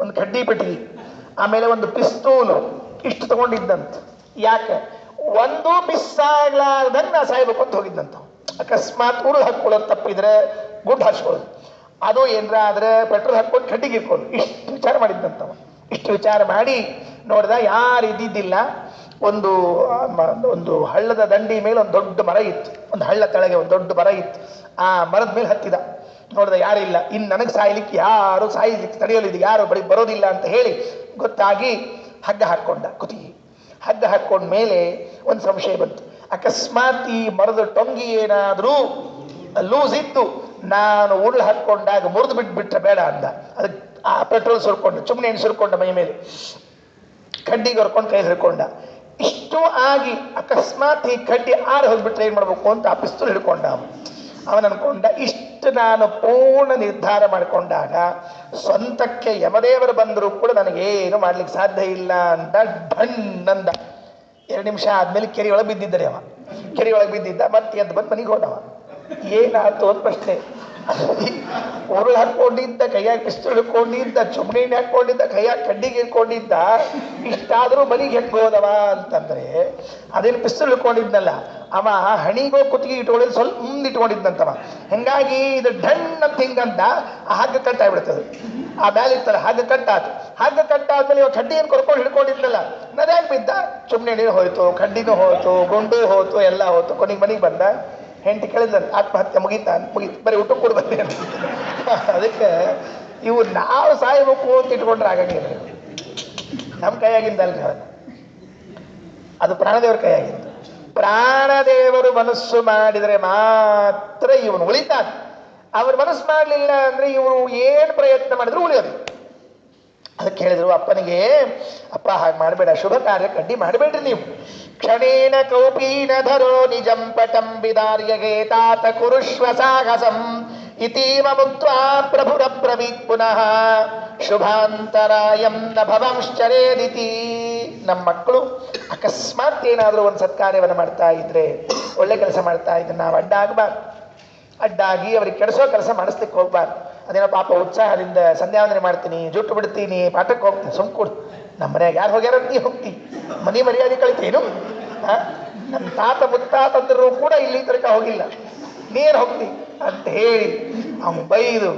ಒಂದು ಕಡ್ಡಿ ಪೆಟ್ಟಿಗೆ, ಆಮೇಲೆ ಒಂದು ಪಿಸ್ತೂಲು, ಇಷ್ಟು ತಗೊಂಡಿದ್ದಂತ. ಯಾಕೆ? ಒಂದು ಮಿಸ್ ಆಗ್ಲಾರ್ದಂಗೆ ನಾ ಸಾಯ್ಬೇಕು ಅಂತ ಹೋಗಿದ್ದಂತ. ಅಕಸ್ಮಾತ್ ಉರುಳು ಹಾಕ್ಕೊಳ್ಳೋದು ತಪ್ಪಿದ್ರೆ ಗುಡ್ ಹಾಕ್ಕೊಳ್ಳೋದು, ಅದು ಏನರ ಆದರೆ ಪೆಟ್ರೋಲ್ ಹಾಕ್ಕೊಂಡು ಕಡ್ಡಿಗೆ ಇಟ್ಕೊಳ್ಳೋದು, ಇಷ್ಟು ವಿಚಾರ ಮಾಡಿದ್ದಂತವ. ಇಷ್ಟು ವಿಚಾರ ಮಾಡಿ ನೋಡಿದ ಯಾರು ಇದ್ದಿದ್ದಿಲ್ಲ. ಒಂದು ಹಳ್ಳದ ದಂಡಿ ಮೇಲೆ ಒಂದು ದೊಡ್ಡ ಮರ ಇತ್ತು, ಒಂದು ಹಳ್ಳ ಕೆಳಗೆ ಒಂದು ದೊಡ್ಡ ಮರ ಇತ್ತು. ಆ ಮರದ ಮೇಲೆ ಹತ್ತಿದ, ನೋಡಿದ ಯಾರಿಲ್ಲ, ಇನ್ನು ನನಗೆ ಸಾಯ್ಲಿಕ್ಕೆ ಯಾರು ಸಾಯ್ಲಿಕ್ಕೆ ತಡೆಯಲಿದ್ದು ಯಾರು ಬರೋದಿಲ್ಲ ಅಂತ ಹೇಳಿ ಗೊತ್ತಾಗಿ ಹಗ್ಗ ಹಾಕ್ಕೊಂಡ ಕುತ್ತಿಗೆ. ಹಗ್ಗ ಹಾಕ್ಕೊಂಡ ಮೇಲೆ ಒಂದು ಸಂಶಯ ಬಂತು, ಅಕಸ್ಮಾತ್ ಈ ಮರದ ಟೊಂಗಿ ಏನಾದರೂ ಲೂಸ್ ಇತ್ತು, ನಾನು ಉರುಳು ಹಾಕ್ಕೊಂಡಾಗ ಮುರಿದು ಬಿಟ್ಬಿಟ್ರೆ ಬೇಡ ಅಂದ. ಅದಕ್ಕೆ ಆ ಪೆಟ್ರೋಲ್ ಸುರ್ಕೊಂಡು ಸುಮ್ಮನೆ ಏನು ಸುರ್ಕೊಂಡ ಮೈ ಮೇಲೆ, ಕಡ್ಡಿಗೆ ಹೊರ್ಕೊಂಡು ಕೈ ಹಿಡ್ಕೊಂಡ. ಇಷ್ಟು ಆಗಿ ಅಕಸ್ಮಾತ್ ಈ ಕಡ್ಡಿ ಆರು ಹೋಗ್ಬಿಟ್ರೆ ಏನು ಮಾಡ್ಬೇಕು ಅಂತ ಆ ಪಿಸ್ತೂಲ್ ಹಿಡ್ಕೊಂಡ. ಅವನು ಅನ್ಕೊಂಡ, ಇಷ್ಟು ನಾನು ಪೂರ್ಣ ನಿರ್ಧಾರ ಮಾಡಿಕೊಂಡಾಗ ಸ್ವಂತಕ್ಕೆ ಯಮದೇವರು ಬಂದರೂ ಕೂಡ ನನಗೇನು ಮಾಡ್ಲಿಕ್ಕೆ ಸಾಧ್ಯ ಇಲ್ಲ ಅಂತ ಢಣ್ಣಂದ. 2 ನಿಮಿಷ ಆದ್ಮೇಲೆ ಕೆರೆ ಒಳಗೆ ಬಿದ್ದಿದ್ದರೆ ಅವ. ಕೆರೆ ಒಳಗೆ ಬಿದ್ದಿದ್ದ, ಮತ್ತೆ ಎದ್ದು ಬಂದು ಮನೆಗೆ ಹೋದವ. ಏನಾಯ್ತು ಅಂತ ಪ್ರಶ್ನೆ. ಉರುಳು ಹಾಕೊಂಡಿದ್ದ, ಕೈಯಾಗಿ ಪಿಸ್ತೂಲ್ ಹಿಡ್ಕೊಂಡಿದ್ದ, ಚುಮ್ನೆಣ್ಣೆ ಹಾಕೊಂಡಿದ್ದ, ಕೈಯಾಗಿ ಕಡ್ಡಿಗೆ ಇಟ್ಕೊಂಡಿದ್ದ, ಇಷ್ಟಾದರೂ ಮನೆಗೆ ಹೆಂಗೆ ಹೋದವ ಅಂತಂದ್ರೆ ಅದೇನು ಪಿಸ್ತೂಲ್ ಹಿಡ್ಕೊಂಡಿದ್ನಲ್ಲ ಅವ ಹಣಿಗೋ ಕುತ್ತಿಗೆ ಇಟ್ಕೊಂಡಿದ್ದು ಸ್ವಲ್ಪ ಮುಂದೆ ಇಟ್ಕೊಂಡಿದ್ದಂತವ. ಹಂಗಾಗಿ ಇದು ಢಣ್ ಅಂತ ಹಿಂಗಂತ ಆ ಹಗ್ಗ ಕಟ್ಟಾಗ್ಬಿಡ್ತದೆ. ಆ ಮ್ಯಾಲೆ ಇರ್ತಲ್ಲ ಹಗ್ಗ ಕಟ್ಟಾತು. ಹಗ್ಗ ಕಟ್ಟಾದ್ಮೇಲೆ ಇವಾಗ ಕಡ್ಡಿಯನ್ನು ಕೊರ್ಕೊಂಡು ಹಿಡ್ಕೊಂಡಿದ್ನಲ್ಲ, ನದ್ಯಾಕೆ ಬಿದ್ದ? ಚುಮ್ನೆಣ್ಣೆ ಹೋಯ್ತು, ಕಡ್ಡಿನೂ ಹೋಯ್ತು, ಗುಂಡು ಹೋಯ್ತು, ಎಲ್ಲ ಹೋಯ್ತು. ಕೊನೆಗೆ ಮನೆಗೆ ಬಂದ. ಹೆಂಡತಿ ಕೇಳಿದ್ರೆ ಆತ್ಮಹತ್ಯೆ ಮುಗೀತು ಬರೀ ಊಟ ಕೊಡು ಬಂದೆ ಅಂತ. ಅದಕ್ಕೆ ಇವು ನಾವು ಸಾಯಬೇಕು ಅಂತ ಇಟ್ಕೊಂಡ್ರೆ ಆಗಂಗಿಲ್ಲ. ನಮ್ಮ ಕೈಯಾಗಿಂದಲ್ರಿ ಅದು ಪ್ರಾಣದೇವರ ಕೈಯಾಗಿದ್ದು. ಪ್ರಾಣದೇವರು ಮನಸ್ಸು ಮಾಡಿದರೆ ಮಾತ್ರ ಇವನು ಉಳಿತಾನೆ. ಅವ್ರ ಮನಸ್ಸು ಮಾಡಲಿಲ್ಲ ಅಂದ್ರೆ ಇವರು ಏನು ಪ್ರಯತ್ನ ಮಾಡಿದ್ರು ಉಳಿಯೋದು. ಅದಕ್ಕೆ ಹೇಳಿದ್ರು ಅಪ್ಪನಿಗೆ, ಅಪ್ಪ ಹಾಗೆ ಮಾಡಬೇಡ, ಶುಭ ಕಾರ್ಯಕ್ಕೆ ಅಡ್ಡಿ ಮಾಡಬೇಡ್ರಿ ನೀವು. ಕ್ಷಣೇನ ಕೌಪೀನ ಧರೋ ನಿಜಂ ಪಟಂ ವಿದಾರ್ಯಗೆ ತಾತ ಕುರುಶ್ವ ಸಾಹಸಂ ಇತೀವ ಮುಕ್ತ್ವಾ ಪ್ರಭುರಬ್ರವೀತ್ ಪುನಃ ಶುಭಾಂತರಾಯಂ ನ ಭವಂಶ್ಚರೇದಿತಿ. ನಮ್ಮ ಮಕ್ಕಳು ಅಕಸ್ಮಾತ್ ಏನಾದರೂ ಒಂದು ಸತ್ಕಾರ್ಯವನ್ನು ಮಾಡ್ತಾ ಇದ್ರೆ, ಒಳ್ಳೆ ಕೆಲಸ ಮಾಡ್ತಾ ಇದ್ರೆ ನಾವು ಅಡ್ಡಾಗಬಾರ್ದು. ಅಡ್ಡಾಗಿ ಅವ್ರಿಗೆ ಕೆಡಿಸೋ ಕೆಲಸ ಮಾಡಿಸ್ಲಿಕ್ಕೆ ಹೋಗ್ಬಾರ್ದು. ಅದೇನೋ ಪಾಪ ಉತ್ಸಾಹದಿಂದ ಸಂಧ್ಯಾವಂದನೆ ಮಾಡ್ತೀನಿ, ಜುಟ್ಟು ಬಿಡ್ತೀನಿ, ಪಾಠಕ್ಕೆ ಹೋಗ್ತೀನಿ, ಸುಮ್ಕೂಡು. ನಮ್ಮ ಮನೆಯಾಗ ಯಾರು ಹೋಗ್ಯಾರ ನೀ ಹೋಗ್ತಿ, ಮನೆ ಮರ್ಯಾದೆ ಕಳಿತೇನು? ನಮ್ಮ ತಾತ ಮುತ್ತಾತಂದ್ರು ಕೂಡ ಇಲ್ಲಿ ತನಕ ಹೋಗಿಲ್ಲ, ನೀನು ಹೋಗ್ತಿ ಅಂತ ಹೇಳಿ ಅವ್ನು ಬೈದು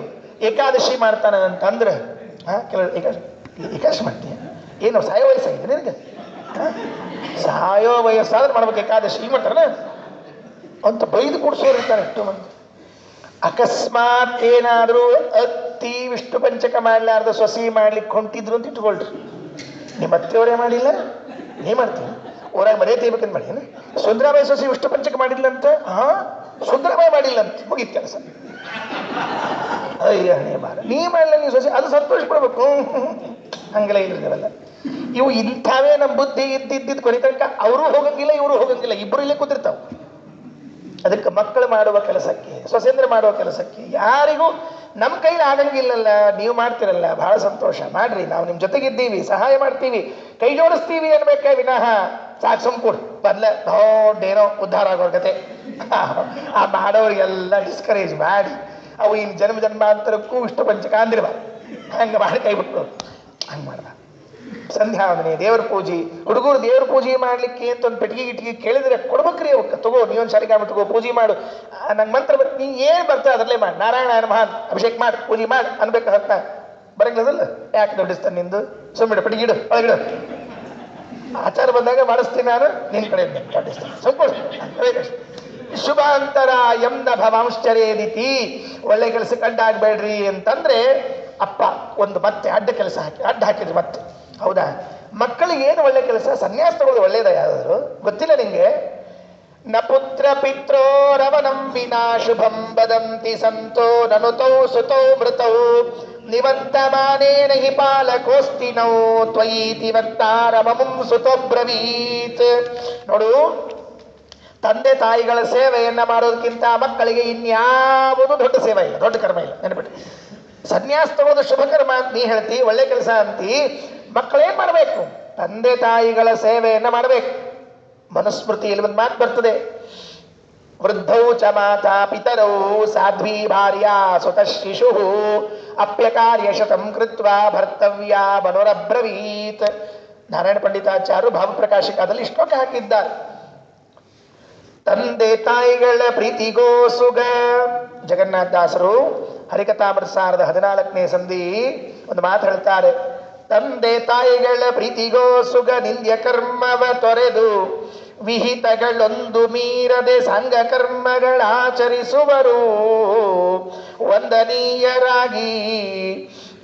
ಏಕಾದಶಿ ಮಾಡ್ತಾನೆ ಅಂತಂದ್ರೆ ಕೆಲವು ಏಕಾದಶಿ ಮಾಡ್ತೀಯ ಏನು ಸಾಯೋ ವಯಸ್ಸಾಗಿದೆ ನಿನಗೆ? ಸಾಯೋ ವಯಸ್ಸಾದ್ರೆ ಮಾಡ್ಬೇಕು ಏಕಾದಶಿ ಈಗ ಮಾಡ್ತಾರಲ್ಲ ಅಂತ ಬೈದು ಕೂಡಿಸೋರು ಇರ್ತಾರೆ ಎಷ್ಟು ಮಂದಿ. ಅಕಸ್ಮಾತ್ ಏನಾದರೂ ಅತ್ತಿ ವಿಷ್ಣು ಪಂಚಕ ಮಾಡ್ಲಾರ್ದ ಸೊಸಿ ಮಾಡ್ಲಿಕ್ಕೆ ಹೊಂಟಿದ್ರು ಅಂತ ಇಟ್ಕೊಳ್ರಿ. ನಿಮ್ಮ ಅತ್ತೆಯವರೇ ಮಾಡಿಲ್ಲ, ನೀ ಮಾಡ್ತೀನಿ ಊರಾಗ ಮರ್ಯಾದೆ ತೆಗಿಬೇಕಂತ ಮಾಡಿ. ಸುಂದರಾಬಾಯಿ ಸೊಸಿ ವಿಷ್ಣು ಪಂಚಕ ಮಾಡಿಲ್ಲಂತ? ಸುಂದರಾಬಾಯಿ ಮಾಡಿಲ್ಲಂತ, ಮುಗೀತು ಕೆಲಸ. ಅಯ್ಯ ಬಾರ ನೀ ಮಾಡಲ್ಲ, ನೀ ಸೊಸಿ ಅದು ಸಂತೋಷ ಪಡ್ಬೇಕು. ಹಂಗೆಲ್ಲ ಇದ್ರಲ್ಲ ಇವು ಇಂಥವೇ ನಮ್ಮ ಬುದ್ಧಿ ಇದ್ದಿದ್ದು ಕೊನೆ ತನಕ ಅವರು ಹೋಗಂಗಿಲ್ಲ, ಇವರು ಹೋಗಂಗಿಲ್ಲ, ಇಬ್ಬರು ಇಲ್ಲೇ ಕೂತಿರ್ತಾವ. ಅದಕ್ಕೆ ಮಕ್ಕಳು ಮಾಡುವ ಕೆಲಸಕ್ಕೆ, ಸೊಸೆಂದ್ರ ಮಾಡುವ ಕೆಲಸಕ್ಕೆ ಯಾರಿಗೂ ನಮ್ಮ ಕೈಲಿ ಆಗಂಗಿಲ್ಲಲ್ಲ. ನೀವು ಮಾಡ್ತಿರಲ್ಲ, ಬಹಳ ಸಂತೋಷ, ಮಾಡ್ರಿ, ನಾವು ನಿಮ್ಮ ಜೊತೆಗಿದ್ದೀವಿ, ಸಹಾಯ ಮಾಡ್ತೀವಿ, ಕೈ ಜೋಡಿಸ್ತೀವಿ ಅನ್ಬೇಕ ವಿನಃ ಸಾಕು ಸುಮ್ಕೂಡ್ ಬದಲ ದೊಡ್ಡೇನೋ ಉದ್ಧಾರ ಆಗೋರ್ಗತೆ ಆ ಮಾಡೋರಿಗೆಲ್ಲ ಡಿಸ್ಕರೇಜ್ ಮಾಡಿ ಅವು ಇನ್ನು ಜನ್ಮ ಜನ್ಮಾಂತರಕ್ಕೂ ಇಷ್ಟು ಪಂಚಕ ಅಂದಿರ್ಬಾರ್ದು. ಹಂಗೆ ಮಾಡಿ ಕೈ ಬಿಟ್ಟು ಹಂಗೆ ಮಾಡ್ಬಾರ್ದು. ಸಂಧ್ಯಾವಂದನೆ, ದೇವ್ರ ಪೂಜೆ, ಹುಡುಗರು ದೇವ್ರ ಪೂಜೆ ಮಾಡ್ಲಿಕ್ಕೆ ಅಂತ ಒಂದು ಪೆಟ್ಟಿಗೆ ಗಿಟ್ಟಿಗೆ ಕೇಳಿದ್ರೆ ಕೊಡ್ಬೇಕ್ರಿ ಅವಕ್ಕೆ. ತಗೋ ನೀವೊಂದು ಶಾಲಿಗೆ ತಗೋ ಪೂಜೆ ಮಾಡು, ನಂಗೆ ಮಂತ್ರ ನೀ ಏನು ಬರ್ತದೆ ಅದರಲ್ಲೇ ಮಾಡಿ, ನಾರಾಯಣ ಮಹಾನ್ ಅಭಿಷೇಕ ಮಾಡಿ ಪೂಜೆ ಮಾಡಿ ಅನ್ಬೇಕು. ಹತ್ತ ಬರಂಗಿಲ್ಲದಲ್ಲ, ಯಾಕೆ ದೊಡ್ಡಿಸ್ತಾನೆ ನಿಂದು, ಸುಮ್ಮನೆ ಪೆಟ್ಟಿಗೆ ಇಡು ಒಳಗಿಡು, ಆಚಾರ ಬಂದಾಗ ಮಾಡಿಸ್ತೀನಿ ನಾನು, ನಿನ್ನ ಕಡೆ ದೊಡ್ಡಿಸ್ತಾನೆ ಸಂಪೂರ್ಣ. ಶುಭಾಂತರ ಎಂದ ಭವಾಂಶ್ಚರ್ಯದಿತಿ, ಒಳ್ಳೆ ಕೆಲಸಕ್ಕೆ ಅಡ್ಡ ಆಗ್ಬೇಡ್ರಿ ಅಂತಂದ್ರೆ ಅಪ್ಪ ಒಂದು ಮತ್ತೆ ಅಡ್ಡ ಕೆಲಸ ಅಡ್ಡ ಹಾಕಿದ್ರು ಮತ್ತೆ. ಹೌದಾ, ಮಕ್ಕಳಿಗೆ ಏನು ಒಳ್ಳೆ ಕೆಲಸ? ಸನ್ಯಾಸ ತಗೊಳ್ಳೋದು ಒಳ್ಳೇದ ಯಾವ್ದಾದ್ರು ಗೊತ್ತಿಲ್ಲ ನಿಂಗೆ? ನ ಪುತ್ರ ಪಿತ್ರೋರವನಂ ವಿನಾ ಶುಭಂ ವದಂತಿ ಸಂತೋ ನನುತೌ ಸುತೌ ಮೃತೌ ನಿವರ್ತಮಾನೇನ ಹಿ ಪಾಲಕೋಸ್ತಿನೌ ತ್ವಯೀತಿ ವಕ್ತಾರಮಮುಂ ಸುತೋಬ್ರವೀತ್. ನೋಡು, ತಂದೆ ತಾಯಿಗಳ ಸೇವೆಯನ್ನ ಮಾಡೋದಕ್ಕಿಂತ ಮಕ್ಕಳಿಗೆ ಇನ್ಯಾವುದು ದೊಡ್ಡ ಸೇವೆ ಇಲ್ಲ, ದೊಡ್ಡ ಕರ್ಮ ಇಲ್ಲ. ನೆನಪಿಟ್ಟು, ಸನ್ಯಾಸ ತಗೋದು ಶುಭ ಕರ್ಮ ಅಂತ ನೀ ಹೇಳ್ತಿ, ಒಳ್ಳೆ ಕೆಲಸ ಅಂತಿ. ಮಕ್ಕಳೇನ್ ಮಾಡಬೇಕು? ತಂದೆ ತಾಯಿಗಳ ಸೇವೆಯನ್ನ ಮಾಡಬೇಕು. ಮನುಸ್ಮೃತಿ ಇಲ್ಲಿ ಒಂದು ಮಾತು ಬರ್ತದೆ, ವೃದ್ಧೌ ಚ ಮಾತಾ ಪಿತರೌ ಸಾಧ್ವಿ ಭಾರ್ಯ ಸುತಃ ಶಿಶು ಅಪ್ಯಕಾರ್ಯ ಶತಂ ಕೃತ್ವ ಭರ್ತವ್ಯ ಮನೋರಬ್ರವೀತ್. ನಾರಾಯಣ ಪಂಡಿತಾಚಾರ್ಯರು ಭಾವಪ್ರಕಾಶಿಕಾದಲ್ಲಿ ಶ್ಲೋಕ ಹಾಕಿದ್ದಾರೆ. ತಂದೆ ತಾಯಿಗಳ ಪ್ರೀತಿಗೋ ಸುಗ. ಜಗನ್ನಾಥದಾಸರು ಹರಿಕಥಾಮೃತಸಾರದ 14ನೇ ಸಂಧಿ ಒಂದು ಮಾತು ಹೇಳ್ತಾರೆ, ತಂದೆ ತಾಯಿಗಳ ಪ್ರೀತಿಗೋ ಸುಗ ನಿಂದ್ಯ ಕರ್ಮವ ತೊರೆದು ವಿಹಿತಗಳೊಂದು ಮೀರದೆ ಸಂಘ ಕರ್ಮಗಳಾಚರಿಸುವರು ವಂದನೀಯರಾಗಿ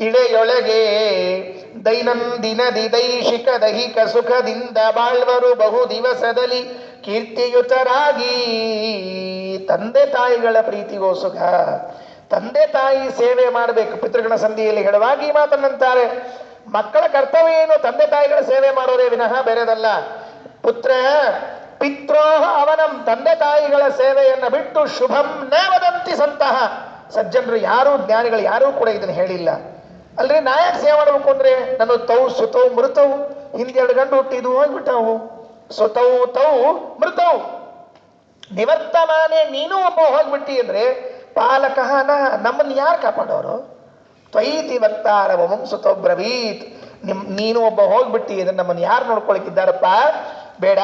ಇಳೆಯೊಳಗೆ ದೈನಂದಿನದಿ ದೈಶಿಕ ದೈಹಿಕ ಸುಖದಿಂದ ಬಾಳ್ವರು ಬಹು ದಿವಸದಲ್ಲಿ ಕೀರ್ತಿಯುತರಾಗಿ. ತಂದೆ ತಾಯಿಗಳ ಪ್ರೀತಿಗೋ ಸುಖ, ತಂದೆ ತಾಯಿ ಸೇವೆ ಮಾಡಬೇಕು. ಪಿತೃಗಣ ಸಂಧಿಯಲ್ಲಿ ಹೇಳುವಾಗ ಈ ಮಾತನ್ನಂತಾರೆ, ಮಕ್ಕಳ ಕರ್ತವ್ಯ ಏನು? ತಂದೆ ತಾಯಿಗಳ ಸೇವೆ ಮಾಡೋರೇ ವಿನಃ ಬೇರೆದಲ್ಲ. ಪುತ್ರ ಪಿತ್ರೋಹ ಅವನಂ, ತಂದೆ ತಾಯಿಗಳ ಸೇವೆಯನ್ನು ಬಿಟ್ಟು ಶುಭಂ ನ ವದಂತಿ ಸಂತಹ. ಸಜ್ಜನರು ಯಾರೂ, ಜ್ಞಾನಿಗಳು ಯಾರೂ ಕೂಡ ಇದನ್ನು ಹೇಳಿಲ್ಲ. ಅಲ್ರಿ ನಾ ಯಾಕೆ ಸೇವೆ ಮಾಡಬೇಕು ಅಂದ್ರೆ, ನಾನು ತೌ ಸುತೌ ಮೃತವು, ಹಿಂದೆ 2 ಗಂಡು ಹುಟ್ಟಿದ್ದು ಹೋಗ್ಬಿಟ್ಟವು. ಸುತೌ ತೌ ಮೃತವು ನಿವರ್ತಮಾನೆ, ನೀನು ಒಬ್ಬ ಹೋಗ್ಬಿಟ್ಟಿ ಅಂದ್ರೆ ಪಾಲಕಃ ನಮ್ಮನ್ನು ಯಾರು ಕಾಪಾಡೋರು? ತ್ವಯಿತಿ ವಕ್ತಾರ ಮಮಂ ಸುತೋಬ್ರವೀತ್. ನೀನು ಒಬ್ಬ ಹೋಗ್ಬಿಟ್ಟಿ ಅಂದ್ರೆ ನಮ್ಮನ್ನು ಯಾರು ನೋಡ್ಕೊಳಕ್ಕಿದ್ದಾರಪ್ಪ? ಬೇಡ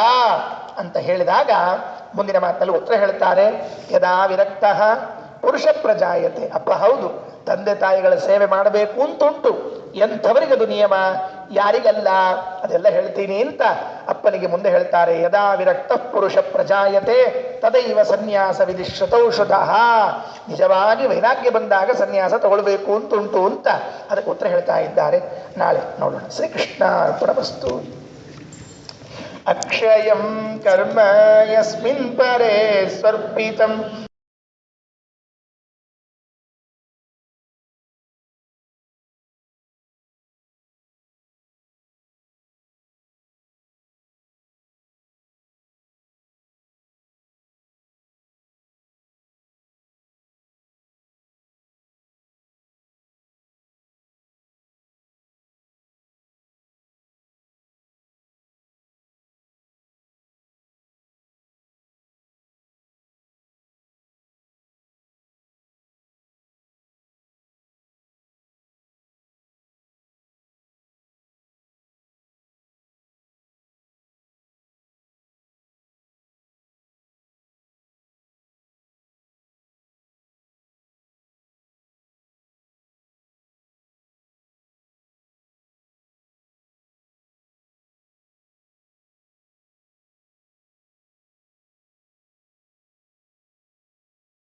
ಅಂತ ಹೇಳಿದಾಗ ಮುಂದಿನ ಮಾತಲ್ಲಿ ಉತ್ತರ ಹೇಳ್ತಾರೆ, ಯದಾ ವಿರಕ್ತ ಪುರುಷ ಪ್ರಜಾಯತೆ. ಅಪ್ಪ ಹೌದು, ತಂದೆ ತಾಯಿಗಳ ಸೇವೆ ಮಾಡಬೇಕು ಅಂತುಂಟು. ಎಂಥವರಿಗದು ನಿಯಮ? ಯಾರಿಗಲ್ಲ ಅದೆಲ್ಲ ಹೇಳ್ತೀನಿ ಅಂತ ಅಪ್ಪನಿಗೆ ಮುಂದೆ ಹೇಳ್ತಾರೆ. ಯದಾ ವಿರಕ್ತ ಪುರುಷ ಪ್ರಜಾಯತೆ ತದೈವ ಸನ್ಯಾಸ ವಿಧಿಶ್ರುತೌಷಧಃ. ನಿಜವಾಗಿ ವೈರಾಗ್ಯ ಬಂದಾಗ ಸನ್ಯಾಸ ತಗೊಳ್ಬೇಕು ಅಂತುಂಟು ಅಂತ ಅದಕ್ಕೆ ಉತ್ತರ ಹೇಳ್ತಾ ಇದ್ದಾರೆ. ನಾಳೆ ನೋಡೋಣ. ಶ್ರೀಕೃಷ್ಣ ಅರ್ಪಣಮಸ್ತು. ಅಕ್ಷಯಂ ಕರ್ಮ ಯಸ್ಮಿನ್ ಪರೇ ಸ್ವರ್ಪಿತಂ